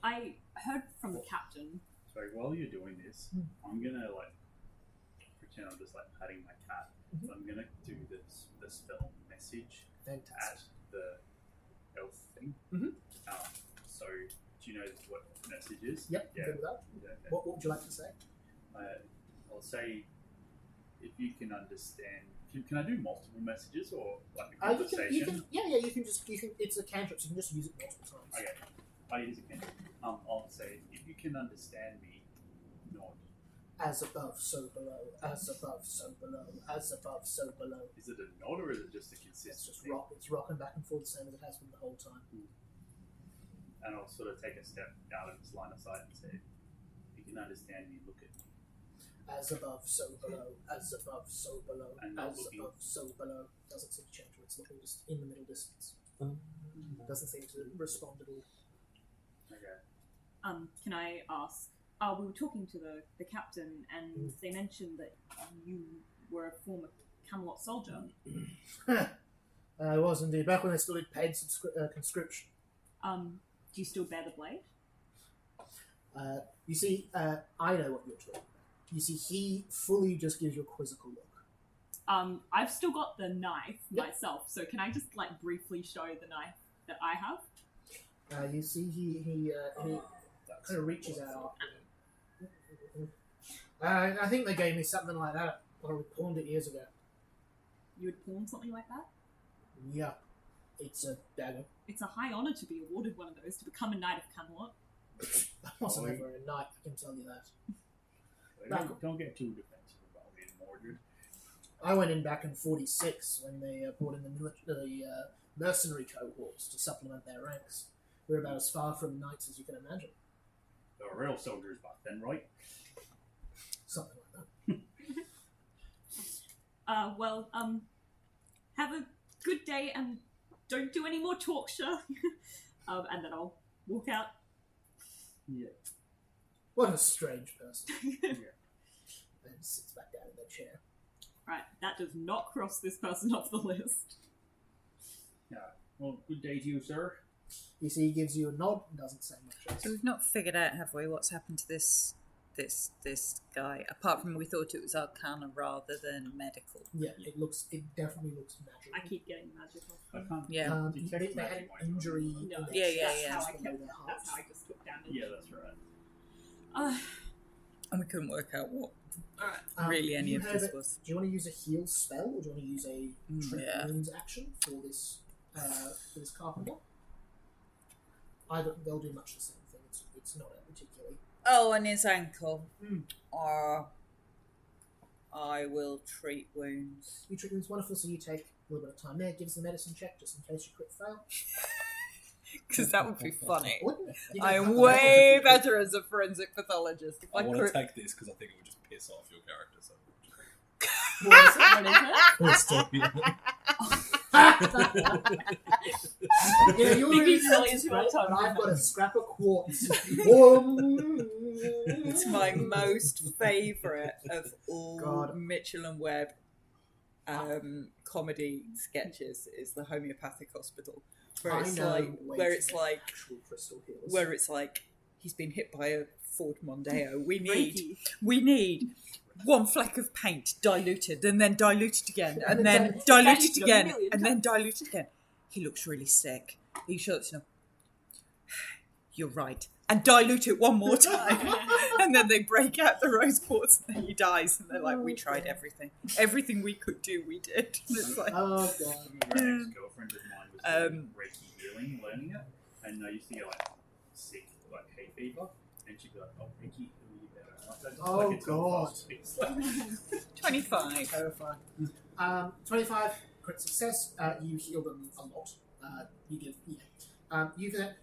I heard from the captain. So while you're doing this, I'm gonna pretend I'm just patting my cat. So I'm gonna do the spell message Fantastic. at the elf thing. So do you know what the message is? Yep, Yeah. good with that. Yeah, okay. What would you like to say? I'll say if you can understand. Can I do multiple messages or a conversation? You can, it's a cantrip, so you can just use it multiple times. Okay, I use a cantrip. I'll say if you can understand me, nod. As above, so below. As above, so below. As above, so below. Is it a nod or is it just a It's consistent just thing? rock. It's rocking back and forth, the same as it has been the whole time. And I'll sort of take a step out of this line of sight and say, if you can understand me, look at me. As above, so below. As above, so below. And not As looking. above, so below. Doesn't seem to change. It's looking just in the middle distance. Doesn't seem to respond at all. Okay. Can I ask? We were talking to the captain, and they mentioned that you were a former Camelot soldier. I was indeed. Back when they still did paid conscription. Do you still bear the blade? You see, I know what you're talking about. You see, he fully just gives you a quizzical look. I've still got the knife Yep. myself, so can I just briefly show the knife that I have? You see, he kind of reaches out after you. I think they gave me something like that when I pawned it years ago. You would pawn something like that? Yeah, it's a dagger. It's a high honor to be awarded one of those, to become a knight of Camelot. I wasn't ever a knight, I can tell you that. Don't get too defensive about being Mordred. I went in back in 46 when they brought in the mercenary cohorts to supplement their ranks. We were about as far from knights as you can imagine. They were real soldiers back then, right? Something like that. Have a good day and don't do any more torture. And then I'll walk out. Yeah. What a strange person. And sits back down in their chair. Right, that does not cross this person off the list. Yeah. Well, good day to you, sir. You see, he gives you a nod and doesn't say much else. So we've not figured out, have we, what's happened to this guy? Apart from we thought it was arcana rather than medical. Yeah, it definitely looks magical. I keep getting magical. I can't. Yeah. detect They had magic an injury. No, in their Yeah, chest yeah. That's how I below kept. their That's heart. how I just took damage. Yeah, that's right. And we couldn't work out what Alright. really any you of have this it- was. Do you want to use a heal spell, or do you want to use a treat Yeah. wounds action for this carpenter? Either they'll do much the same thing. It's not a particularly. Oh, and his ankle. Mm. I will treat wounds. You treat wounds wonderful, so you take a little bit of time there. Give us a medicine check just in case you crit fail. Because that would be funny. Wouldn't it? You I don't am have to way make it. better as a forensic pathologist. If I I want to crit... take this because I think it would just piss off your character. So What is it? What is it? we'll stop you. Yeah, you're Think really he's really sensitive, into right? our But tongue. I've got a scrap of quartz. It's my most favourite of all God. Mitchell and Webb comedy sketches is the homeopathic hospital, where I it's know like, way where too it's many like, actual crystal healers. where it's like he's been hit by a Ford Mondeo. We Reiki. need one fleck of paint diluted and then diluted again and then Diluted diluted a again million and then diluted again. He looks really sick. Are you sure it's enough? You're right. And dilute it one more time. And then they break out the rose quartz and then he dies. And they're like, we tried everything. Everything we could do, we did. And it's like, Oh, God. My ex-girlfriend of mine was doing Reiki healing, learning it, and I used to get like sick, like hay fever, and she'd be like, "Oh, Reiki, you better." Like, that's Oh, like it's God. It's like, 25. Terrifying. 25, crit success. You heal them a lot. You give,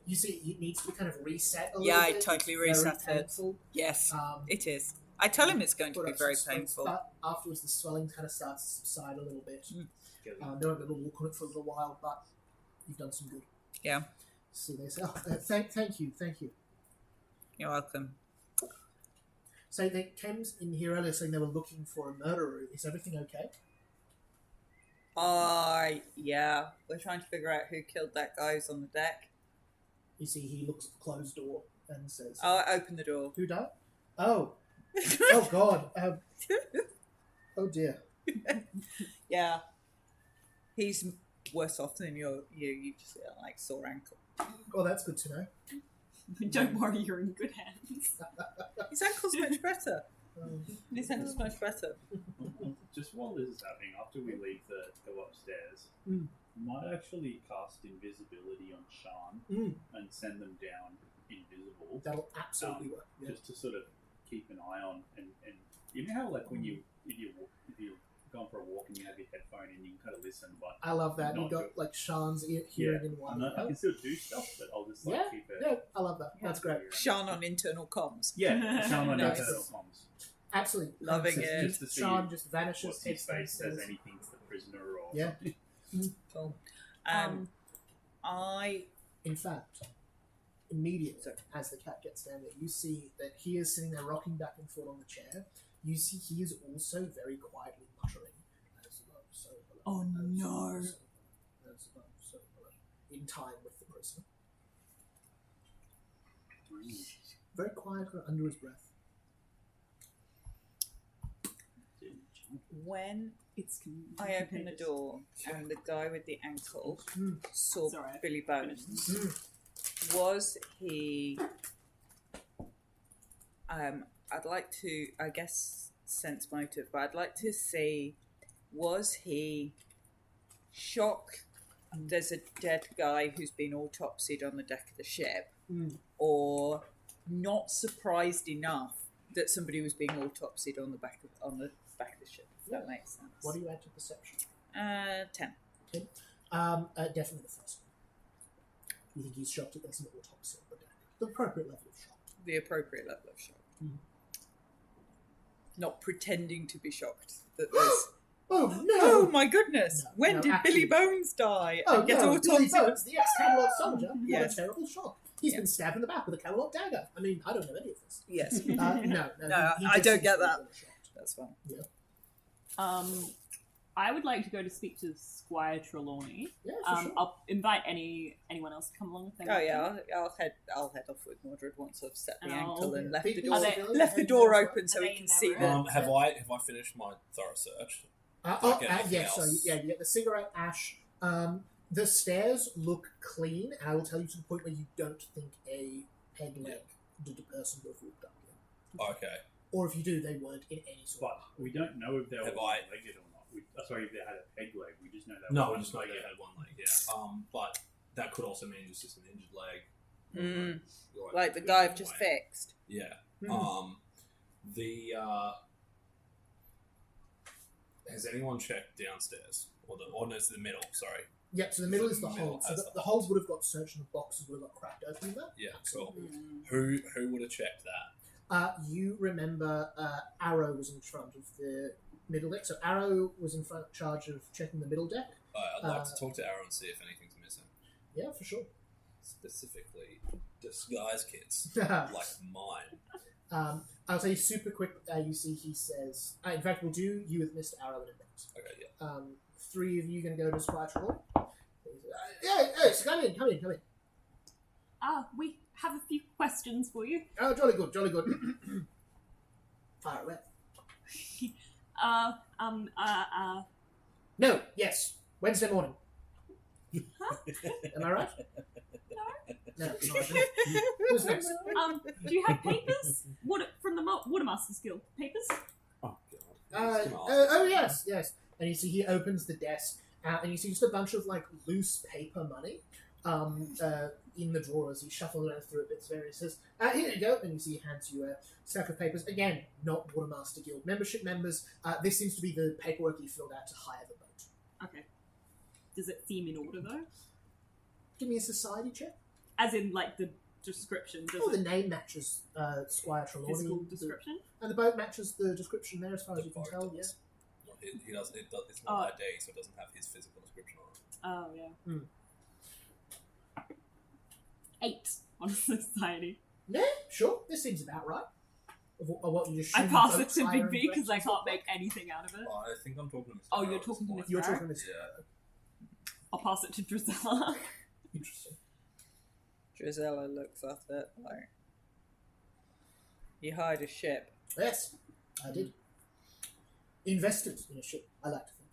you see it needs to be kind of reset a little Yeah, I bit. totally It's reset very it. painful. Yes, it is. I tell him it's going to Put be up very some strength, painful. But afterwards, the swelling kind of starts to subside a little bit. They won't be able to walk on it for a little while, but you've done some good. Yeah, So they say, thank you. you're welcome. So they came in here earlier saying they were looking for a murderer. Is everything okay? Yeah. We're trying to figure out who killed that guy who's on the deck. You see, he looks at the closed door and says, Oh, I opened the door. who died? Oh. Oh, God. Oh, dear. Yeah. He's worse off than you. You just got, like, sore ankle. Oh, that's good to know. Don't worry, you're in good hands. His ankle's much better. His ankle's much better. just while this is happening, after we leave go upstairs, Mm. we might actually cast invisibility on Sean and send them down invisible, That'll absolutely work. Yeah. just to sort of keep an eye on. And you know how like when if you're going for a walk and you have your headphone and you can kind of listen, but I love that. Not You've got good. like Sean's hearing in one. I can still do stuff, but I'll just like keep it. Yeah, I love that. That's great. Sean on internal comms. Yeah, Sean on Nice. internal comms. Absolutely. Loving Just- it. Just to see Sean just vanishes, What's his takes things, face says says, anything to the prisoner or Yeah. something. Cool. In fact, immediately as the cat gets down there, you see that he is sitting there rocking back and forth on the chair. You see he is also very quietly muttering, "As above, so below, Oh, as no. above, as above, so below," in time with the prisoner. Very quiet, kind of under his breath. When It's I opened the door and the guy with the ankle saw Sorry, I Billy Bones, was he... I'd like to, I guess, sense motive, but I'd like to see, was he shocked there's a dead guy who's been autopsied on the deck of the ship, or not surprised enough that somebody was being autopsied on the back of the ship, if that makes sense. What do you add to perception? 10. Definitely the first one. You think he's shocked that there's an autopsy on the deck. The appropriate level of shock. The appropriate level of shock. Not pretending to be shocked that there's... Oh no! Oh my goodness! No, when no, did actually- Billy Bones die? Oh and get no, Billy autopsied? Bones, the ex-Camelot soldier, what Yes. a terrible shock. He's been stabbed in the back with a Camelot dagger. I mean, I don't know any of this. Yes. No, No, I just don't seems get to be that. really shocked. That's fine. Yeah. I would like to go to speak to Squire Trelawney. Yeah, for sure. I'll invite anyone else to come along if they Oh want yeah, I'll head off with Mordred once I've set the And ankle and left Big the door possibility of left the heading door down as open so Are we they can in see their the. room? Have I finished my thorough search? Yes, anything so else? you get the cigarette ash. The stairs look clean, and I will tell you to the point where you don't think a peg leg did a person would have walked up here. Okay. Or if you do, they weren't in any sort But we don't know if they were Have I- legged or not. Sorry, if they had a peg leg. We just know that. No, we just know you had one leg. Yeah. But that could also mean it's just an injured leg. Mm. You're Like the good guy either I've just way. fixed. Yeah. Hmm. Has anyone checked downstairs or no, it's the middle? Sorry. Yep, so the middle is the Middle hold. So has the, the the holes would have got searched and the boxes would have got cracked open in that. Yeah. Cool. Mm. Who would have checked that? You remember Arrow was in front of the middle deck. So Arrow was in charge of checking the middle deck. I'd like to talk to Arrow and see if anything's missing. Yeah, for sure. Specifically, disguise kits like mine. I'll tell you super quick. You see, he says. In fact, we'll do you with Mr. Arrow in a minute. Okay. Yeah. Three of you going to go to Squire Trelawney? Yeah, so come in. We have a few questions for you. Oh, jolly good. Fire away. No, yes. Wednesday morning. Am I right? No. Who's next? Do you have papers? From the Watermasters Guild? Papers? Oh god. Yes. And you see he opens the desk, and you see just a bunch of like loose paper money in the drawers. He shuffles around through it bits there. He says, "Here you go." And you see he hands you a stack of papers. Again, not Watermaster Guild membership members. This seems to be the paperwork he filled out to hire the boat. Okay. Does it seem in order though? Give me a society check. As in, like, the description? Does The name matches Squire Trelawney. physical description? And the boat matches the description there, as far as you can boat tell. Yeah. does. Well, he does. It's not ID, so it doesn't have his physical description on it. Oh, yeah. 8 on society. Yeah, sure. This seems about right. Of what you just I assume pass it boats to hire Big and B because I directions can't look make like. anything out of it. Oh, I think I'm talking to Mr. Oh, you're Arrow at talking this to point. Mr. You're Arrow? talking to Mr. Yeah. I'll pass it to Drizella. Interesting. Drizella looks at it like, you hired a ship. Yes, I did. Invested in a ship, I like to think.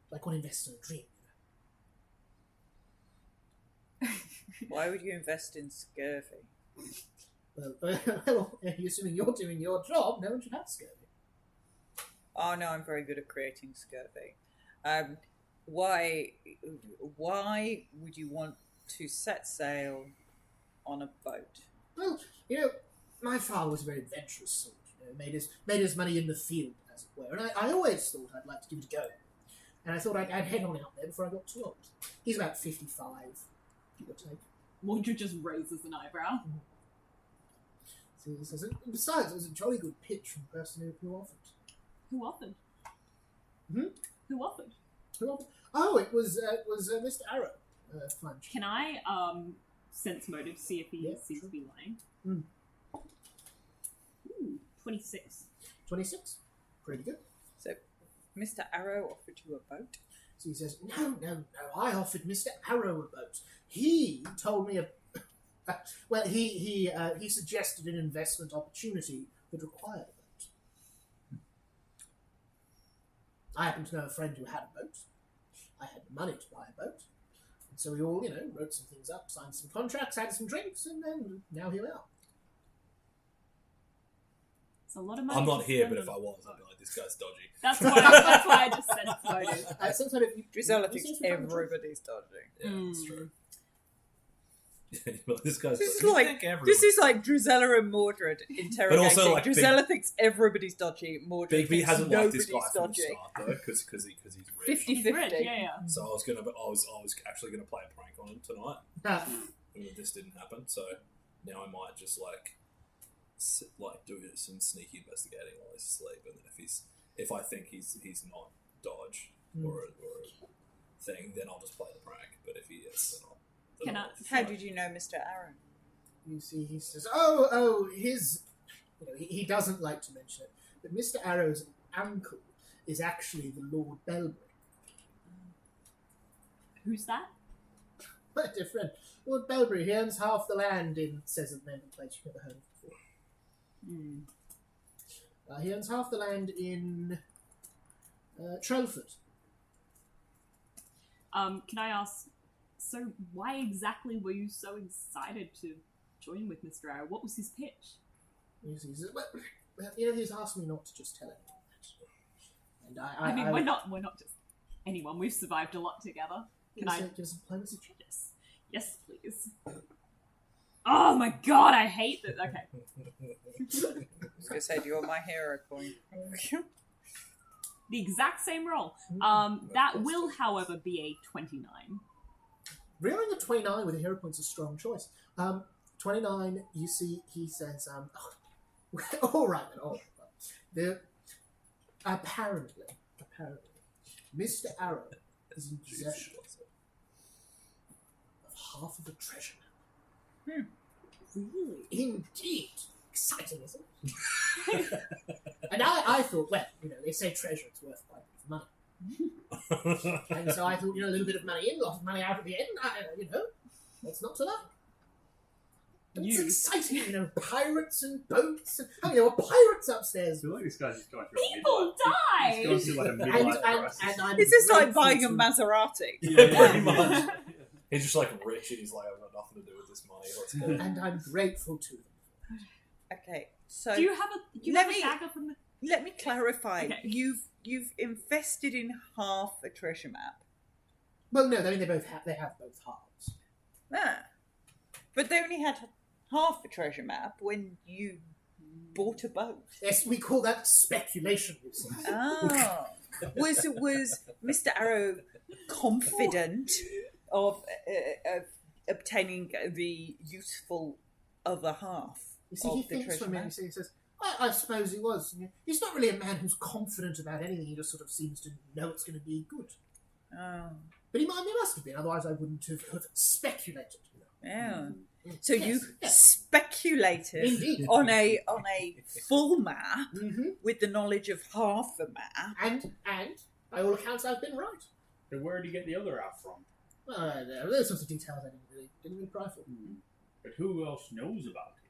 Like one invests in a dream. Why would you invest in scurvy? Well, assuming you're doing your job, no one should have scurvy. Oh no, I'm very good at creating scurvy. Why would you want to set sail on a boat? Well, my father was a very adventurous sort. Made his money in the field, as it were. And I always thought I'd like to give it a go. And I thought I'd head on out there before I got too old. He's about 55, give or take. Wardrew just raises an eyebrow. So he says, besides, it was a jolly good pitch from the person who offered. Who offered? Hmm? Who offered? Who offered? Oh, it was Mr. Arrow. Fudge. Can I sense motive, see if he seems to be lying? Mm. Ooh, 26. 26. Pretty good. So, Mr. Arrow offered you a boat? So he says, no, I offered Mr. Arrow a boat. He told me well, he suggested an investment opportunity that required a boat. I happen to know a friend who had a boat. I had the money to buy a boat. And so we all, wrote some things up, signed some contracts, had some drinks, and then now here we are. It's a lot of money. I'm not to here, spend but if on- I was, I'd be like, this guy's dodgy. That's why I just sense motive. Sometimes if you, Drizella you thinks seem to find the truth. everybody's dodgy. Yeah, that's true. Well, this guy's This is dodgy. like You think everyone- this is like Drizella and Mordred interrogating. also, like, Drizella thinks everybody's dodgy. Mordred Big B thinks hasn't liked this nobody's guy from the dodgy. start though, because he's rich. 50-50. He's rich, yeah. So I was actually gonna play a prank on him tonight. Ah, And this didn't happen, so now I might just do some sneaky investigating while he's asleep, and then if I think he's not dodge or a thing, then I'll just play the prank. But if he is, then I'll. How did you know Mr. Aaron? You see, he says, his... he doesn't like to mention it, but Mr. Arrow's uncle is actually the Lord Belbury. Who's that? My dear friend, Lord Belbury, he owns half the land in, says the name of the place you've never heard of before. He owns half the land in Trelford. Can I ask, so why exactly were you so excited to join with Mr. Arrow? What was his pitch? He says, well, he's asked me not to just tell anyone that. And I mean, we're not just anyone. We've survived a lot together. Can I give us a diplomacy check? Yes, please. Oh my god, I hate this. Okay. I was going to say, do you want my hero coin? The exact same roll. That will, however, be a 29. Rearing a 29 with a hero point's a strong choice. 29, you see, he says, all right then. Apparently, Mr. Arrow is in possession of half of the treasure. Really? Indeed. Exciting, isn't it? And I thought, well, they say treasure, it's worth quite a bit of money. And so I thought, a little bit of money in, a lot of money out at the end, what's not to like? It's You. exciting, pirates and boats. And, there were pirates upstairs. I feel like this guy's just going through People He's going die! through like a And, midlife crisis. and I'm Is this like grateful buying a to- Maserati? Yeah, pretty much. He's just like rich and he's like, I've got nothing to do with this money. Let's go. And I'm grateful to them. Okay, so Do you have Let a me- dagger from the... let me clarify. Okay. You've invested in half a treasure map. Well, no, I mean, they have both halves. Ah. But they only had half a treasure map when you bought a boat. Yes, we call that speculation, you see. Oh. Was Mr. Arrow confident of obtaining the useful other half You see, of he the thinks treasure for a minute, map? he says, I suppose he was. He's not really a man who's confident about anything, he just sort of seems to know it's going to be good. Oh. But he must have been, otherwise I wouldn't have speculated. Yeah. So Yes, you yes. speculated Indeed. on a full map Mm-hmm. with the knowledge of half a map. And by all accounts, I've been right. Then where did he get the other half from? Those sorts of details I didn't really pry for. But who else knows about it?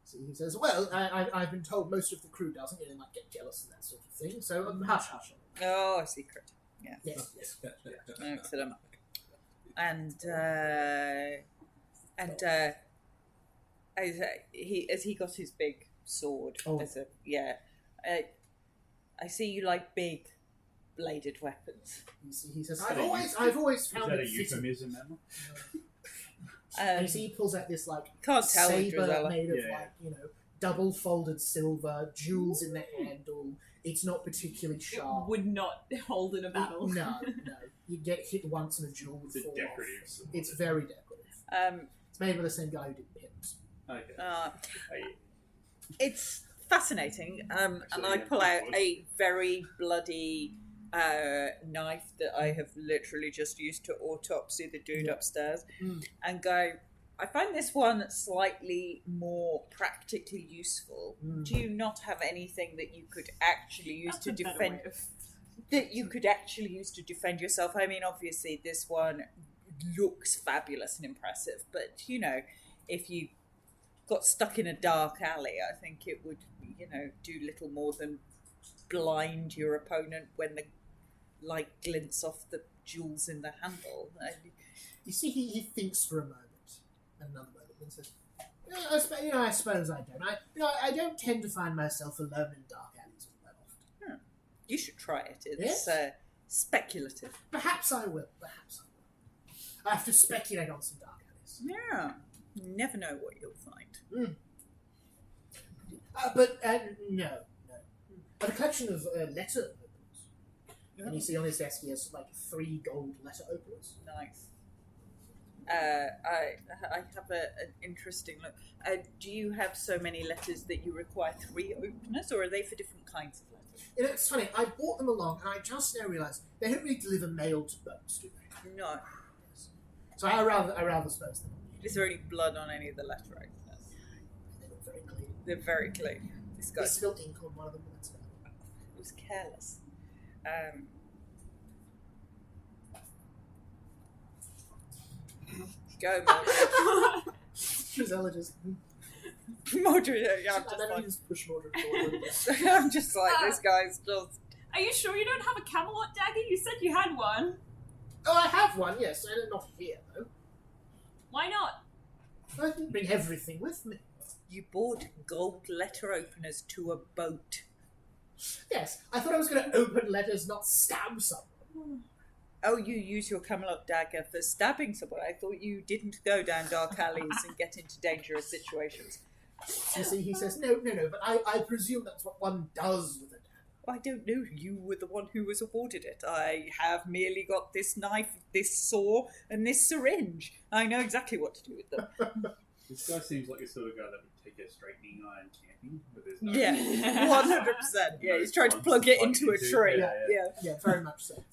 So he says, well, I've been told most of the crew doesn't. They might get jealous and that sort of thing. So hush, hush. Oh, a secret. Yes, yes. Excellent. And as he got his big sword, Oh. I see you like big bladed weapons. He says, Is that I've always Is found that a it fitting. euphemism, Emma? And you see, he pulls out this Can't tell with saber Drizella. made of Yeah. double folded silver, jewels in the handle. It's not particularly sharp. Would not hold in a battle. No. You get hit once and a jewel would It's a fall decorative off. sword. It's very decorative. It's made by the same guy who did pins. Okay. It's fascinating, and I pull out a very bloody knife that I have literally just used to autopsy the dude upstairs, and go, I find this one slightly more practically useful. Do you not have anything that you could actually use That's to a better defend? way of- That you could actually use to defend yourself? I mean, obviously this one looks fabulous and impressive, but if you got stuck in a dark alley, I think it would, do little more than blind your opponent when the light glints off the jewels in the handle. You see, he thinks for a moment, and another moment, and says, I suppose I don't. I don't tend to find myself alone in dark alleys all that often. You should try it. It's Yes? speculative. Perhaps I will. I have to speculate on some dark alleys. Yeah. You never know what you'll find. But no. A collection of letter openers. And you see on his desk he has 3 gold letter openers. Nice. I have an interesting look. Do you have so many letters that you require 3 openers, or are they for different kinds of letters? It's funny, I brought them along and I just now realised they don't really deliver mail to boats, do they? No. So I rather suppose them. Is there any blood on any of the letter openers? They look very clean. They're very clean. This They guy spilled ink on one of them, but that's about it. was careless. Go, Mordred. Drizella just... Mordred, yeah, I don't even just push Mordred forward. I'm just like, this guy's just... Are you sure you don't have a Camelot dagger? You said you had one. Oh, I have one, yes. Not here, though. Why not? I didn't bring everything with me. You bought gold letter openers to a boat. Yes, I thought I was going to open letters, not stab someone. Oh, you use your Camelot dagger for stabbing someone. I thought you didn't go down dark alleys and get into dangerous situations. You see, he says, no, but I presume that's what one does with a dagger. I don't know. You were the one who was awarded it. I have merely got this knife, this saw, and this syringe. I know exactly what to do with them. This guy seems like the sort of guy that would take a straightening iron camping with his nose. Yeah, 100%. Yeah, he's trying to plug it into a tree. Yeah. Yeah, very much so.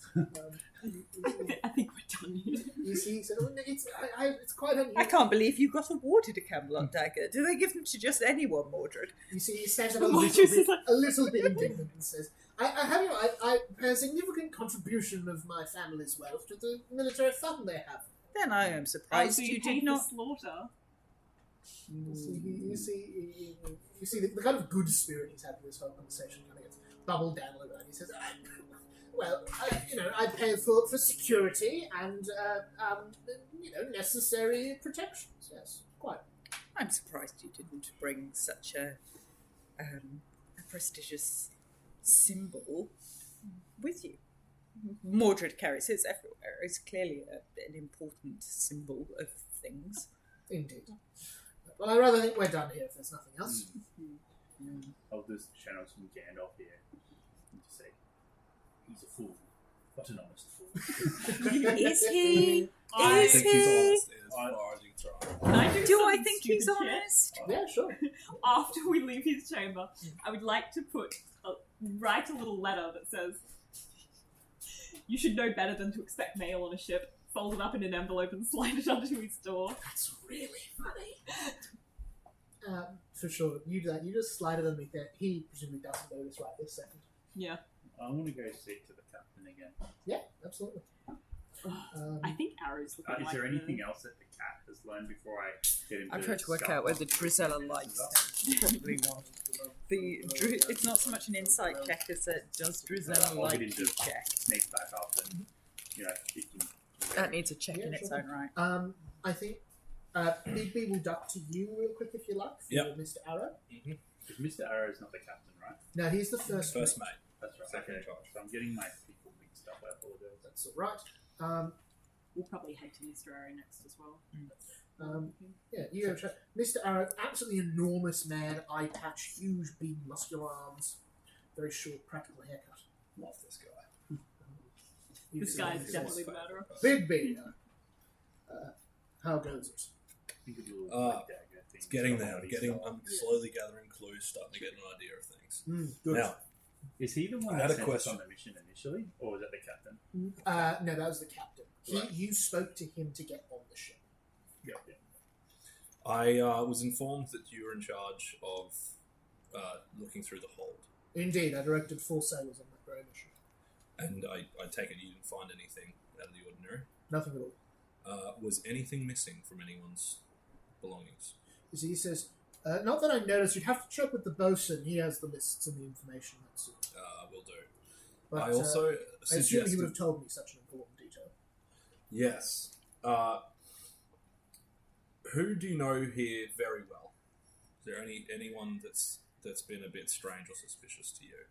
I think we're done here. You see, he said, oh, it's quite unusual. I can't believe you got awarded a Camelot dagger. Do they give them to just anyone, Mordred? You see, he stands up Mordred is like- a little bit indignant and says, I pay a significant contribution of my family's wealth to the military fund they have. Then I am surprised so you paid did not. for slaughter. You see the kind of good spirit he's had with this whole conversation kind of gets bubbled down a little bit. And he says, I pay for security and necessary protections. Yes, quite. I'm surprised you didn't bring such a prestigious symbol with you. Mordred carries his everywhere. It's clearly an important symbol of things. Indeed. Well, I rather think we're done here if there's nothing else. I'll just channel some Gandalf here and just say, he's a fool, but an honest fool. Is he? I Is think he? he's honest as far as you can throw. Can I do Do I something think stupid he's shit? honest? Yeah, sure. After we leave his chamber, I would like to write a little letter that says, "You should know better than to expect mail on a ship." Fold it up in an envelope and slide it onto his door. That's really funny. For sure. You do that. You just slide it underneath there. He presumably doesn't notice right this second. Yeah. I want to go speak to the captain again. Yeah, absolutely. I think Arrow's looking Is there anything else that the cat has learned before I get him I'm to trying to work start out whether fucking Drizella things likes up? him. Probably not. It's not so much an insight check as it does Drizella I'll like get him to to check. sneak back up and, he can... That needs a check Yeah, in its sure. own right. I think Bigby will duck to you real quick if you like for Yep. Mr. Arrow. Because Mr. Arrow's not the captain, right? No, he's the first. First mate. That's right. Second Okay. charge. So I'm getting my people mixed up. I apologize. That's all right. We'll probably head to Mr. Arrow next as well. Yeah, you go check. Mr. Arrow, absolutely enormous man, eye patch, huge, big, muscular arms, very short, practical haircut. Love this guy. This He's- guy he's is definitely the murderer. Bigby. How goes it? I think it's a little dagger thing. It's getting there. Somebody I'm slowly gathering clues, starting to get an idea of things. Good. Now, Is he the one I that had a sent us question. on the mission initially, or was that the captain? No, that was the captain. Right. You spoke to him to get on the ship. Yeah. I was informed that you were in charge of looking through the hold, Indeed, I directed 4 sailors on that very mission. and I take it you didn't find anything out of the ordinary. Nothing at all. Was anything missing from anyone's belongings? You see, he says, not that I noticed, you'd have to check with the bosun. He has the lists and the information. That's it. Will do. But, I also I assume he suggested... would have told me such an important detail. Yes. Who do you know here very well? Is there anyone that's been a bit strange or suspicious to you?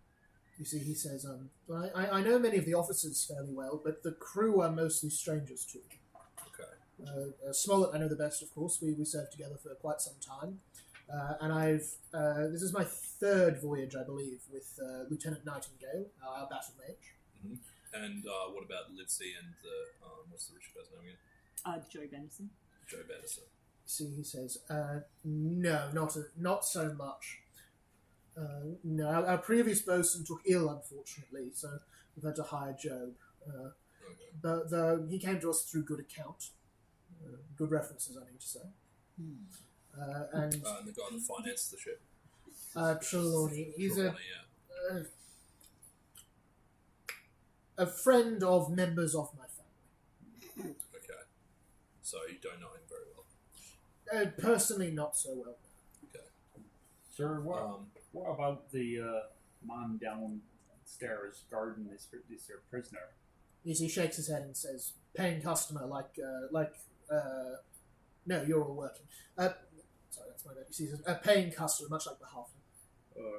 You see, he says, I know many of the officers fairly well, but the crew are mostly strangers to me. Okay. Smollett I know the best, of course. We served together for quite some time. And this is my 3rd voyage, I believe, with Lieutenant Nightingale, our battle mage. Mm-hmm. And what about Livesey and the, what's the rich guy's name again? Joe Benson. Joe Benson. See, he says, no, not so much. No, our previous bosun took ill, unfortunately, so we've had to hire Joe. Okay. But though he came to us through good account, good references, I need to say. And And the guy that financed the ship. Trelawney, he's Trelawney, yeah. a friend of members of my family. Okay. So you don't know him very well. Personally, not so well. Okay. Sir, what about the man downstairs guarding this prisoner? He shakes his head and says, "Paying customer, no, you're all working. Sorry, that's my bad. He says, a paying customer, much like the halfling."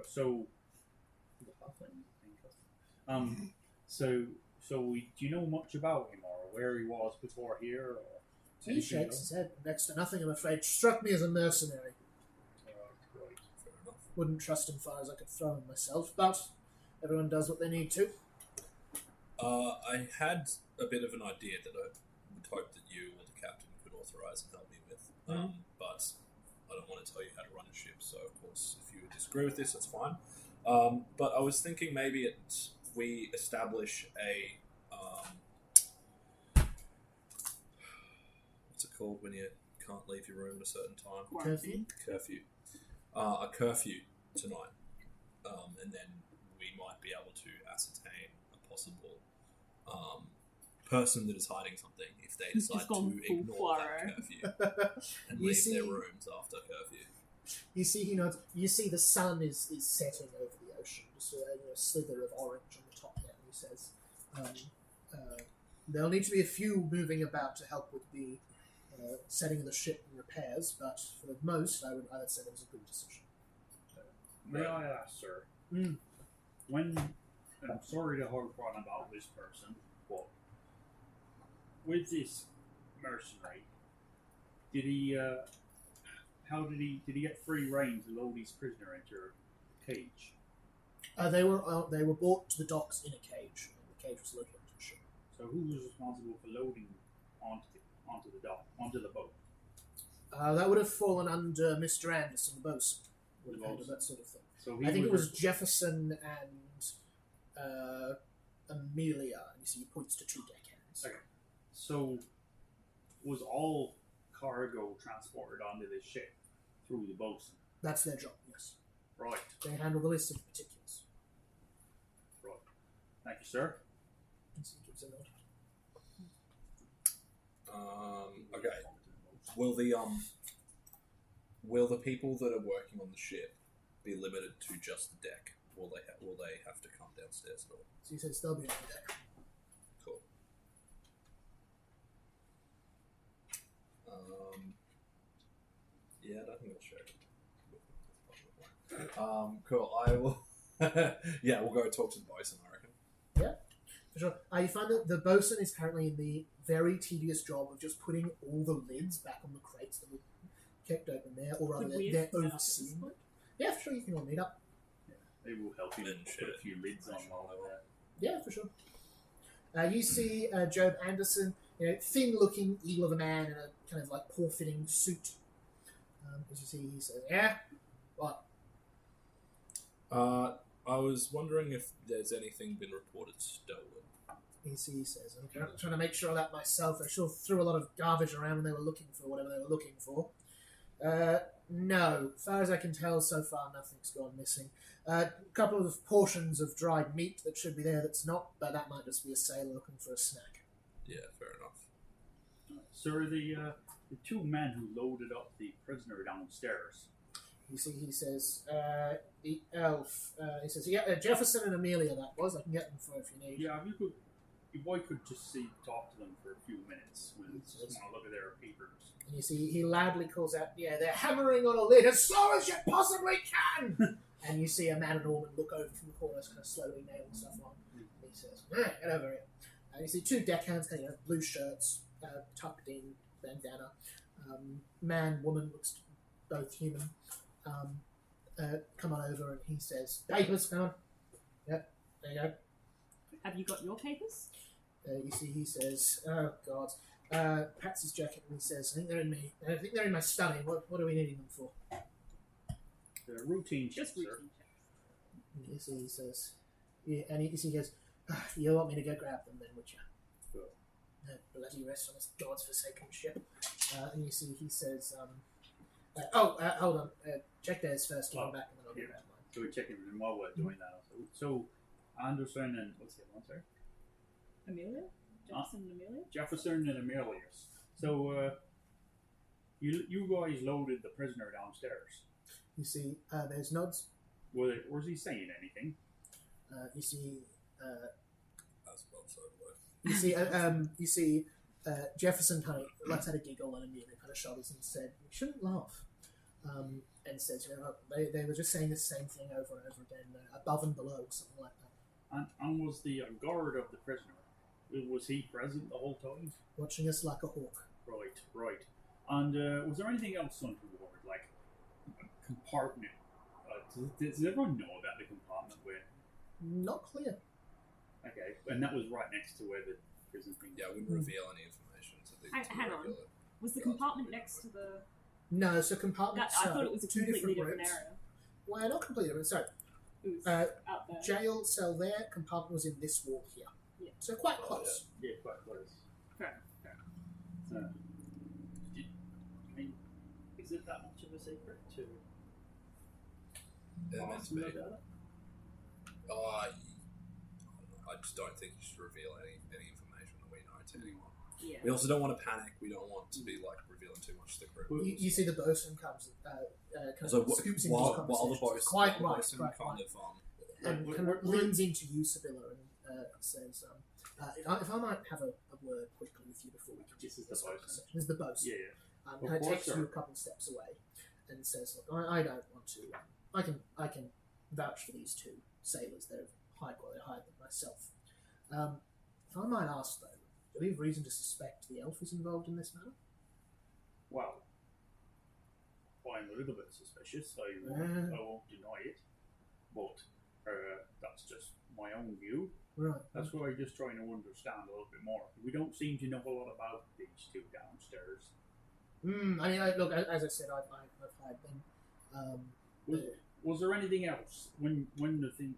So the halfling is a paying customer. So do you know much about him, or where he was before here, or He anything shakes else? his head. Next to nothing, I'm afraid. Struck me as a mercenary. Right. Fair enough. Wouldn't trust him far as I could throw him myself, but everyone does what they need to. I had a bit of an idea that I would hope that you or the captain could authorise and help me with, but I don't want to tell you how to run a ship, so of course, if you disagree with this, that's fine. But I was thinking maybe we establish a... what's it called when you can't leave your room at a certain time? Curfew? Curfew. A curfew tonight. And then we might be able to ascertain a possible person that is hiding something if they He's decide just gone to full ignore that Poirot. curfew and You leave see- their rooms after curfew. You see the sun is setting over the ocean, just a slither of orange on the top there, and he says, there'll need to be a few moving about to help with the setting of the ship and repairs, but for the most, I would say that was a good decision. May I ask, sir? When and I'm sorry to harp on about this person, but with this mercenary, did he? Did he get free reign to load his prisoner into a cage? They were brought to the docks in a cage, and the cage was loaded onto the ship. So who was responsible for loading onto the boat? That would have fallen under Mr. Anderson, the bosun, would have handled that sort of thing. So I think it was Jefferson and Amelia, and you see he points to two deckhands. Okay. So was all cargo transported onto this ship through the bosun? That's their job, yes. Right. They handle the list of particulars. Right. Thank you, sir. And so he gives a nod. Okay. Will the people that are working on the ship be limited to just the deck? Will they have to come downstairs at all? So he says they'll be on the deck. Cool. Yeah, I don't think I'll show it. Cool. I will. Yeah, we'll go talk to the bosun, I reckon. Yeah, for sure. You find that the bosun is currently in the very tedious job of just putting all the lids back on the crates that were kept open there, or rather Could we they're have met up at this overseeing. point? Yeah, for sure, you can all meet up. They will help you Then put share a few lids on while they're there. Yeah, for sure. You see Job Anderson, thin-looking eagle of a man in a kind of like poor-fitting suit. As you see, he says, "Yeah, what?" I was wondering if there's anything been reported stolen. He says, "Okay, I'm trying to make sure of that myself. They sure threw a lot of garbage around when they were looking for whatever they were looking for." No, as far as I can tell, so far nothing's gone missing. A couple of portions of dried meat that should be there that's not, but that might just be a sailor looking for a snack. Yeah, fair enough. Sir, the two men who loaded up the prisoner downstairs. You see, he says, the elf, he says, yeah, Jefferson and Amelia that was. I can get them for if you need. Yeah, if I could just talk to them for a few minutes. We just want to look at their papers. And you see, he loudly calls out, yeah, they're hammering on a lid as slow as you possibly can! And you see a man and a woman look over from the corners, kind of slowly nailing stuff on. And he says, get over here. And you see two deckhands, kind of blue shirts, tucked in, bandana. Man, woman, looks both human. Come on over, and he says, papers, come on. Yep, there you go. Have you got your papers? You see, he says, oh, God. Pats his jacket and he says, I think they're in my study. What are we needing them for? They're routine checks, Just sir. routine checks. You see, he says, yeah, and he goes, you want me to go grab them then, would you? Sure. Bloody rest on this God's forsaken ship. And you see, he says, hold on, check theirs first, give them back, and then I'll go grab mine. So we're checking them while we're doing that. Also. So Anderson and what's the other one, sorry? Amelia? Jefferson and Amelia? Jefferson and Amelius. So you guys loaded the prisoner downstairs. You see, there's nods. Was he saying anything? You see, That's well so low. you see, Jefferson kind of lets out a giggle and Amelia kind of shudders and said, "You shouldn't laugh." And says, they were just saying the same thing over and over again, above and below, something like that. And was the guard of the prisoner? Was he present the whole time? Watching us like a hawk. Right. And was there anything else untoward, like a compartment? Does everyone know about the compartment where? Not clear. Okay, and that was right next to where the prison thing. Yeah, I wouldn't reveal any information to the Hang on. regular. Was the compartment next to the... No, so compartments. I thought it was a two completely different different rooms. area. Well, not completely different. Sorry, It was out there. jail cell there. Compartment was in this wall here. Yeah. So quite Oh, close. Yeah, quite close. Fair. Is it that much of a secret to They're meant to be. ask them about it? I just don't think you should reveal any information that we know to anyone. Yeah. We also don't want to panic. We don't want to be like revealing too much to the crew. You see the bosun comes, kind So of scoops into while these the conversations. bosun, Quite while the right, bosun quite kind right. of And kind of leans into you, Sibylla, and says, if I might have a word quickly with you before we continue This is the this bosun. conversation. This is the bosun. Yeah. Of Kind of course, takes sir. you a couple steps away and says, look, I don't want to. I can vouch for these two sailors. They're of high quality, higher than myself. If I might ask, though, do we have reason to suspect the elf is involved in this matter? Well, I'm a little bit suspicious. I won't deny it, but that's just my own view. Right. That's why I'm just trying to understand a little bit more. We don't seem to know a lot about these two downstairs. I mean, look, as I said, I've hired them. Was there anything else when the thing?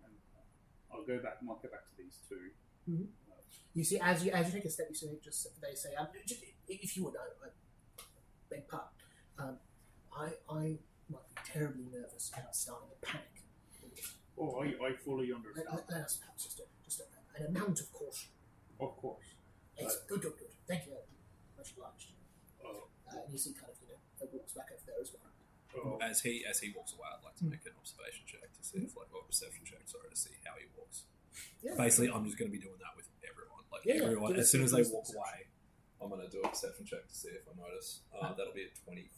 I'll go back. Might go back to these two. Mhm. You see, as you take a step, you see, they say, just, if you would know, beg pardon, I might be terribly nervous about starting a panic. Oh, I fully understand. Let us perhaps just an amount of caution. Of course. Yes, good. Thank you. Much obliged. Oh, And you see, kind of, walks back over there as well. oh, as he walks away, I'd like to make an observation check to see if or perception check, sorry, to see how he walks. Yeah. Basically, I'm just going to be doing that with everyone. Like Yeah, everyone, give as us soon as they perception. walk away, I'm going to do a perception check to see if I notice. That'll be a 25.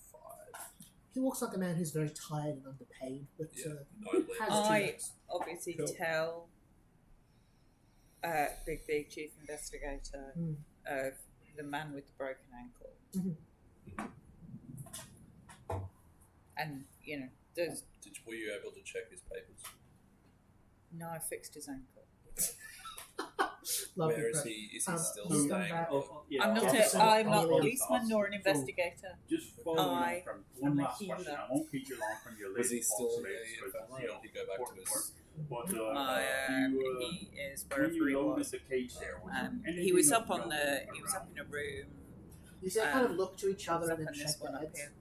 He walks like a man who's very tired and underpaid, but Yeah, no has lead. two I legs. obviously Cool. tell Big Chief Investigator Mm. of the man with the broken ankle. Mhm. And, Were you able to check his papers? no, I fixed his ankle. Lovely Where is prep. he? Is he still he's staying? come back. yeah. I'm not Officer I'm not a Ollie. policeman nor an investigator. Just following I on from one am a last question. healer. I won't keep you long from your list. Was he still in possibly, the because, infirmary, or did he go back to his? But He is when wherever you he loaded was. the cage there, was there He anything was of up on note he was up in a room. You see, they kind of look to each other Up and then on this check one their up heads. here.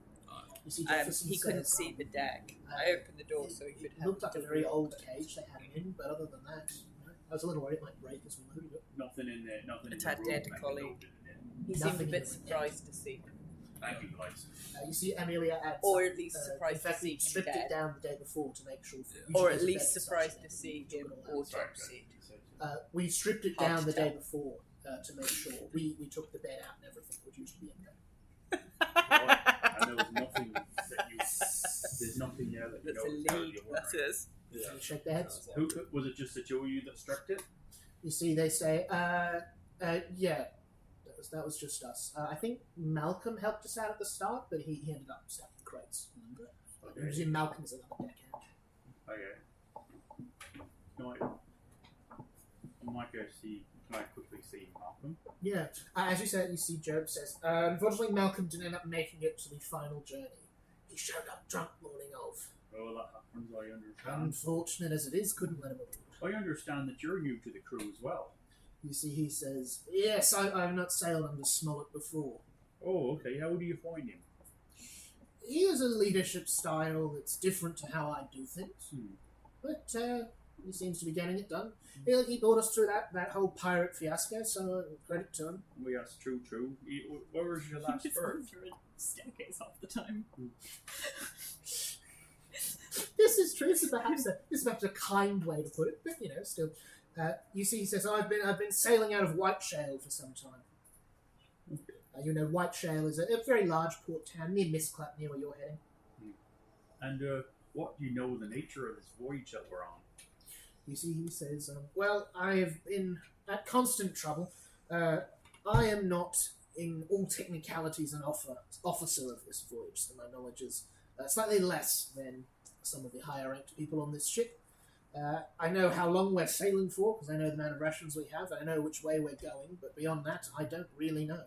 You see, Jefferson He couldn't says, see the deck. I opened the door so he could It have. looked like a very old cage they had him in, but other than that, I was a little worried it might break as we loaded it. Nothing in there. Nothing It's in the had room dead that collie. loaded in it. He Nothing seemed a in bit the room. surprised to see him, Thank you, guys. You see, Amelia adds, or at least in surprised to fact, see we him stripped it dead, down the day before to make sure. Yeah. or each at of us least had bed surprised such to that see we took him it all out. Sorry, autopsied. We stripped it down the After. day before to make sure. We took the bed out and everything, which usually be in there. And there was nothing that you. There's nothing there that you That's a know is terribly lead. wondering. That is. Yeah. So they shake their heads. Who was it? Just the two of you that stripped it? You see, they say, yeah, that was just us. I think Malcolm helped us out at the start, but he ended up stacking the crates. Okay. Usually Malcolm is another deckhand. Okay. I might go see. Can I quickly see Malcolm? Yeah, as you said, you see Job says, unfortunately Malcolm didn't end up making it to the final journey. He showed up drunk morning of. Well, that happens. I understand. Unfortunate as it is, couldn't let him aboard. I understand that you're new to the crew as well. You see, he says, yes, I've not sailed under Smollett before. Oh, okay. How do you find him? He has a leadership style that's different to how I do things. But he seems to be getting it done. He brought us through that whole pirate fiasco, so credit to him. Oh, yes, true. Where was your last It's birth? under a staircase half the time. This is true. This is perhaps a kind way to put it, but still. You see, he says, I've been sailing out of Whiteshale for some time. Whiteshale is a very large port town near Misclap, near where you're heading. And what do you know the nature of this voyage that we're on? You see, he says, well, I have been at constant trouble. I am not, in all technicalities, an officer of this voyage, so my knowledge is slightly less than some of the higher-ranked people on this ship. I know how long we're sailing for, because I know the amount of rations we have, I know which way we're going, but beyond that, I don't really know.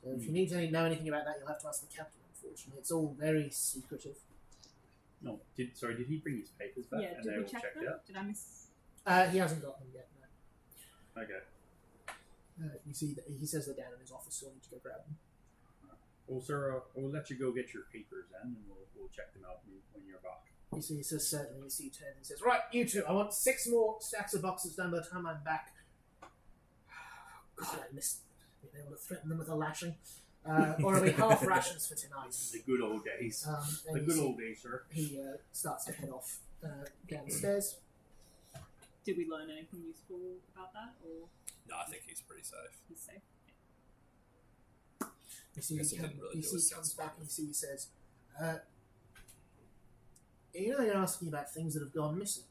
So if you need to know anything about that, you'll have to ask the captain, unfortunately. It's all very secretive. No, did he bring his papers back? Yeah, and did they we all check checked them? out? Did I miss? He hasn't got them yet, no. Okay. You see, that he says they're down in his office, so you'll need to go grab them. Well, sir, we'll let you go get your papers then, and we'll check them out when you're back. You see, he says, certainly. You see, he turns and says, right, you two, I want 6 more stacks of boxes done by the time I'm back. God, miss being able to threaten them with a lashing. Or are we half rations for tonight? The good old days. And The you good see old days, sir. he starts to head off downstairs. Did we learn anything useful about that, or No, I think he's pretty safe. he's safe? You see, Guess he didn't really do he his comes sense back of and you see he says, you know, you're asking about things that have gone missing.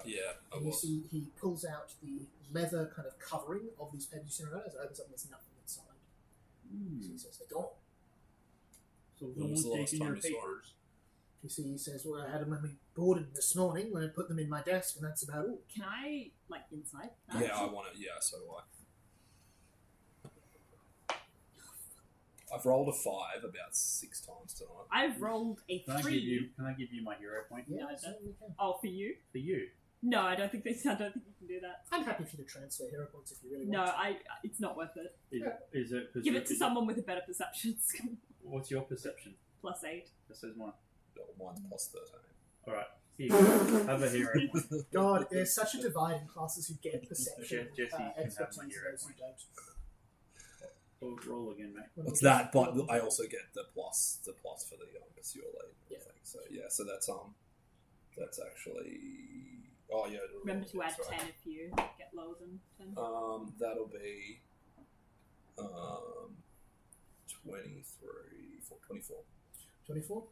Yeah, I And you was. see he pulls out the leather kind of covering of these papers you seen around as it opens up and there's nothing inside. So he says, they're gone. So When was the last taking time your you saw him? papers. You see, he says, well, I had them when we boarded this morning when I put them in my desk, and that's about all. Can I insight? that? Yeah, I want to. Yeah, so do I. I've rolled a 5 about 6 times tonight. I've rolled a Can I 3. give you my hero point? Yeah, No, I certainly can. Oh, for you? For you. No, I don't think you can do that. I'm happy for you to transfer hero points if you really No, want it's not worth it. Is it? Give it to someone with a better perception skill. What's your perception? +8. That says one. Mine's plus 13. Alright. Here you go. Have a hero point. to. God, there's such a divide in classes who get perception Jesse can have my expertise hero those who point. don't. Roll again, mate. It's that, but I also get the plus for the pursuer lead. Yeah. Thing. So yeah, so that's actually. Oh yeah. Remember to add sorry. 10 if you get lower than 10. That'll be 24. 24.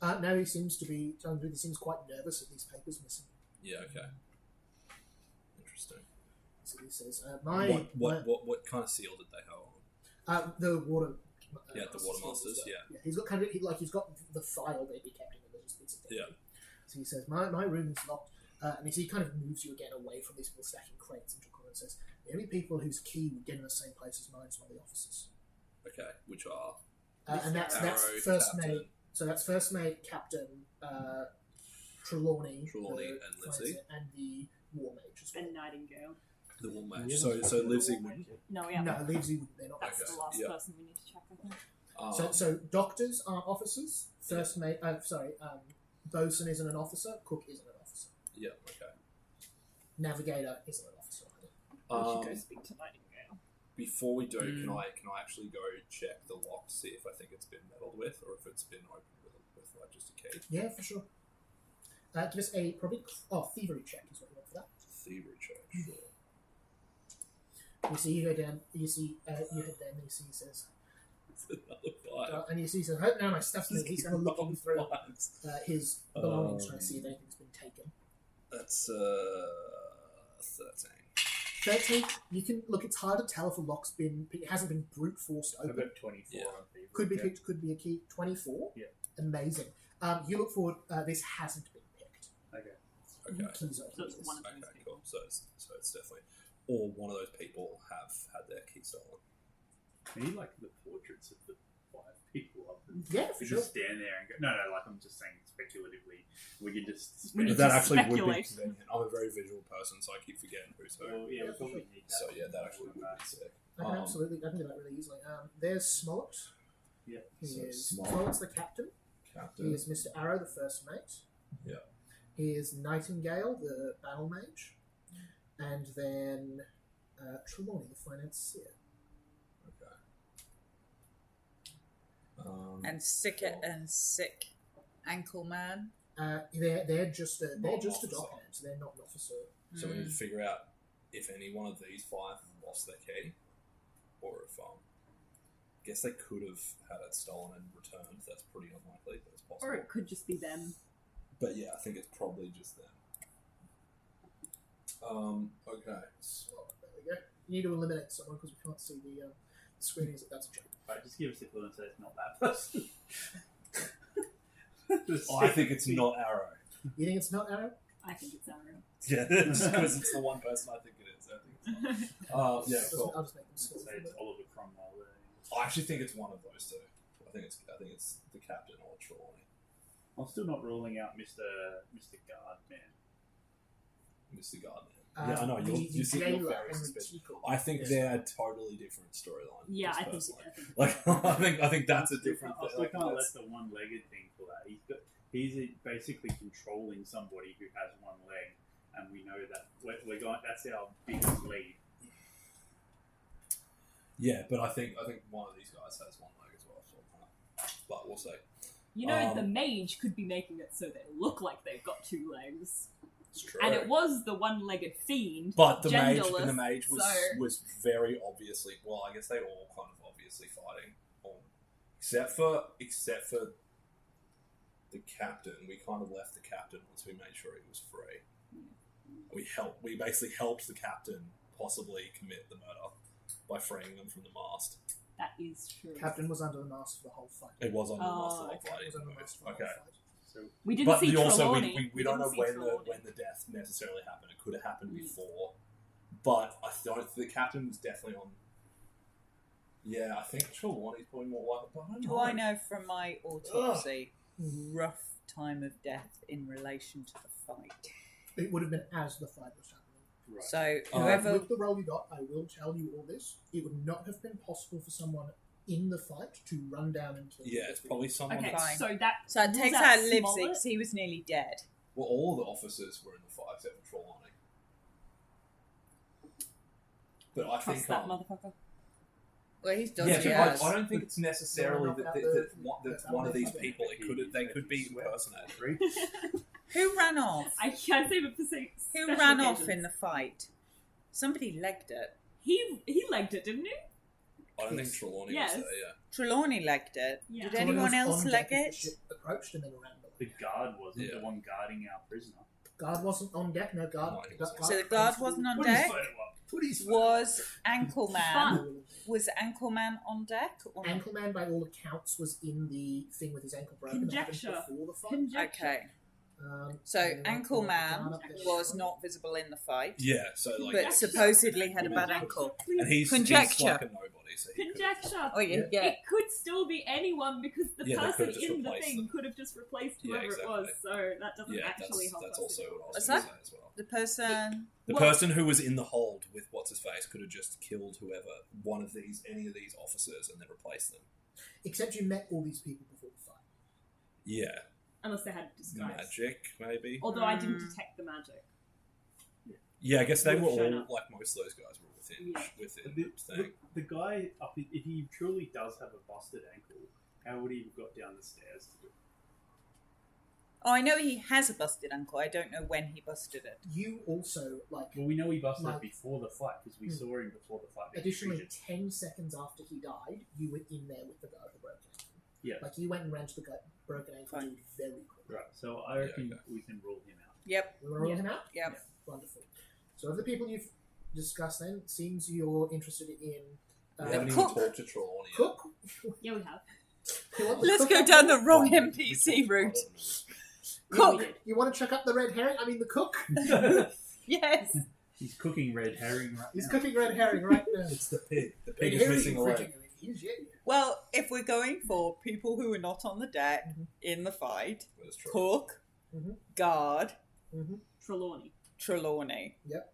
Now he seems to be telling you he seems quite nervous at these papers missing. Yeah. Okay. Interesting. So he says, What kind of seal did they have on? the water. Yeah, the water masters. Yeah. He's got kind of he's got the file they'd be kept in the just bits of paper. Yeah. So he says, my room is locked, and he kind of moves you again away from these people stacking crates into a corner and says, the only people whose key would get in the same place as mine is one of the officers. Okay. Which are And that's Arrow, first Captain. mate. So that's first mate Captain Trelawney, Trelawney and Lindsay. and the War Mage as well. And Nightingale. the one Yeah, mage. So Livesey wouldn't. No, yeah. No, Livesey wouldn't. They're not. That's Okay, the last yeah. person we need to check, I think. So doctors aren't officers. First mate. Bosun isn't an officer. Cook isn't an officer. Yeah. Okay. Navigator isn't an officer. We should go Um, speak to Nightingale. Before we do, can I actually go check the lock, see if I think it's been meddled with, or if it's been opened with like just a key? Yeah, for sure. Give us a thievery check is what you want for that. Thievery check. Sure. You see, you go down. You see, you head down. And you see, he says, It's another 5. and you see, he says, "Hope now my stuff's there." He's going to look Long through fives. his belongings, trying to see if anything's been taken. That's 13. 13. You can look. It's hard to tell if a lock's been. It hasn't been brute forced I've open. got 24 Yeah. on thievery. Could be Yeah. picked. Could be a key. 24. Yeah. Amazing. You look forward. This hasn't been picked. Okay. Okay. Keys are So it's keys. one of those Okay, people. cool. So it's definitely, or one of those people have had their key stolen. We need like the portraits of the 5 people up and Yeah, for we sure. just stand there and go, no, like I'm just saying speculatively. We could just We need But to that actually would be speculate. convenient. I'm a very visual person, so I keep forgetting who's who. Well, yeah, Yeah, we probably need that. So yeah, that actually would be sick. I can absolutely. I can do that really easily. There's Smollett. Yeah. He So is Smollett. Smollett's the captain. He Captain. is Mr. Arrow, the first mate. Yeah. He is Nightingale, the battle mage, and then Trelawney, the financier. Okay. And sick ankle man. They're just a Not an officer. dockhand. They're not an officer. So we need to figure out if any one of these 5 have lost their key, or if I guess they could have had it stolen and returned. That's pretty unlikely, but it's possible. Or it could just be them. But yeah, I think it's probably just them. Okay. So, there we go. You need to eliminate someone because we can't see the screen. That's a joke. Right, just give us the clue and say it's not that person. I think it's not Arrow. You think it's not Arrow? I think it's Arrow. Yeah, just because it's the one person I think it is. I think it's not. Yeah, cool. I'll just make them Say small. it's Oliver Cromwell there. I actually think it's one of those two. I think it's the captain or Trelawney. I'm still not ruling out Mr. Guardman. Mr. Gardner. Yeah, I know. The You're sitting jailer, very Henry suspicious. Tickle. I think Yes. they're a totally different storyline. Yeah, just I think personally. Like, I think that's a I still different. can't- I still like, can't let that's- the one-legged thing for that. He's basically controlling somebody who has one leg, and we know that we're going. That's our biggest lead. Yeah, but I think one of these guys has one leg as well. So, but we'll see. You know, the mage could be making it so they look like they've got 2 legs. It's true. And it was the one-legged fiend. But the genderless, mage was very obviously. Well, I guess they were all kind of obviously fighting, except for the captain. We kind of left the captain once we made sure he was free. We basically helped the captain possibly commit the murder by freeing them from the mast. That is true. Captain was under the mast for the whole fight. It was under the mast for the whole It fight. was under the mast for the Okay. whole fight. So We didn't But see also Trelawney. we don't know didn't see when the death necessarily happened. It could have happened before, but I don't. The captain was definitely on. Yeah, I think Trelawney's probably more likely. But I don't Do know. I know from my autopsy rough time of death in relation to the fight? It would have been as the fight was happening. right. So Oh. whoever With the roll you got, I will tell you all this. It would not have been possible for someone in the fight to run down and kill you. Yeah, it's probably someone. Okay, Fine. so that so it was takes that out Livesey Smollett? because he was nearly dead. Well, all the officers were in the fight except for Trelawney. But I Trust think that motherfucker. Well, he's done yeah, it. but Yes. I don't think it's necessarily No, no, that, no, that one of these people. They could be impersonated. Three. Who ran off? I can't save it for sake. Who special ran off occasions. in the fight? Somebody legged it. He legged it, didn't he? I don't think Trelawney Yes. was there. Yeah. Trelawney legged it. Yeah. Did Someone anyone was else on leg deck as it? the ship approached and then ran The below. guard wasn't Yeah. the one guarding our prisoner. Guard wasn't on deck. No guard. No, he wasn't. So the guard wasn't on Put his deck? photo up. Put his Was Ankleman? Fun. Was Ankleman on deck? Or not? Ankleman, by all accounts, was in the thing with his ankle broken. That happened Conjecture. before the fight. Conjecture. Okay. So and then Ankleman guard up there. was not visible in the fight, Yeah. So like, but supposedly had a bad ankle. and he's Conjecture. like a nobody. So he could- Conjecture. Oh yeah, yeah. It could still be anyone because the Yeah, they person could've just in the replaced thing them. could have just replaced Yeah, whoever it was. exactly. So that doesn't Yeah, actually help that's us. also what I was What's going to that? say as well. The person. The Well- person who was in the hold with what's his face could have just killed whoever, any of these officers, and then replaced them. Except you met all these people before the fight. Yeah, Unless they had disguise. magic maybe. Although I didn't detect the magic. Yeah, I guess they Would were have shown all up. like most of those guys were within Yeah. within The, the thing. the guy up, if he truly does have a busted ankle, how would he have got down the stairs to do it? Oh, I know he has a busted ankle. I don't know when he busted it. You also, like, Well, we know he busted Like- it before the fight because we Hmm. saw him before the fight. being additionally, treated. 10 seconds after he died, you were in there with the guy with the broken ankle. Yeah. Like, you went and ran to the guy broken ankle Fine. dude very quickly. Right, so I reckon okay. we can rule him out. Yep. We want to roll Yeah. him out? Yep. Wonderful. So, of the people you've discussed then, it seems you're interested in We haven't even Cook. talked to Trelawney yet. Cook. Yeah, we have. You want the Let's cook go up down there? the wrong We NPC talked route. about it. Cook. You want to check up the red herring? I mean, the cook. Yes. He's cooking red herring right He's now. cooking red herring right now. It's the pig. The Red pig is herring missing a leg. freaking it is, yeah. Well, if we're going for people who are not on the deck Mhm. in the fight, That's true. Cook, Mhm. Guard, Mm-hmm. Trelawney. Trelawney. Yep.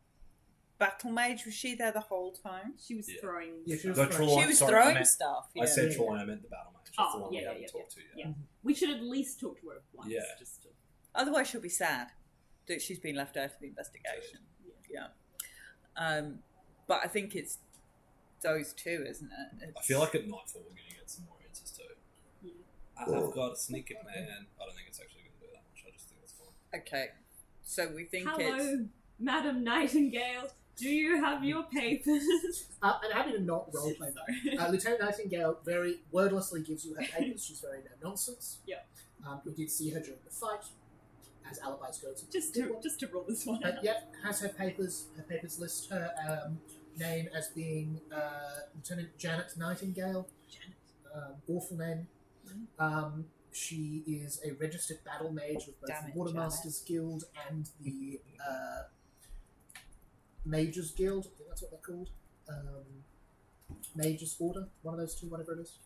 Battle Mage, was she there the whole time? She was Yeah. throwing. Yeah, she was stuff. The throwing- Trelawney, She was sorry, I throwing meant- stuff. Yeah. I said Yeah. Trelawney, I meant the battle mage. That's Oh, the one yeah, we yeah, haven't yeah, talked to yet. yeah. We should at least talk to her once. Yeah. Just to, Otherwise, she'll be sad that she's been left out of the investigation. Yeah. But I think it's those two, isn't it? I feel like at nightfall we're going to get some more answers too. Yeah. I've got a sneak it, man. I don't think it's actually going to do that much. I just think it's fun. Okay. So we think it's. Hello, Madam Nightingale. Do you have your papers? I'm happy to not roleplay that. Lieutenant Nightingale very wordlessly gives you her papers. She's very no nonsense. Yeah. We did see her during the fight, as alibis go. just to roll this one But out. yet, has her papers. Her papers list her name as being Lieutenant Janet Nightingale. Awful name. She is a registered battle mage with both Damn it, the Watermasters Guild and the Mages Guild. I think that's what they're called. Mages Order, one of those two, whatever it is.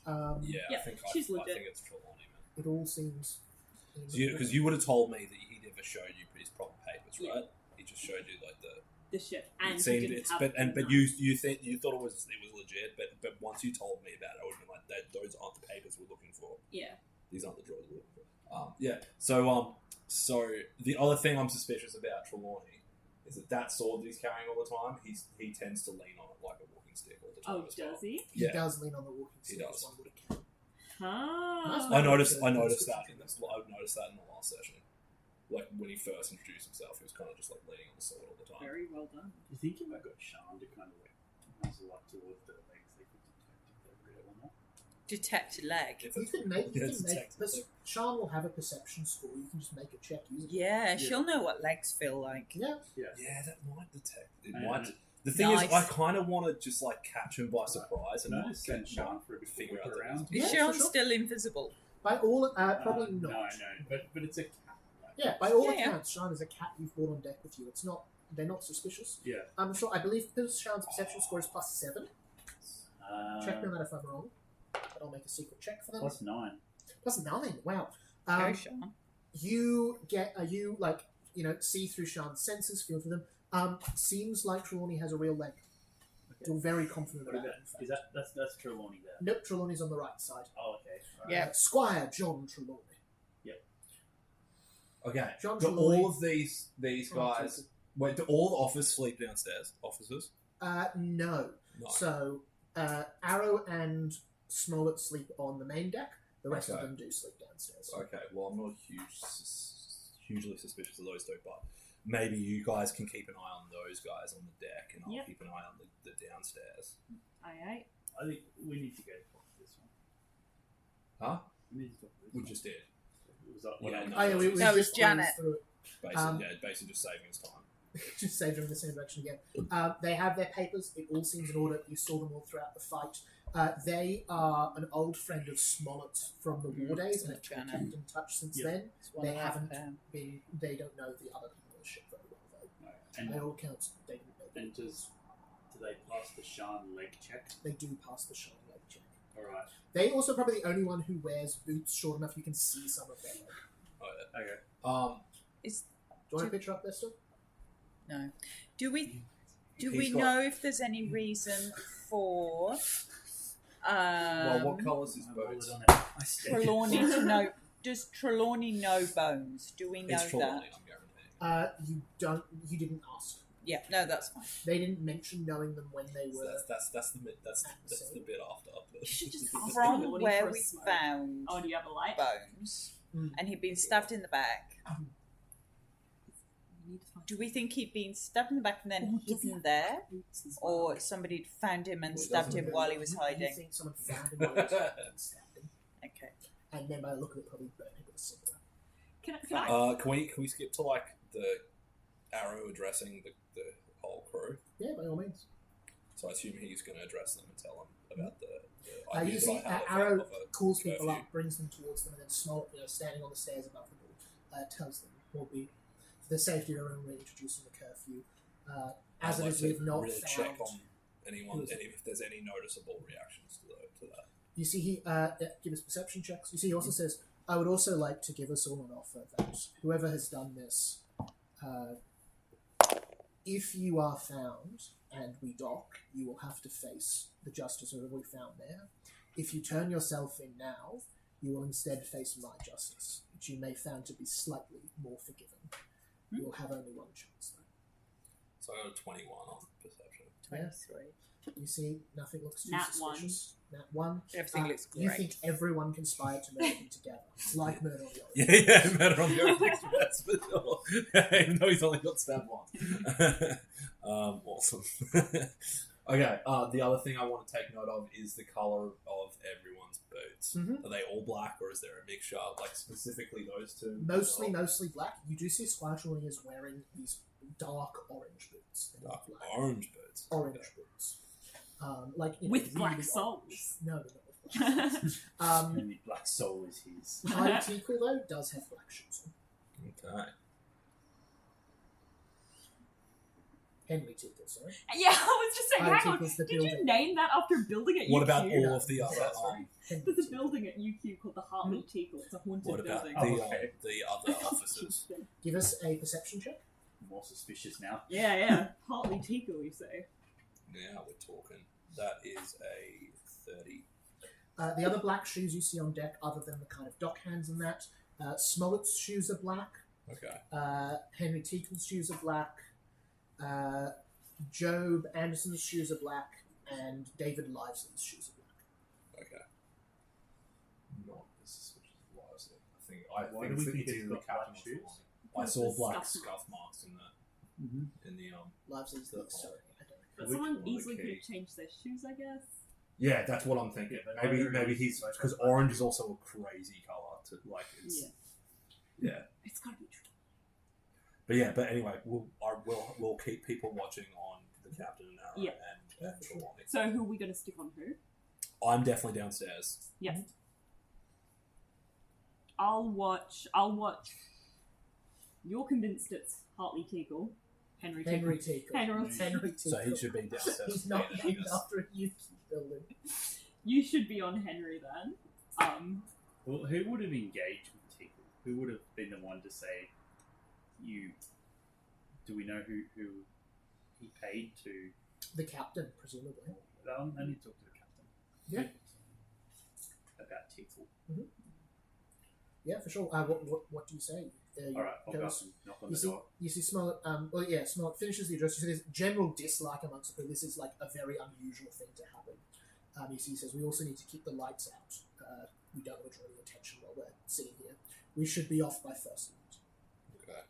Yeah, Yeah, I think she's I legit. think it's Trelawney, man. It all seems. Because you would have told me that he never showed you his proper papers, Yeah. right? He just showed you like the. The shit. And It seemed he didn't it's have but them but done. you thought it was legit, but once you told me about it, I would have been like, those aren't the papers we're looking for. Yeah. These aren't the drawers we're looking for. Yeah. So the other thing I'm suspicious about Trelawney is that sword that he's carrying all the time, he tends to lean on it like a walking walking stick all the time. Oh, as well. does he? He Yeah. does lean on the walking He stick. does. As one would account. Huh. Nice. I noticed Good that. description. I noticed that in the last session. Like when he first introduced himself, he was kind of just like leaning on the sword all the time. Very well done. Do you think if I got Sean to kind of like muzzle up towards the legs, they could detect if they're real or not? Detect leg. If You it's- can make. You Yeah, can it's make. technically- Sean will have a perception score. You can just make a check using it. Yeah, she'll know what legs feel like. Yeah. Yeah, that might detect. It And- might. The thing is, Nice. I kind of want to just like catch him by surprise and Can I not just send Sean for a bit figure of out a that around? Yeah, Is for Sean sure. still invisible? By all, probably No, not. but it's a cat. Like, Yeah, by all Yeah, yeah. accounts, Sean is a cat you've brought on deck with you. It's not. They're not suspicious. Yeah. I'm sure. I believe because Sean's perception score is +7. Check me on that if I'm wrong. But I'll make a secret check for them. +9. +9. Wow. Go, Sean. You get you like see through Sean's senses, feel through them. Seems like Trelawney has a real leg. Okay. You're very confident What about about, it. in is fact. that's Trelawney there? Nope, Trelawney's on the right side. Oh, okay. All right. Yeah. Squire John Trelawney. Okay. John Do Trelawney. all of these guys? Wait, do all the officers sleep downstairs? Officers? No. No. So Arrow and Smollett sleep on the main deck. The rest of Okay. them do sleep downstairs. Okay. Well, I'm not hugely suspicious of those two, but maybe you guys can keep an eye on those guys on the deck, and I'll Yep. keep an eye on the downstairs. Aye. I think we need to go talk to this one. Huh? We need to talk to this We one. just did. It was up Yeah, when no. Oh yeah, we That was just breezed Janet. through it. Basically just saving his time. Just saved them in the same direction again. They have their papers. It all seems in order. You saw them all throughout the fight. They are an old friend of Smollett from the war days and have Janet. kept in touch since Yeah. then. It's one They of haven't them. been. They don't know the other people on the ship very well, though. No. By all accounts, they didn't know them. And do they pass the Sean leg check? They do pass the shine leg check. All right. They also probably the only one who wears boots short enough you can see some of their leg. Okay. Do you want a picture up there still? No. Do we He's got- know if there's any reason for Well, what colour's his I rolled boots? it on it. I stared. Trelawney to know? Does Trelawney know Bones? Do we know It's Trelawney, that? I'm guaranteeing. You don't. You didn't ask. Yeah, no, that's fine. They didn't mention knowing them when they So were. that's the bit after. You should just ask From Trelawney where for a we smoke. found Oh, do you have a light? Bones, Mm. and he'd been stabbed in the back. You need to find Do we think he'd been stabbed in the back and then Oh, does he hidden have there? boots as well? Or somebody'd found him and Well, it stabbed doesn't him really- while he was You hiding? think someone found him while he was hiding and stabbed him, Okay. and then by the look of it, probably burned him with a cigarette. Can I? Can we skip to like the Arrow addressing the whole crew? Yeah, by all means. So I assume he's going to address them and tell them about the You idea see, that I have Arrow of a calls people curfew. up, brings them towards them, and then Smollett, standing on the stairs above the door, tells them will be for the safety of their own, we're introducing the curfew. As I'd it like is, to we've not really found. check on anyone, who is it? if there's any noticeable reactions to that. You see, he give us perception checks. You see, he also says, "I would also like to give us all an offer that whoever has done this, if you are found and we dock, you will have to face the justice of whoever we found there. If you turn yourself in now, you will instead face my justice, which you may find to be slightly more forgiving. You will have only one chance, though." So I got a 21 on perception. 23. You see, nothing looks too Nat suspicious. Nat 1. Everything looks You great. think everyone conspired to murder them together. It's like murder on the Orient. Yeah, better on the Orient Express for sure. Even though he's only got stabbed once. Awesome. Okay, the other thing I want to take note of is the colour of everyone's boots. Mhm. Are they all black or is there a mixture? Like specifically those two? Mostly black. You do see Squire Trelawney is wearing these dark orange boots. They're Dark not black. orange boots. Orange boots. With really black orange. soles. No, they're not with black soles. And the black soul is his. High Tiku, though, does have black shoes on. Okay. Henry Tiku, sorry. Yeah, I was just saying, High hang on. Tiku's the Did you building. name that after a building at UQ? What about all No. of the other? Henry There's a Tiku. building at UQ called the Hartley Teakle. It's a haunted What about building. the other officers? Give us a perception check. More suspicious now. Yeah. Hartley Teakle, you say. Now we're talking. That is a 30. The other black shoes you see on deck, other than the kind of dock hands and that, Smollett's shoes are black. Okay. Henry Tiku's shoes are black. Job Anderson's shoes are black. and David Livesley's shoes are black. Okay. Not as suspicious as Livesley. Why do we think it's he's either the got black captain or shoes? Flying. I saw Because black the scuff marks in the Livesley's the That's- sorry, I don't know. But Which someone one, easily okay. could have changed their shoes, I guess. Yeah, that's what I'm thinking. Yeah, but maybe either he's is- because orange is also a crazy color to like. It's, yeah. It's gotta be true. But anyway, we'll keep people watching on the Captain and Arrow and Trelawney. So who are we gonna stick on who? I'm definitely downstairs. Yeah. I'll watch. You're convinced it's Hartley Teagle. Henry Henry Teagle. Teagle. Henry Henry Teagle. So he should be downstairs. He's not Yeah, I named guess. after a Yuki building. You should be on Henry then. Well, who would have engaged with Tickle? Who would have been the one to say, "You"? Do we know who he paid to? The captain, presumably. I need to talk to the captain. Yeah. About Tickle. Yeah, for sure. What do you say? You All right, I'll go goes- up and knock on You the see, door. you see Smollett, Smollett finishes the address. You see there's general dislike amongst the crew. This is like a very unusual thing to happen. You see, he says, we also need to keep the lights out. We don't want to draw any attention while we're sitting here. We should be off by first light. Okay.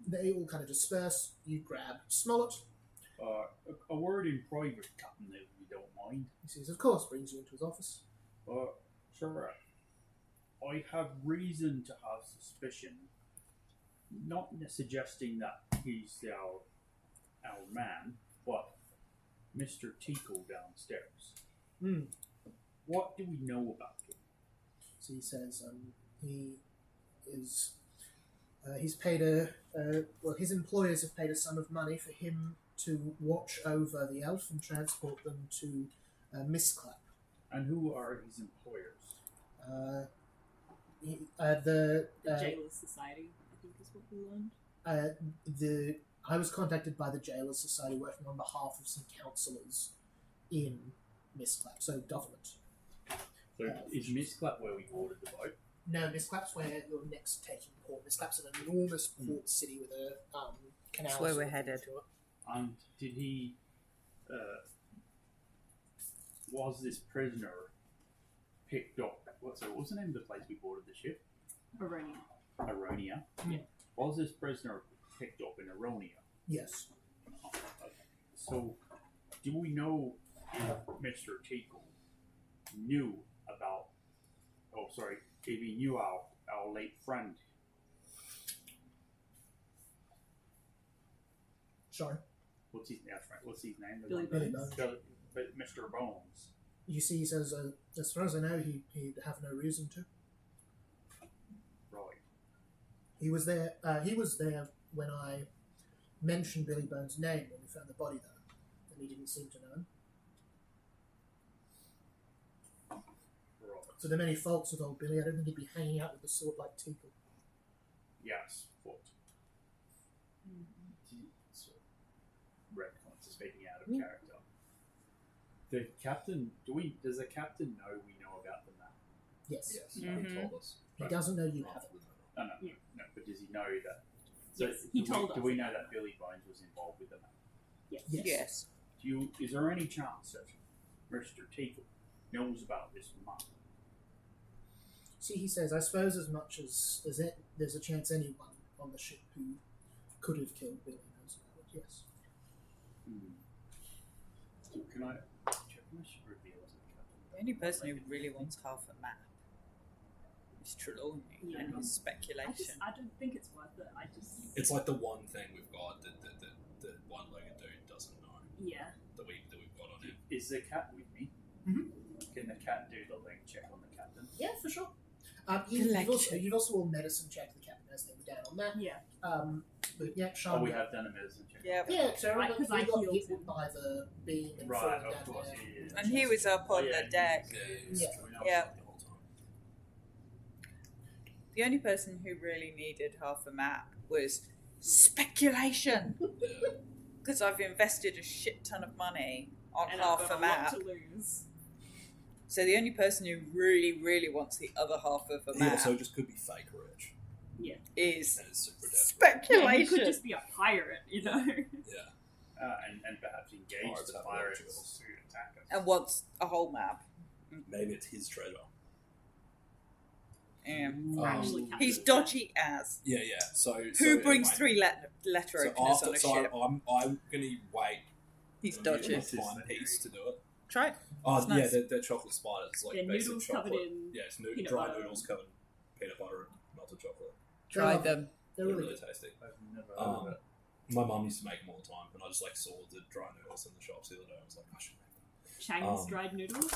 They all kind of disperse. You grab Smollett. A word in private, Captain, if you don't mind. He says, of course, brings you into his office. Sir, I have reason to have suspicion. Not suggesting that he's our man, but Mr. Tickle downstairs. What do we know about him? So he says, he's paid his employers have paid a sum of money for him to watch over the elf and transport them to Mistclap. And who are his employers? The Jailers Society, I think is what we learned. I was contacted by the Jailers Society working on behalf of some councillors in Mistclap, so government. So is Mistclap where we boarded the boat? No, Mistclap's where you're next taking port. Mistclap's an enormous port city with a canal. That's where we're sort of headed. through it. And did he... was this prisoner picked up... What was the name of the place we boarded the ship? Aronia. Aronia? Yeah. Was this prisoner picked up in Aronia? Yes. Oh, okay. So, do we know if Mr. Tickle knew about... if he knew our late friend? Sorry. What's his name? Billy Bones. But Mr. Bones. You see, he says, as far as I know, he'd have no reason to. Right. He was there. He was there when I mentioned Billy Bones' name when we found the body there, and he didn't seem to know him. Right. For the many faults of old Billy, I don't think he'd be hanging out with a sort like Tickle. Yes, but... So, Redcon's speaking out of character. The captain... Does the captain know we know about the map? Yes. Yes, he Mhm. told us. He doesn't know you have it. No, Yeah. no, but does he know that... So Yes, he told us. Do we know that Billy Bones was involved with the map? Yes. Yes. Yes. Is there any chance that Mr. Tickle knows about this map? See, he says, I suppose as much as there's a chance anyone on the ship who could have killed Billy knows about it, yes. Can I check my reveal as a captain? The only person who really wants half a map is Trelawney Yeah. and his I speculation. don't think it's worth it. It's like the one thing we've got that the one-legged dude doesn't know Yeah. that we've got on him. Is the cat with me? Mhm. Can the cat do the leg check on the captain? Yeah, for sure. Collection. You've also all medicine checked the captain as they were down on that. Yeah. But yeah, Oh, Sean. we have done a medicine check. Yeah. Yeah, so Right, 'cause I got healed hit him. by the beam and Right, fallen of down course. there. Yeah. And he was up on Yeah, the deck. Yeah, he was Yeah. coming up Yeah. the whole time. The only person who really needed half a map was speculation. Yeah. Because I've invested a shit ton of money on And half I've got a map. lot to lose. So the only person who really, really wants the other half of a He map also just could be fake rich is and is super desperate. speculation. Yeah, he could just be a pirate, you know. Yeah. And perhaps engage Pirates the have pirates jewels. to attack us. And wants a whole map. Maybe it's his treasure. Yeah. Actually, He's captured. dodgy as. Yeah. So Who brings anyway, 3 letter So openers on a ship? I'm gonna wait. He's I'm gonna use dodgy. my timepiece to do it. Try it. Oh It's nice. yeah, they're chocolate spiders. It's like They're basic noodles chocolate. covered in Yeah, it's peanut dry butter. noodles covered in peanut butter and melted chocolate. Try them. They're They're really really good. tasty. I've never heard of it. My mum used to make them all the time, and I just like saw the dry noodles in the shops the other day. I was like, I should make Chang's Um, dried noodles.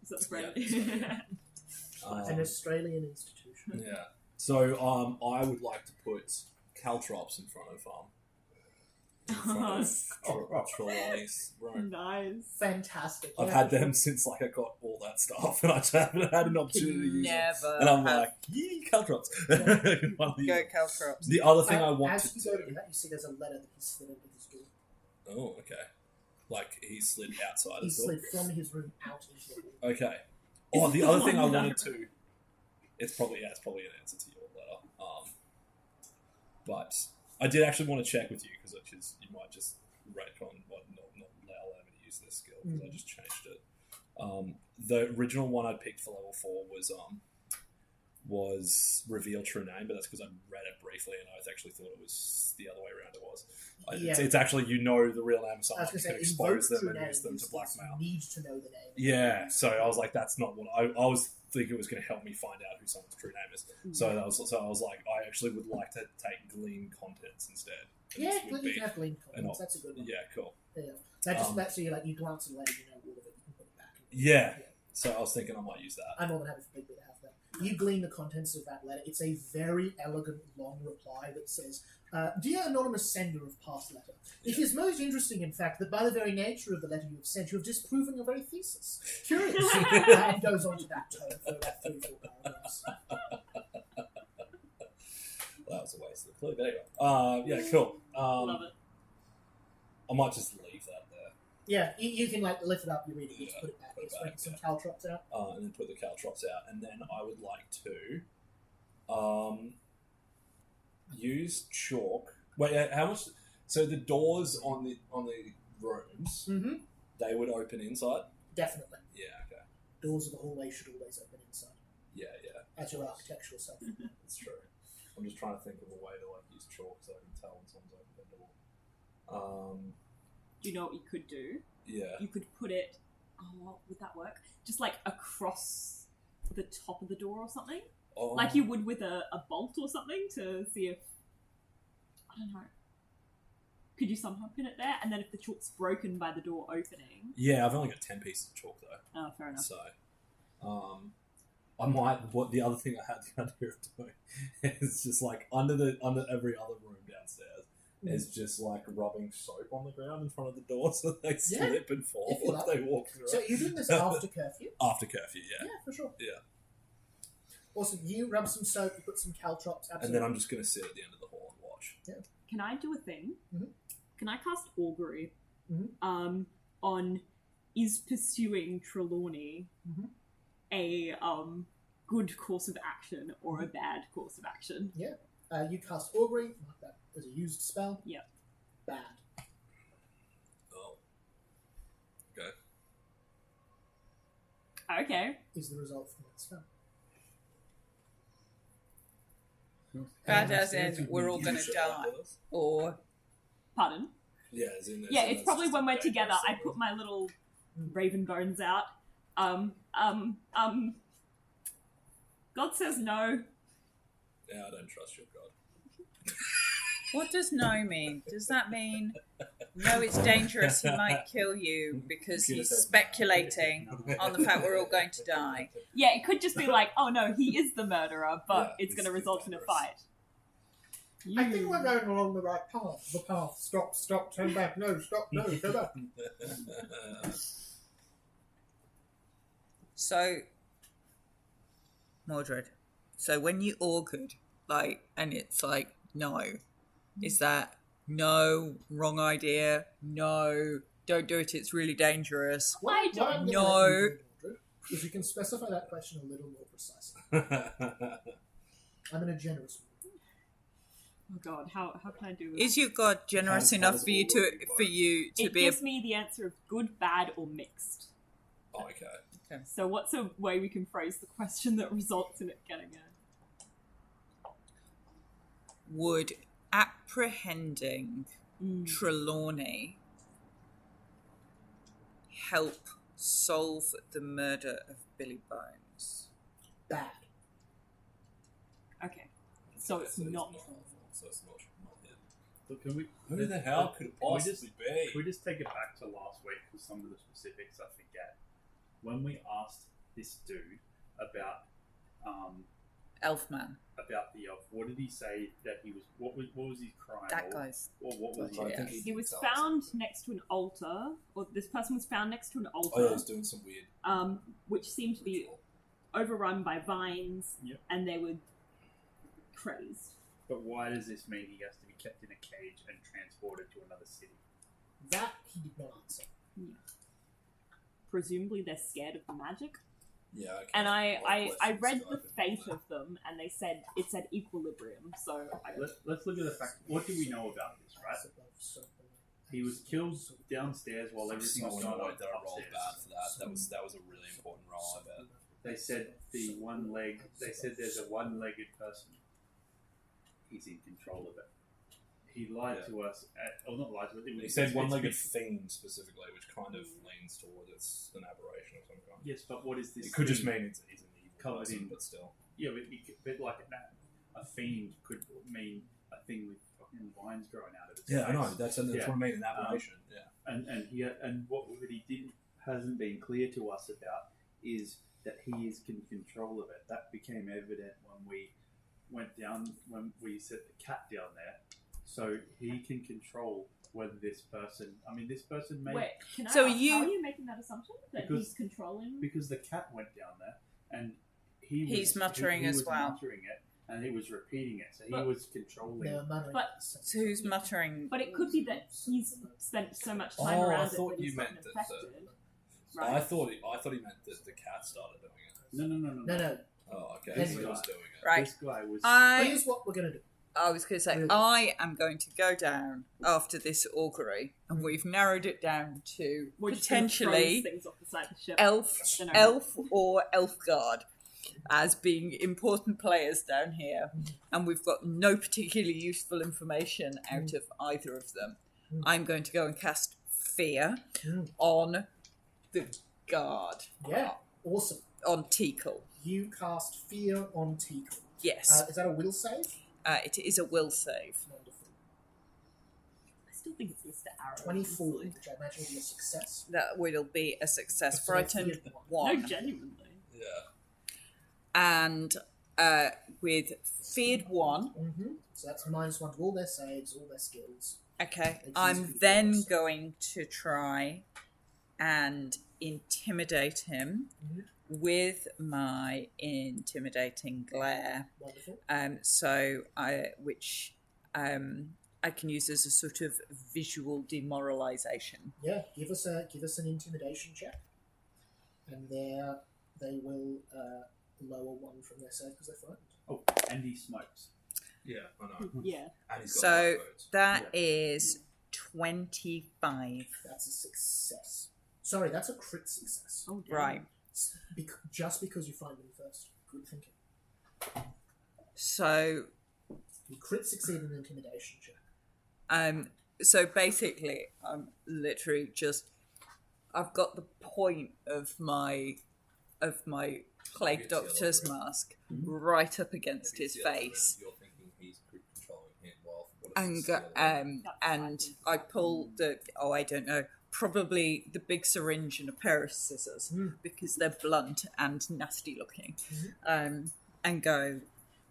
Is that the brand? them. An Australian institution. Yeah. So I would like to put caltrops in front of Trelawney's room. Nice. Fantastic. I've Yeah. had them since like I got all that stuff, and I just haven't had an opportunity to use them. Never. And I'm have like, yee, caltrops. go caltrops. The other thing I want As to you go to do. that, you see there's a letter that he slid into his door. Oh, okay. Like he slid outside He as well. slid from his room out into the hall. Okay. Is Oh, it the the other one thing I with wanted that? to. It's probably an answer to your letter. But I did actually want to check with you because you might just rate on what not allow me to use this skill because I just changed it. The original one I picked for level 4 was reveal true name, but that's because I read it briefly and I actually thought it was the other way around. It was. Yeah. It's actually the real name of I someone. was You going can to say, expose invoke them true and use them name to is blackmail. you need to know the name. Yeah, so I was like, that's not what I was thinking. It was going to help me find out who someone's true name is. So I was like, I actually would like to take glean contents instead. And Yeah, this would you be- can have glean an comments. That's a good one. yeah, cool. Yeah. That just Um, lets you you glance at the letter, you know all of it, you can put it back. Yeah. So I was thinking I might use that. I'm more than happy for Bigby to have that. You glean the contents of that letter. It's a very elegant, long reply that says, Dear anonymous sender of past letter, it is most interesting, in fact, that by the very nature of the letter you have sent, you have disproven your very thesis. Curious. And goes on to that tone for about 3-4 paragraphs. That was a waste of the clue. But anyway. Yeah, cool. Love it. I might just leave that there. Yeah, you can lift it up, you read it, you just Yeah, put it back. put it It's back, making some yeah. caltrops out. And then put the caltrops out. And then I would like to use chalk. Wait, how much? So the doors on the rooms, Mm-hmm. they would open inside? Definitely. Yeah, okay. Doors of the hallway should always open inside, Yeah. as your architectural self. That's true. I'm just trying to think of a way to use chalk so I can tell when someone's opened the door. Do you know what you could do? Yeah. You could put it. Oh, would that work? Just across the top of the door or something, Oh. like you would with a bolt or something to see if. I don't know. Could you somehow pin it there, and then if the chalk's broken by the door opening? Yeah, I've only got 10 pieces of chalk though. Oh, fair enough. So, I might. What the other thing I had the idea of doing is just under every other room downstairs is just rubbing soap on the ground in front of the door so they slip and fall If you as like. they walk through. So it. you're doing this after curfew? After curfew, yeah. Yeah, for sure. Yeah. Awesome. You rub some soap, you put some caltrops, absolutely. And then I'm just going to sit at the end of the hall and watch. Can I do a thing? Mhm. Can I cast augury? Mhm. On is pursuing Trelawney Mhm. a good course of action or a bad course of action? You cast augury, mark that as a used spell. Yep. Bad. Oh. Okay. Okay. Is the result from that spell. Bad as in we're all You going to share that die. with us? Or Pardon? Yeah, as in, Yeah, it's probably when we're together. I put my little Mm. raven bones out. God says no. Yeah, I don't trust your god. what does no mean? Does that mean no, it's dangerous, he might kill you because Computer he's says no. speculating on the fact we're all going to die? Yeah, it could just be like, oh no, he is the murderer, but Yeah, it's going to he's result in a dangerous. fight. I think we're going along the right path. The path. Stop, turn back. No, stop, no, go back. So, Mordred, so when you augured, and it's no, is that no, wrong idea, no, don't do it, it's really dangerous? What I I'm don't gonna know. let you do, Mordred, is you can specify that question a little more precisely. I'm in a generous mood. Oh god, how can I do Is your God generous How enough does for you augury work? to it? be Gives me the answer of good, bad, or mixed. Oh, okay. So what's a way we can phrase the question that results in it getting a... Would apprehending Trelawney help solve the murder of Billy Bones? Bad. Okay. So it's not... So it's not him. So can we? Who the hell could it possibly be? Can we just take it back to last week with some of the specifics I forget? When we asked this dude about Elfman. about the elf, what did he say that he was? What was his crime? That guy's. Or what was Yeah. I think He was didn't tell us found anything. next to an altar, or this person was found next to an altar, Oh yeah, he's doing some weird. which seemed to be overrun by vines, Yep. and they were crazed. But why does this mean he has to be kept in a cage and transported to another city? That he did not answer. Presumably they're scared of the magic. Yeah. Okay. And I Questions read go the up in fate there. of them, and they said it's at equilibrium. So Let's look at the fact. What do we know about this? Right, he was killed downstairs while everything was going on That I rolled upstairs. bad for that. That was a really important roll. I bet. They said the one leg. They said there's a one-legged person. He's in control of it. He lied to us. Or not lied to us. He said one-legged fiend specifically, which kind of leans towards it's an aberration of some kind. Yes, but what is this? It could just fiend? mean he's an evil Covered person, in- but still. Yeah, but like that, a fiend could mean a thing with fucking vines growing out of its Yeah, I know. face. That's Yeah. what I mean. An aberration. And what he didn't hasn't been clear to us about is that he is in control of it. That became evident when we went down when we set the cat down there. So he can control whether this person. I mean, this person may wait, can I So ask, you- how are you making that assumption that Because- he's controlling? because the cat went down there and He's muttering he as was well. muttering it and he was repeating it. So he But- was controlling. They're muttering But- at the same So who's muttering? But it could be that he's spent so much time Oh, I around it thought that you he's gotten meant that affected. I Right. thought he meant that the cat started doing it. No. No. Oh, okay. This He guy. was doing it. Right. This guy was. Here's what we're going to do. I was going to say, Really? I am going to go down after this augury, and we've narrowed it down to We're just gonna throw potentially things off the side of the ship. elf or elf guard as being important players down here, and we've got no particularly useful information out of either of them. I'm going to go and cast fear on the guard, Yeah, awesome. on Teakle. You cast Fear on Teakle. Yes, Is that a will save? it is a will save. Wonderful. I still think it's Mr. Arrow. 24, honestly. which I imagine will be a success. That will be a success. So Frightened feared No, 1. genuinely. Yeah. And with feared 1, Mm-hmm. So that's -1 to all their saves, all their skills. okay, It I'm is then feared. going to try and intimidate him Mhm. with my intimidating glare. Wonderful. Which I can use as a sort of visual demoralization. Yeah, give us an intimidation check, and they will lower 1 from their save because they're frightened. Oh, and he smokes. Yeah, I know. Yeah. And he's got So night coats. that is 25. That's a success. Sorry, that's a crit success. Oh, damn. Right. Just because you find them first. Good thinking. So You crit succeed in an intimidation check. So basically, I'm literally just. I've got the point of my plague It's the other doctor's way. mask right up against Maybe it's his the other way. face, You're thinking he's controlling him while what is and this, the other way? and I pull I don't know, probably the big syringe and a pair of scissors because they're blunt and nasty looking, and go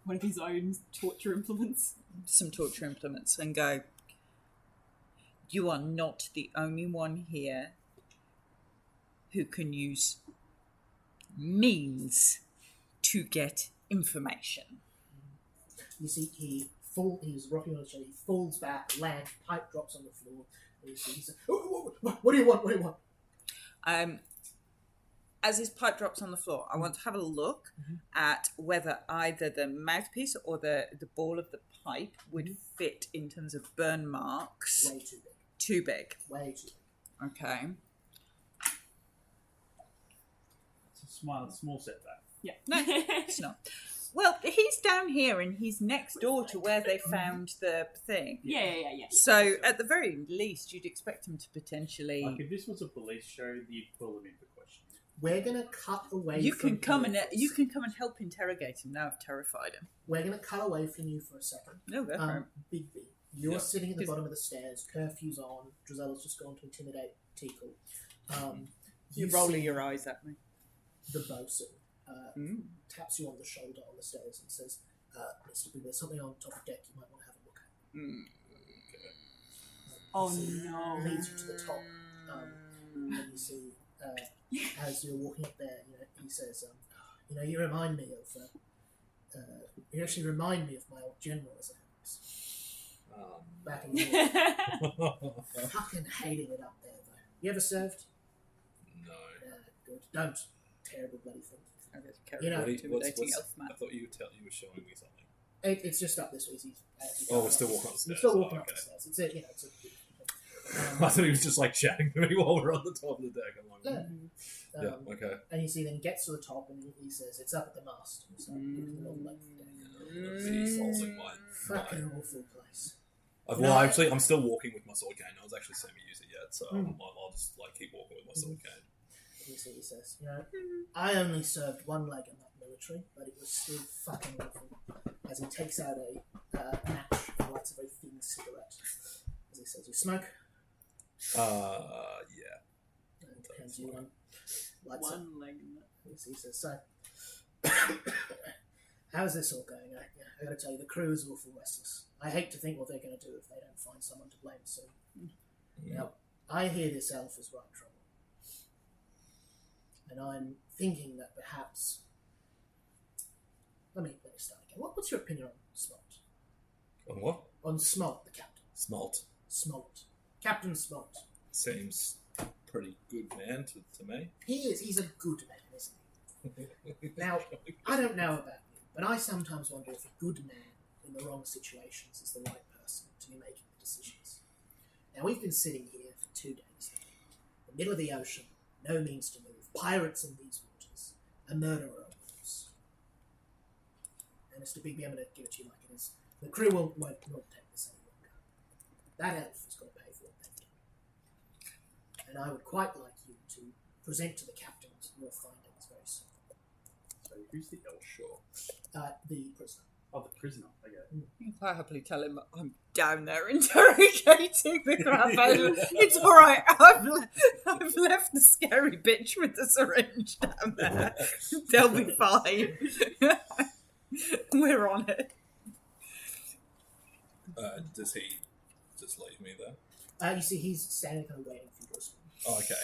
One of his own torture implements. some torture implements and go. You are not the only one here who can use means to get information. You see, he's rocking on his chair. He falls back, lands, pipe drops on the floor. And you see, he says, what do you want? What do you want? As his pipe drops on the floor, I want to have a look at whether either the mouthpiece or the ball of the pipe would fit in terms of burn marks. Way too big. Too big. Way too big. Okay. small setback. Yeah. No, it's not. Well, he's down here and he's next door to where they found the thing. Yeah. So, at the very least, you'd expect him to potentially. Like if this was a police show, you'd pull them in for questions. We're gonna cut away. You from can come you and for a you second. can come and help interrogate him. Now I've terrified him. We're gonna cut away from you for a second. No, go for him. Big B, you're Yeah. sitting at the Because- bottom of the stairs. Curfew's on. Drizella's just gone to intimidate Tickle. You're You rolling see your eyes at me. the bosun Mm. taps you on the shoulder on the stairs and says, "Mr. B, there's something on top of deck. You might want to have a look at." Mm. Oh So no. leads you to the top. And you see, as you're walking up there, he says, you remind me of, you actually remind me of my old general as a house. Back in the war. Fucking hating it up there, though. You ever served? No. Yeah, good. Don't. Terrible bloody thing. I guess carry You know, on intimidating elf I man. thought you were showing me something. It's just up this way. Oh, we're still walking up the We're stairs. still walking Oh, up the okay. stairs. It's a, it's a I thought he was just like chatting to me while we're on the top of the deck. I'm like, Yeah. yeah, okay. And you see, then he gets to the top and he says, "It's up at the mast." And it's like, looking along like the deck. These also my Fucking awful place. Well, actually, I'm still walking with my sword cane. I was actually semi-used it yet, so Mm. I'll just like keep walking with my sword cane. You see, he says, I only served one leg in that military, but it was still fucking awful. As he takes out a match and lights a very thin cigarette. As he says, "You smoke?" Yeah. And hands you one. Lights up. One leg. He says, "So, how's this all going? I gotta tell you, the crew is awful restless. I hate to think what they're gonna do if they don't find someone to blame soon. Now, I hear this elf is right trouble. And I'm thinking that perhaps... Let me start again. What's your opinion on Smolt? On what? On Smolt, the captain. Smalt. Smolt. Captain Smolt. Seems pretty good man to me. He is. He's a good man, isn't he? Now, I don't know about you, but I sometimes wonder if a good man in the wrong situations is the right person to be making the decisions. Now, we've been sitting here for 2 days now. In the middle of the ocean, no means to move, pirates in these waters, a murderer on loose. And Mr. Bigby, I'm going to give it to you like it is. The crew won't take this any longer. That elf has got to pay for what they've done. And I would quite like you to present to the captains your findings very soon. So who's the elf? Sure. The prisoner. Oh, the prisoner. Okay. You can quite happily tell him I'm down there interrogating the crap out of him. It's alright, I've left the scary bitch with the syringe down there. They'll be fine. We're on it. Does he just leave me there? You see, he's standing kind of waiting for you to respond. Oh, okay.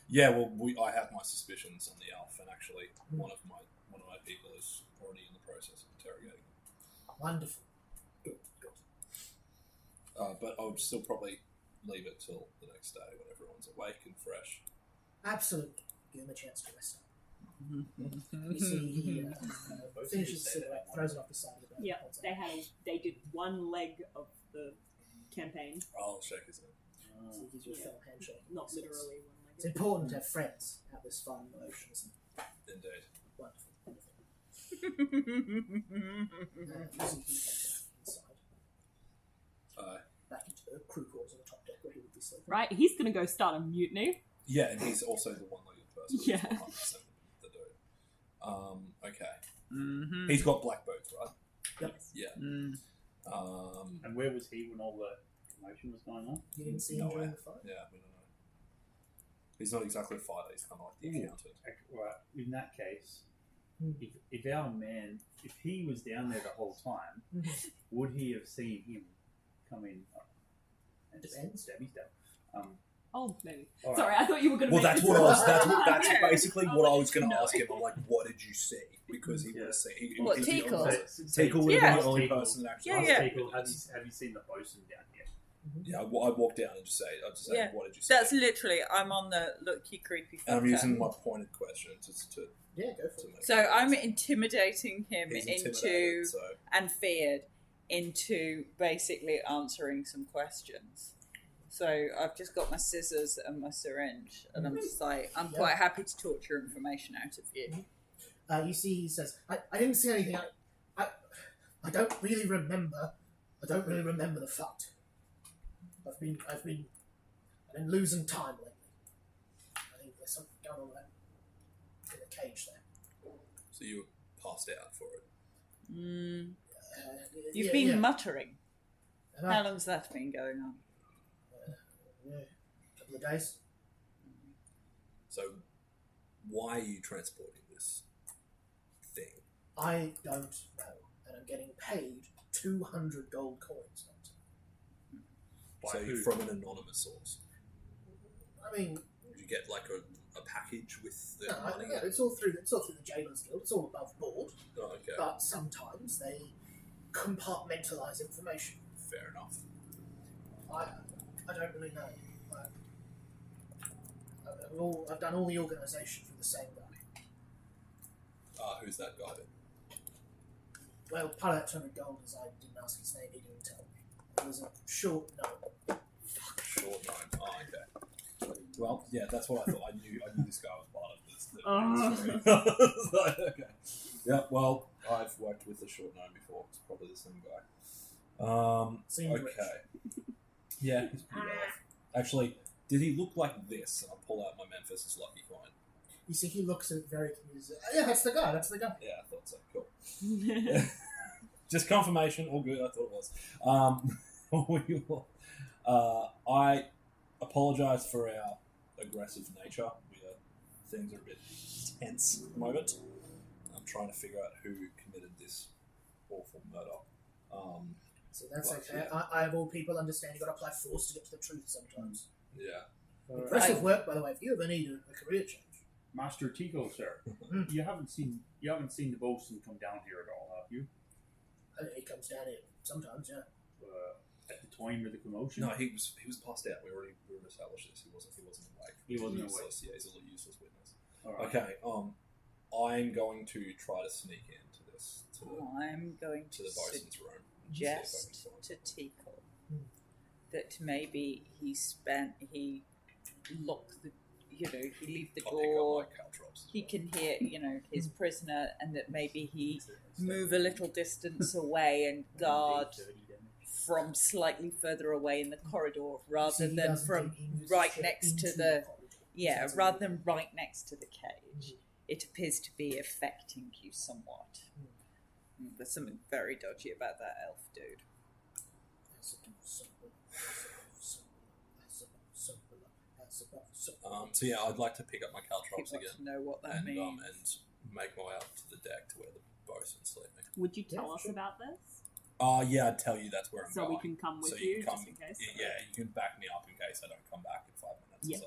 Yeah. Well, I have my suspicions on the elf, and actually, one of my people is already in the process of interrogating him. Wonderful. Good. But I would still probably leave it till the next day when everyone's awake and fresh. Absolutely. Give him a chance to rest up. You see, he finishes the cigarette, throws it off the side of the bed. Yeah, holds it. they did one leg of the campaign, I'll shake his hand. So he gives you a firm handshake. not He says, literally It's one leg. important to have friends out this far in the ocean, isn't it? Indeed. Wonderful. You see, he heads out inside, back into the crew quarters on the top deck where he would be sleeping. Right, he's gonna go start a mutiny. Yeah, and he's also the one-legged person. Yeah. He's 100% the dude. Okay. Mm-hmm. He's got black boots, right? Yep. Yeah. Mm. And where was he when all the commotion was going on? You didn't see him No during way. the fight? Yeah, we don't know. He's not exactly a fighter. He's kind of like the Ooh. accountant. Right. In that case, Hmm. if our man, if he was down there the whole time, Mhm. would he have seen him come in and Depends. stab his dad? Oh, maybe. All right. Sorry, I thought you were gonna. Well, make that's this what I was. up. That's basically what I was going to No. ask him. I'm like, what did you see? Because he would have seen. What, he's the Tickle? only- So- Tickle would have Yeah. been the only Tickle. person that actually. Yeah, asked yeah. him. Tickle, have you seen the bosun down here? Yeah, I walk down and just say, Yeah. what did you see? That's literally, I'm on the look, you creepy And I'm fucker. using my pointed question to Yeah, go for it. make So it I'm work. intimidating him He's into intimidated, so and feared into basically answering some questions. So I've just got my scissors and my syringe, and I'm just like, I'm quite happy to torture information out of you. You see, he says, I didn't see anything. I don't really remember. I don't really remember the fight. I've been losing time lately. I think there's something going on there in the cage there. So you were passed out for it. You've been muttering. And How long's that been going on? a couple of days. So why are you transporting this thing? I don't know, and I'm getting paid 200 gold coins. So you're from an anonymous source. I mean, Did you get like a package with the no, money? it's all through the Jailers Guild. It's all above board. Oh, okay. But sometimes they compartmentalise information. Fair enough. I don't really know. I've done all the organisation for the same guy. Who's that guy then? Well, part of that 200 gold is I didn't ask his name, he didn't tell me. It was a short note. Short name. Oh, okay. Well, yeah, that's what I thought. I knew this guy was part of this. Like, okay. Yeah, well, I've worked with a short name before. It's probably the same guy. Seems Okay. rich. Yeah, he's pretty off. Actually, did he look like this? And I'll pull out my Memphis' lucky coin. You see, he looks at it very confused. Yeah, that's the guy. Yeah, I thought so. Cool. Just confirmation. All good. I thought it was. I apologise for our aggressive nature. Things are a bit tense at the moment. I'm trying to figure out who committed this awful murder. So that's But, okay. yeah. I, of all people, understand you've got to apply force to get to the truth sometimes. Yeah. Impressive work, by the way. If you ever need a career change. Master Tico, sir, you haven't seen the bosun come down here at all, have you? He comes down here sometimes, yeah. At the time of the commotion? No, he was passed out. We already established this. He wasn't awake. He wasn't useless. Yeah, he's a useless witness. All right. Okay. I'm going to try to sneak into this I'm going to the bosun's room. suggest to Tico that maybe he locked the, he leave the door. He can hear, his prisoner, and that maybe he move a little distance away and guard from slightly further away in the corridor rather than from right next to the rather than right next to the cage. It appears to be affecting you somewhat. There's something very dodgy about that elf dude. So yeah, I'd like to pick up my caltrops People want again to know what that and means. make my way up to the deck to where the bosun's sleeping. Would you tell Yeah, us sure. about this? Yeah, I'd tell you that's where I'm So going. we can come with So you, come, just in case? Yeah, you can back me up in case I don't come back in 5 minutes Yeah.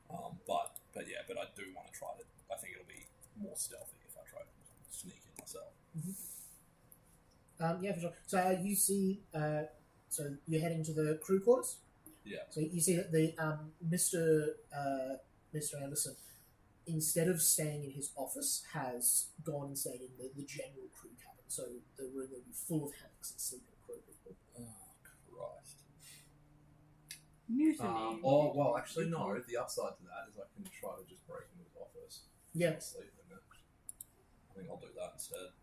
or so. But I do want to try to. I think it'll be more stealthy if I try to sneak in myself. Yeah, for sure. So you see, so you're heading to the crew quarters. Yeah. So you see that the Mr. Anderson, instead of staying in his office, has gone and stayed in the general crew cabin. So the room will be full of hammocks and sleeping crew people. Oh Christ. Mutiny. Well, actually, no. The upside to that is I can try to just break into his office. Yeah. Sleep in it. I think I'll do that instead.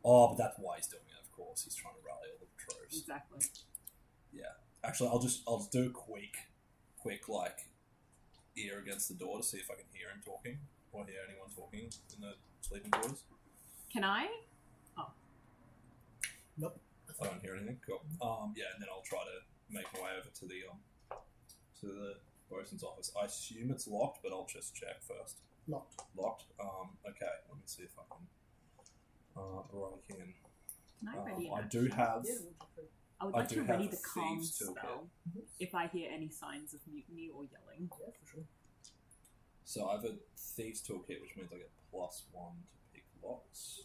Oh, but that's why he's doing it. Of course, he's trying to rally all the troops. Exactly. Yeah. Actually, I'll just do a quick like ear against the door to see if I can hear him talking or hear anyone talking in the sleeping quarters. Can I? Nope. I don't hear anything. Cool. Yeah, and then I'll try to make my way over to the bosun's office. I assume it's locked, but I'll just check first. Locked. Locked. Okay. Let me see if I can break in. Can I ready an I do action? have. I would I like do to ready have the calm thieves' toolkit. spell if I hear any signs of mutiny or yelling. Yeah, for sure. So I have a thieves toolkit, which means I get +1 to pick locks.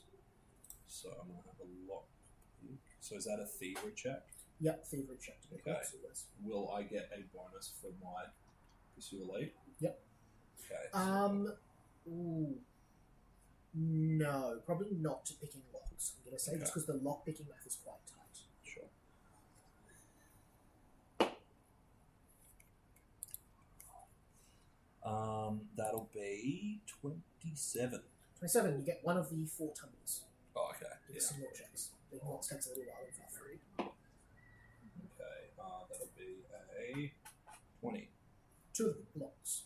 So I'm gonna have a lock pick. So is that a thievery check? Yep, thievery check. To Okay. yes. Will I get a bonus for my pursuit lead? Yep. Okay. Ooh. No, probably not to picking locks. I'm gonna say just Okay. because the lock picking math is quite tight. Sure. That'll be 27. 27. You get one of the 4 tumblers. Oh, okay. Give Yeah. us some more checks. The lots takes a little while for free. Okay. That'll be a 20. 2 of the blocks.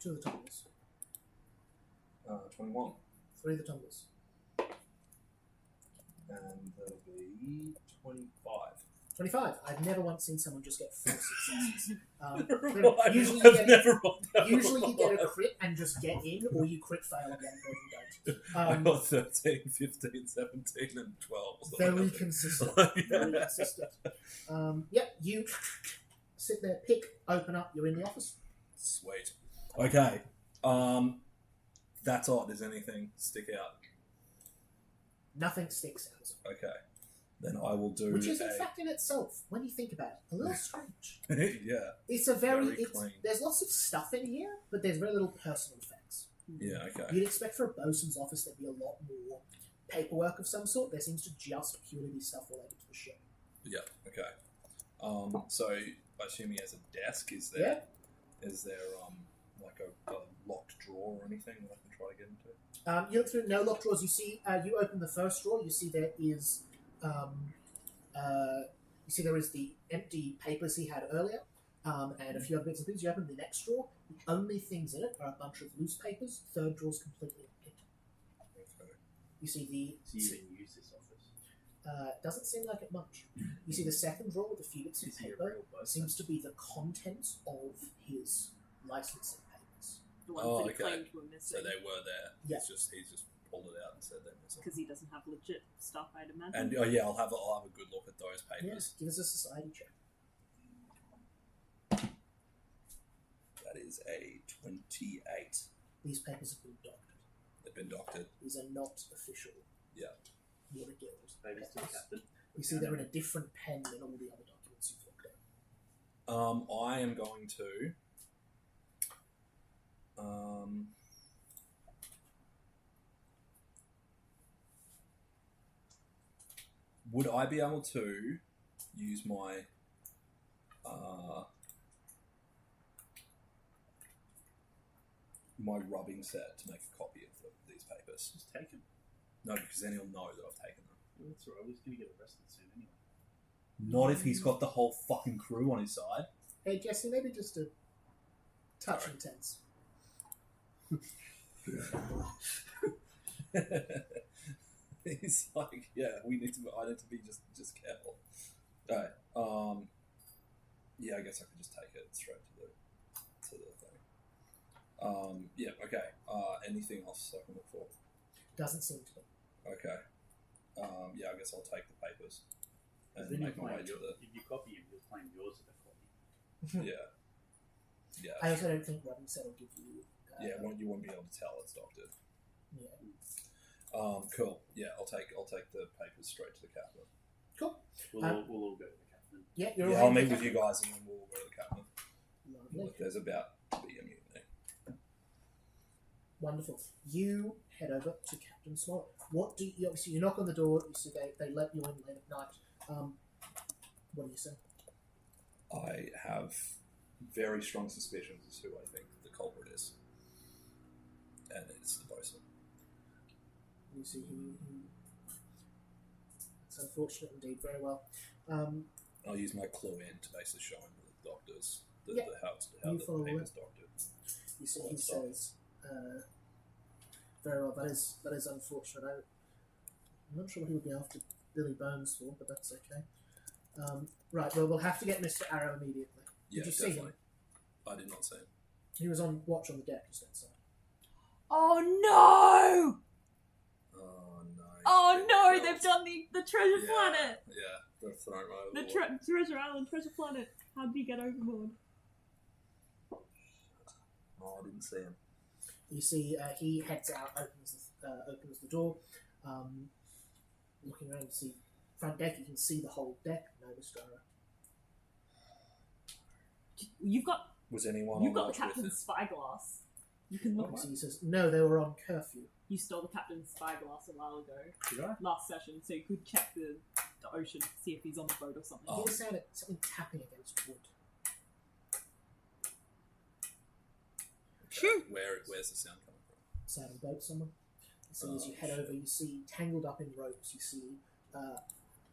2 of the tumblers. 21. 3 of the tumblers. And that'll be 25. 25. I've never once seen someone just get 4 successes. Usually Usually you get a crit and just get in, or you crit fail at one point and I don't. got 13, 15, 17, and 12. or something Very like that. consistent. Yeah. Very consistent. You sit there, pick, open up, you're in the office. Sweet. Okay. That's odd. Does anything stick out? Nothing sticks out. Okay. Then I will do Which is, in fact, in itself, when you think about it, a little strange. yeah. It's a very... Very clean. There's lots of stuff in here, but there's very little personal effects. Yeah, okay. You'd expect for a bosun's office there'd be a lot more paperwork of some sort. There seems to just purely be stuff related to the ship. Yeah, okay. So I assume he has a desk. Is there like a locked drawer or anything that I can try to get into? You look through no lock drawers. You see, you open the first drawer. You see there is, the empty papers he had earlier, and a few other bits and pieces. You open the next drawer. The only things in it are a bunch of loose papers. Third drawer's completely empty. Okay. You see the. Do you even use this office? Doesn't seem like it much. You see the second drawer with a few bits of Is he a paper. real person? Seems to be the contents of his licensing papers. The ones Oh, that he okay. claimed were So missing. they were there. Yeah. He's just pulled it out and said they're missing. Because he doesn't have legit stuff, I'd imagine. And I'll have a good look at those papers. Yes, give us a society check. That is a 28. These papers have been doctored. They've been doctored. These are not official. Yeah. Water Guild Maybe it's the papers. captain. You see they're in a different pen than all the other documents you've looked at. I am going to. Would I be able to use my my rubbing set to make a copy of these papers? Just take him. No, because then he'll know that I've taken them. Well, that's alright. He's going to get arrested soon anyway. Not if he's got the whole fucking crew on his side. Hey Jesse, maybe just a touch intense. He's like, yeah, I need to be just careful. Alright, yeah, I guess I could just take it straight to the thing. Yeah, okay. Anything else I can look for? Doesn't seem to be. Okay. Yeah, I guess I'll take the papers and Then make my way to if you copy him, you'll claim yours as a copy. yeah. Yeah. I also don't think rubbing set will give you. Yeah, you won't be able to tell it's doctored. Yeah. Cool. Yeah, I'll take the papers straight to the captain. Cool. We'll all go to the captain. Yeah, you're Yeah, all I'll heading meet to with you the guys and then we'll go to the captain. captain. Lovely. There's about to be a mutiny. Wonderful. You head over to Captain Smollett. What do you obviously you knock on the door? You see they let you in late at night. What do you say? I have very strong suspicions as to who I think the culprit is, and it's the bosun. You see it's unfortunate indeed. Very well. I'll use my clue in to basically show him the doctors, Yeah. how You the follow paper's doctored. You see Well, he that's says, very well. That is unfortunate. I'm not sure what he would be after Billy Bones for, but that's okay. Right. Well, we'll have to get Mr. Arrow immediately. Yeah, Did you see definitely. him? I did not see him. He was on watch on the deck just outside. Oh no! Oh no! Oh he's no! been They've killed. done the treasure Yeah, planet! Yeah, they've thrown him over The the wall. treasure island, treasure planet. How did he get overboard? Oh, I didn't see him. You see, he heads out, opens the door, looking around to see front deck. You can see the whole deck. No, Mr. Arrow. You've got Was anyone the on watch with captain's him? spyglass. You can look. Obviously, he says, no, they were on curfew. You stole the captain's spyglass a while ago, Did I? last session, so you could check the ocean to see if he's on the boat or something. Oh. He sounded something tapping against wood. Phew. Where's the sound coming from? Side of the boat somewhere. So as you head over, you see tangled up in ropes. You see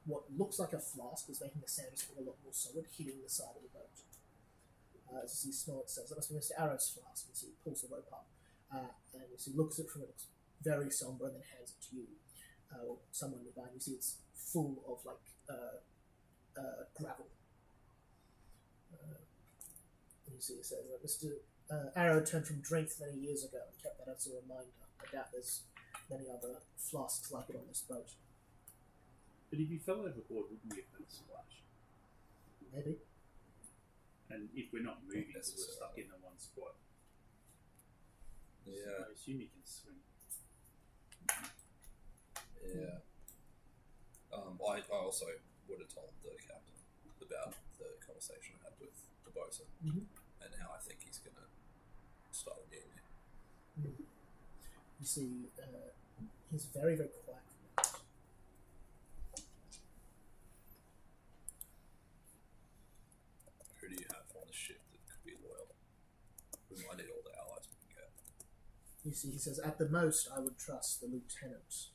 what looks like a flask is making the sand just a lot more solid, hitting the side of the boat. As you see, smell it says that must be Mr. Arrow's flask. You see, he pulls the rope up, and you see looks at it from it, looks very somber, and then hands it to you. Or someone nearby. And you see it's full of like gravel. And you see it says, Mr. Arrow turned from drink many years ago and kept that as a reminder. I doubt there's many other flasks like it on this boat. But if you fell overboard, wouldn't we have been splash? Maybe. And if we're not moving, we're necessarily. stuck in the one spot. Yeah. So I assume you can swim. Yeah. I also would have told the captain about the conversation I had with the bosun and how I think he's going to start a mutiny. You see, he's very, very quiet. Who do you have on the ship that could be loyal? We might need all the allies we can get. You see, he says, at the most, I would trust the lieutenant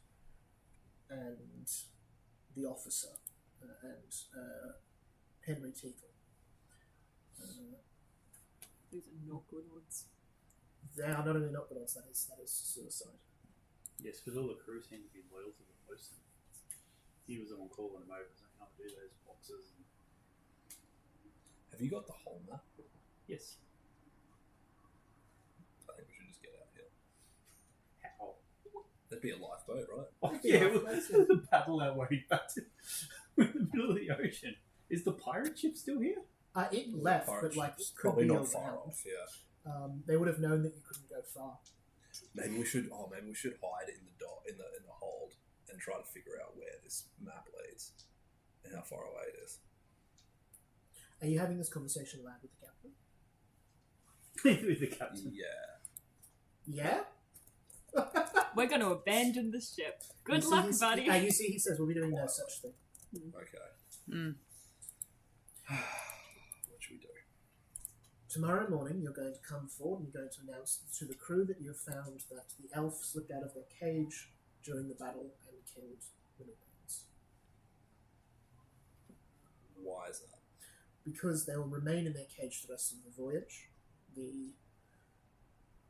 and the officer and Henry Teagle. These are not good odds. They are not only not good odds, that is suicide. Yes, because all the crew seem to be loyal to the bosun. He was the one calling them over saying, I'll do those boxes. And... Have you got the whole map? Yes. I think we should just get out here. How? There'd be a lifeboat, right? Oh, yeah, the paddle our way back to in the middle of the ocean. Is the pirate ship still here? It left, Pirate but like ship's it could probably be not far overheld. off. Yeah. They would have known that you couldn't go far. Maybe we should. Maybe we should hide in the hold and try to figure out where this map leads and how far away it is. Are you having this conversation aloud with the captain? With the captain. Yeah. Yeah. We're going to abandon the ship. Good You luck, see buddy. you see, he says, we'll be doing no such thing. Okay. Mm. What should we do? Tomorrow morning, you're going to come forward and you're going to announce to the crew that you have found that the elf slipped out of their cage during the battle and killed the Newlands. Why is that? Because they will remain in their cage the rest of the voyage. The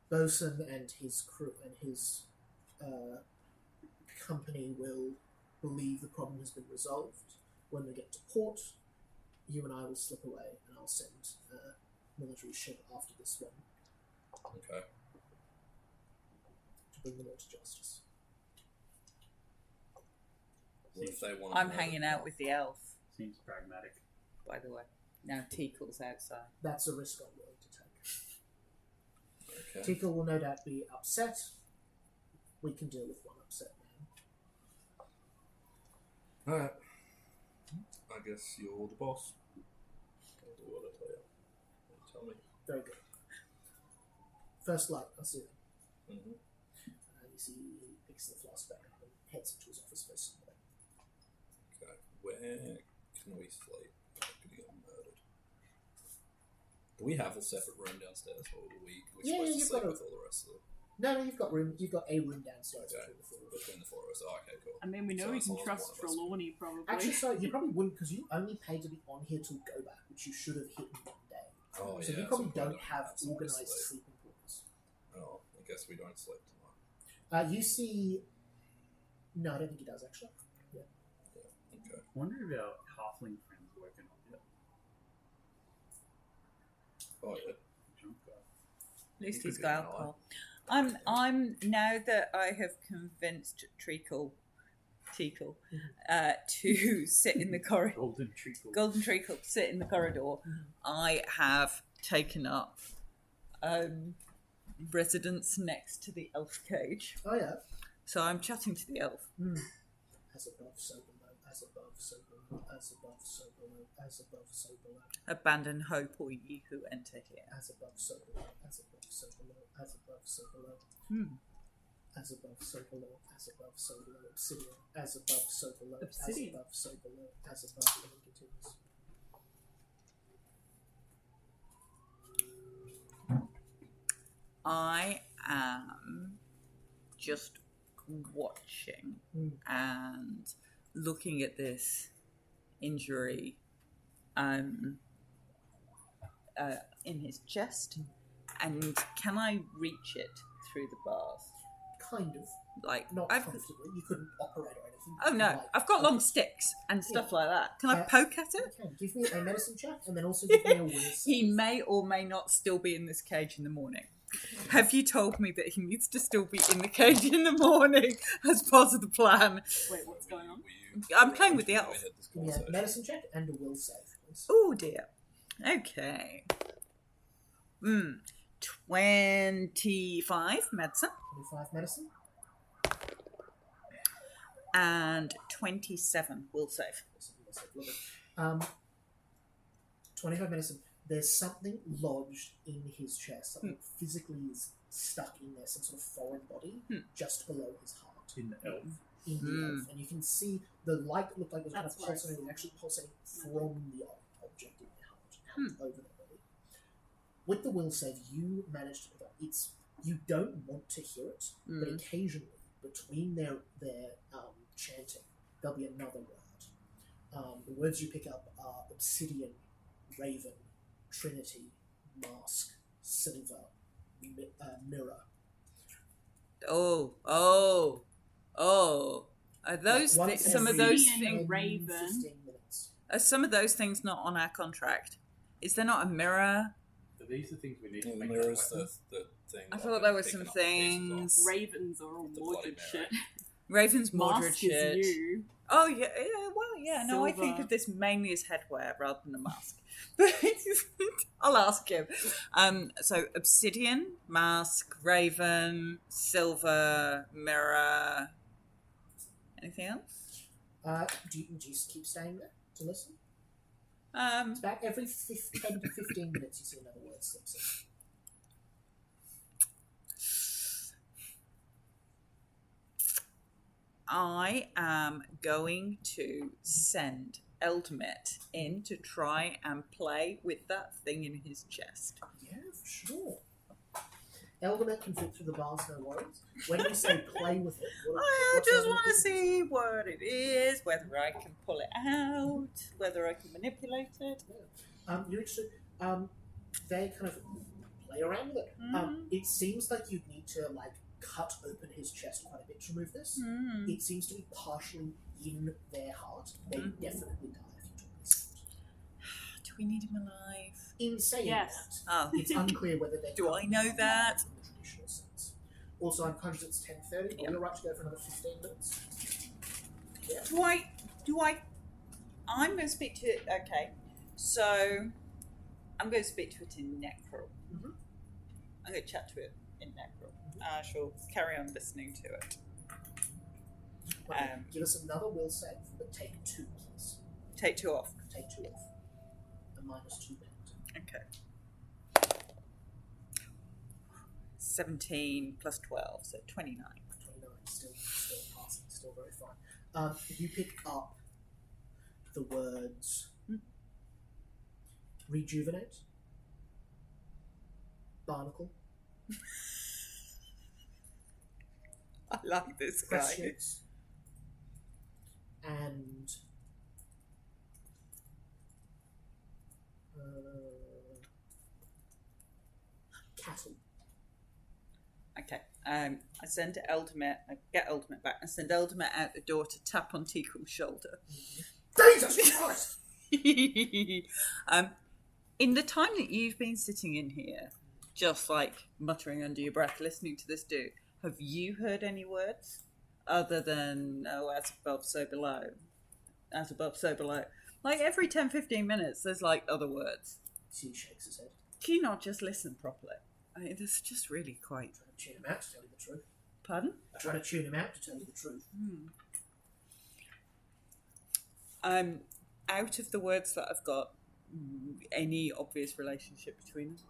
bosun and his crew and his company will believe the problem has been resolved. When we get to port, you and I will slip away, and I'll send a military ship after this one Okay. to bring them all to justice. What if they want? I'm hanging out with the elf, Seems pragmatic. by the way. Now Teakle's outside. That's a risk I'm willing to take. Okay. Tikal will no doubt be upset. We can deal with one upset man. All right. I guess you're the boss. I'll do what I tell you. You tell me. Very good. First light, I'll see you. Mm-hmm. And you see he picks the flask back up and heads into his office space somewhere. Okay. Where can we sleep? I'm gonna get murdered. Do we have a separate room downstairs, or are we Yeah, supposed to you've sleep got a- with all the rest of them? No, you've got room. You've got a room downstairs Okay. between the four of us. Between the four of us. Oh, okay, cool. I mean, we know So we as can long as trust one of us- Trelawney, probably. Actually, sorry, you probably wouldn't because you only paid to be on here till go back, which you should have hit in one day. Oh, So yeah. you probably so don't have so we organised sleep. sleeping quarters. Oh, I guess we don't sleep tonight. You see. No, I don't think he does actually. Okay. I wonder if our halfling friends working on it. Oh, yeah. Junk guy. At least You he's could got be an alcohol. I'm now that I have convinced Teakle to sit in the corridor. Golden treacle. Golden Treacle to sit in the corridor. I have taken up residence next to the elf cage. Oh yeah. So I'm chatting to the elf. As above, so below. As above, so below. As above, so below. As above, so below. Abandon hope, all ye who enter here. As above, so below. As above, so below. As above, so below. As above, so below. As above, so below. Obsidian. As above, so below. Obsidian. As above, so below. As above, and it continues. I am just watching and looking at this injury in his chest, and can I reach it through the bars? Kind of. Like, Not I've, comfortably. You couldn't operate or anything. oh no, Like, I've got long sticks and stuff like that. Can I poke at it? Okay, give me a medicine check and then also give me a will save. He may or may not still be in this cage in the morning. Have you told me that he needs to still be in the cage in the morning as part of the plan? Wait, what's going on? I'm playing with the elf. Give me a medicine check and a will save, please. Oh dear. Okay. 25 medicine 25 medicine. and 27 will save. 25 medicine. There's something lodged in his chest. Something physically is stuck in there. Some sort of foreign body just below his heart. In the elf. In the elf. And you can see the light that looked like it was kind of That's pulsating. It was actually pulsating from the object in the heart out over the body. With the will save, you managed to pick up. You don't want to hear it, but occasionally between their chanting, there'll be another word. The words you pick up are obsidian, raven, trinity, mask, silver, mirror. Oh. Are those some of those things? Raven. 15 minutes. Are some of those things not on our contract? Is there not a mirror? So these are things we need to The make. mirror's our the thing. I that thought I've there been were picking some up pieces of. things. Ravens are all The bloody Mordred mirror. shit. Raven's Mordred Mask shit. is you. Oh yeah, well yeah. No, I think Silver. of this mainly as headwear rather than a mask. I'll ask him. So obsidian, mask, raven, silver, mirror. Anything else? Do you just keep staying there to listen? Um, It's about every 10 to 15 minutes you see another word slips in. I am going to send Eldmet in to try and play with that thing in his chest. Yeah, for sure. Elderman can fit through the bars, no worries. When you say play with it, I what just sort of want to thing? see what it is, whether I can pull it out, whether I can manipulate it. You're interested. They kind of play around with it. It seems like you'd need to cut open his chest quite a bit to remove this. It seems to be partially in their heart. They definitely die if you took this out. Do we need him alive? In saying Yes. that, Oh. it's unclear whether they Do I know that? in the traditional sense. Also, I'm conscious it's 10:30. Are Yeah. we alright to go for another 15 minutes? Yeah. I'm going to speak to it. Okay. So, I'm going to speak to it in Necro. Mhm. I'm going to chat to it in Necro. I shall carry on listening to it. Okay, give us another will save, but take 2, please. Take 2 off. Take 2 off. A -2 penalty. Okay. 17 plus 12, so 29. 29, still passing, still very fine. You pick up the words rejuvenate, barnacle, I like this guy. questions, and cattle. Okay. I send Eldmet, I get Eldmet back, and send Eldmet out the door to tap on Tikul's shoulder. Jesus Christ! In the time that you've been sitting in here, just muttering under your breath, listening to this dude, have you heard any words other than, oh, as above, so below? As above, so below. Every 10-15 minutes, there's other words. He shakes his head. Can you not just listen properly? I mean, this is just really quite... I'm trying to tune him out to tell you the truth. Pardon? I'm trying to tune him out to tell you the truth. Out of the words that I've got, any obvious relationship between them?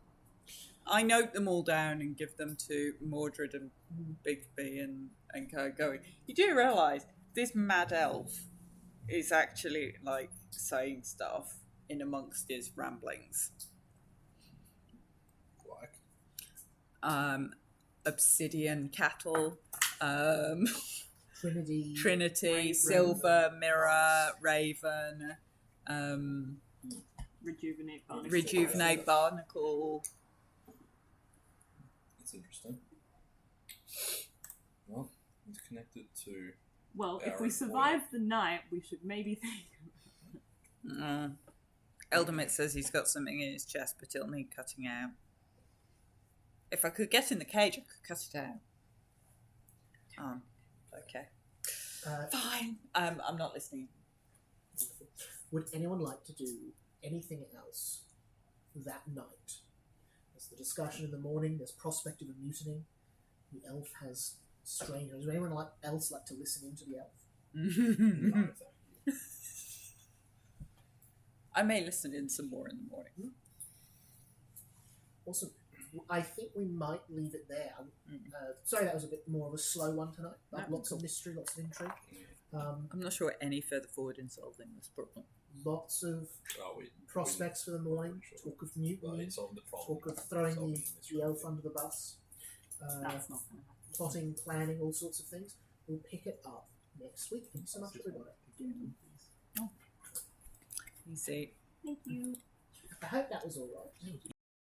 I note them all down and give them to Mordred and Bigby and going. You do realise this mad elf is actually saying stuff in amongst his ramblings. obsidian cattle, Trinity. Trinity, silver, mirror, raven, Rejuvenate barnacle. rejuvenate barnacle. That's interesting. Well, it's connected to. Well, if we survive the night, we should maybe think. Eldamit says he's got something in his chest, but it'll need cutting out. If I could get in the cage, I could cut it out. Okay. Fine. I'm not listening. Would anyone like to do anything else that night? There's the discussion in the morning. There's prospect of a mutiny. The elf has strangers. Would anyone else like to listen into the elf? I may listen in some more in the morning. Awesome. I think we might leave it there. Sorry, that was a bit more of a slow one tonight, but lots of mystery, lots of intrigue. I'm not sure any further forward in solving this problem. Lots of prospects for the morning. Talk of mutiny. Talk of throwing the elf under the bus. That's not going to happen. Plotting, planning, all sorts of things. We'll pick it up next week. Thank you so much, everybody. Easy. Thank you. I hope that was all right.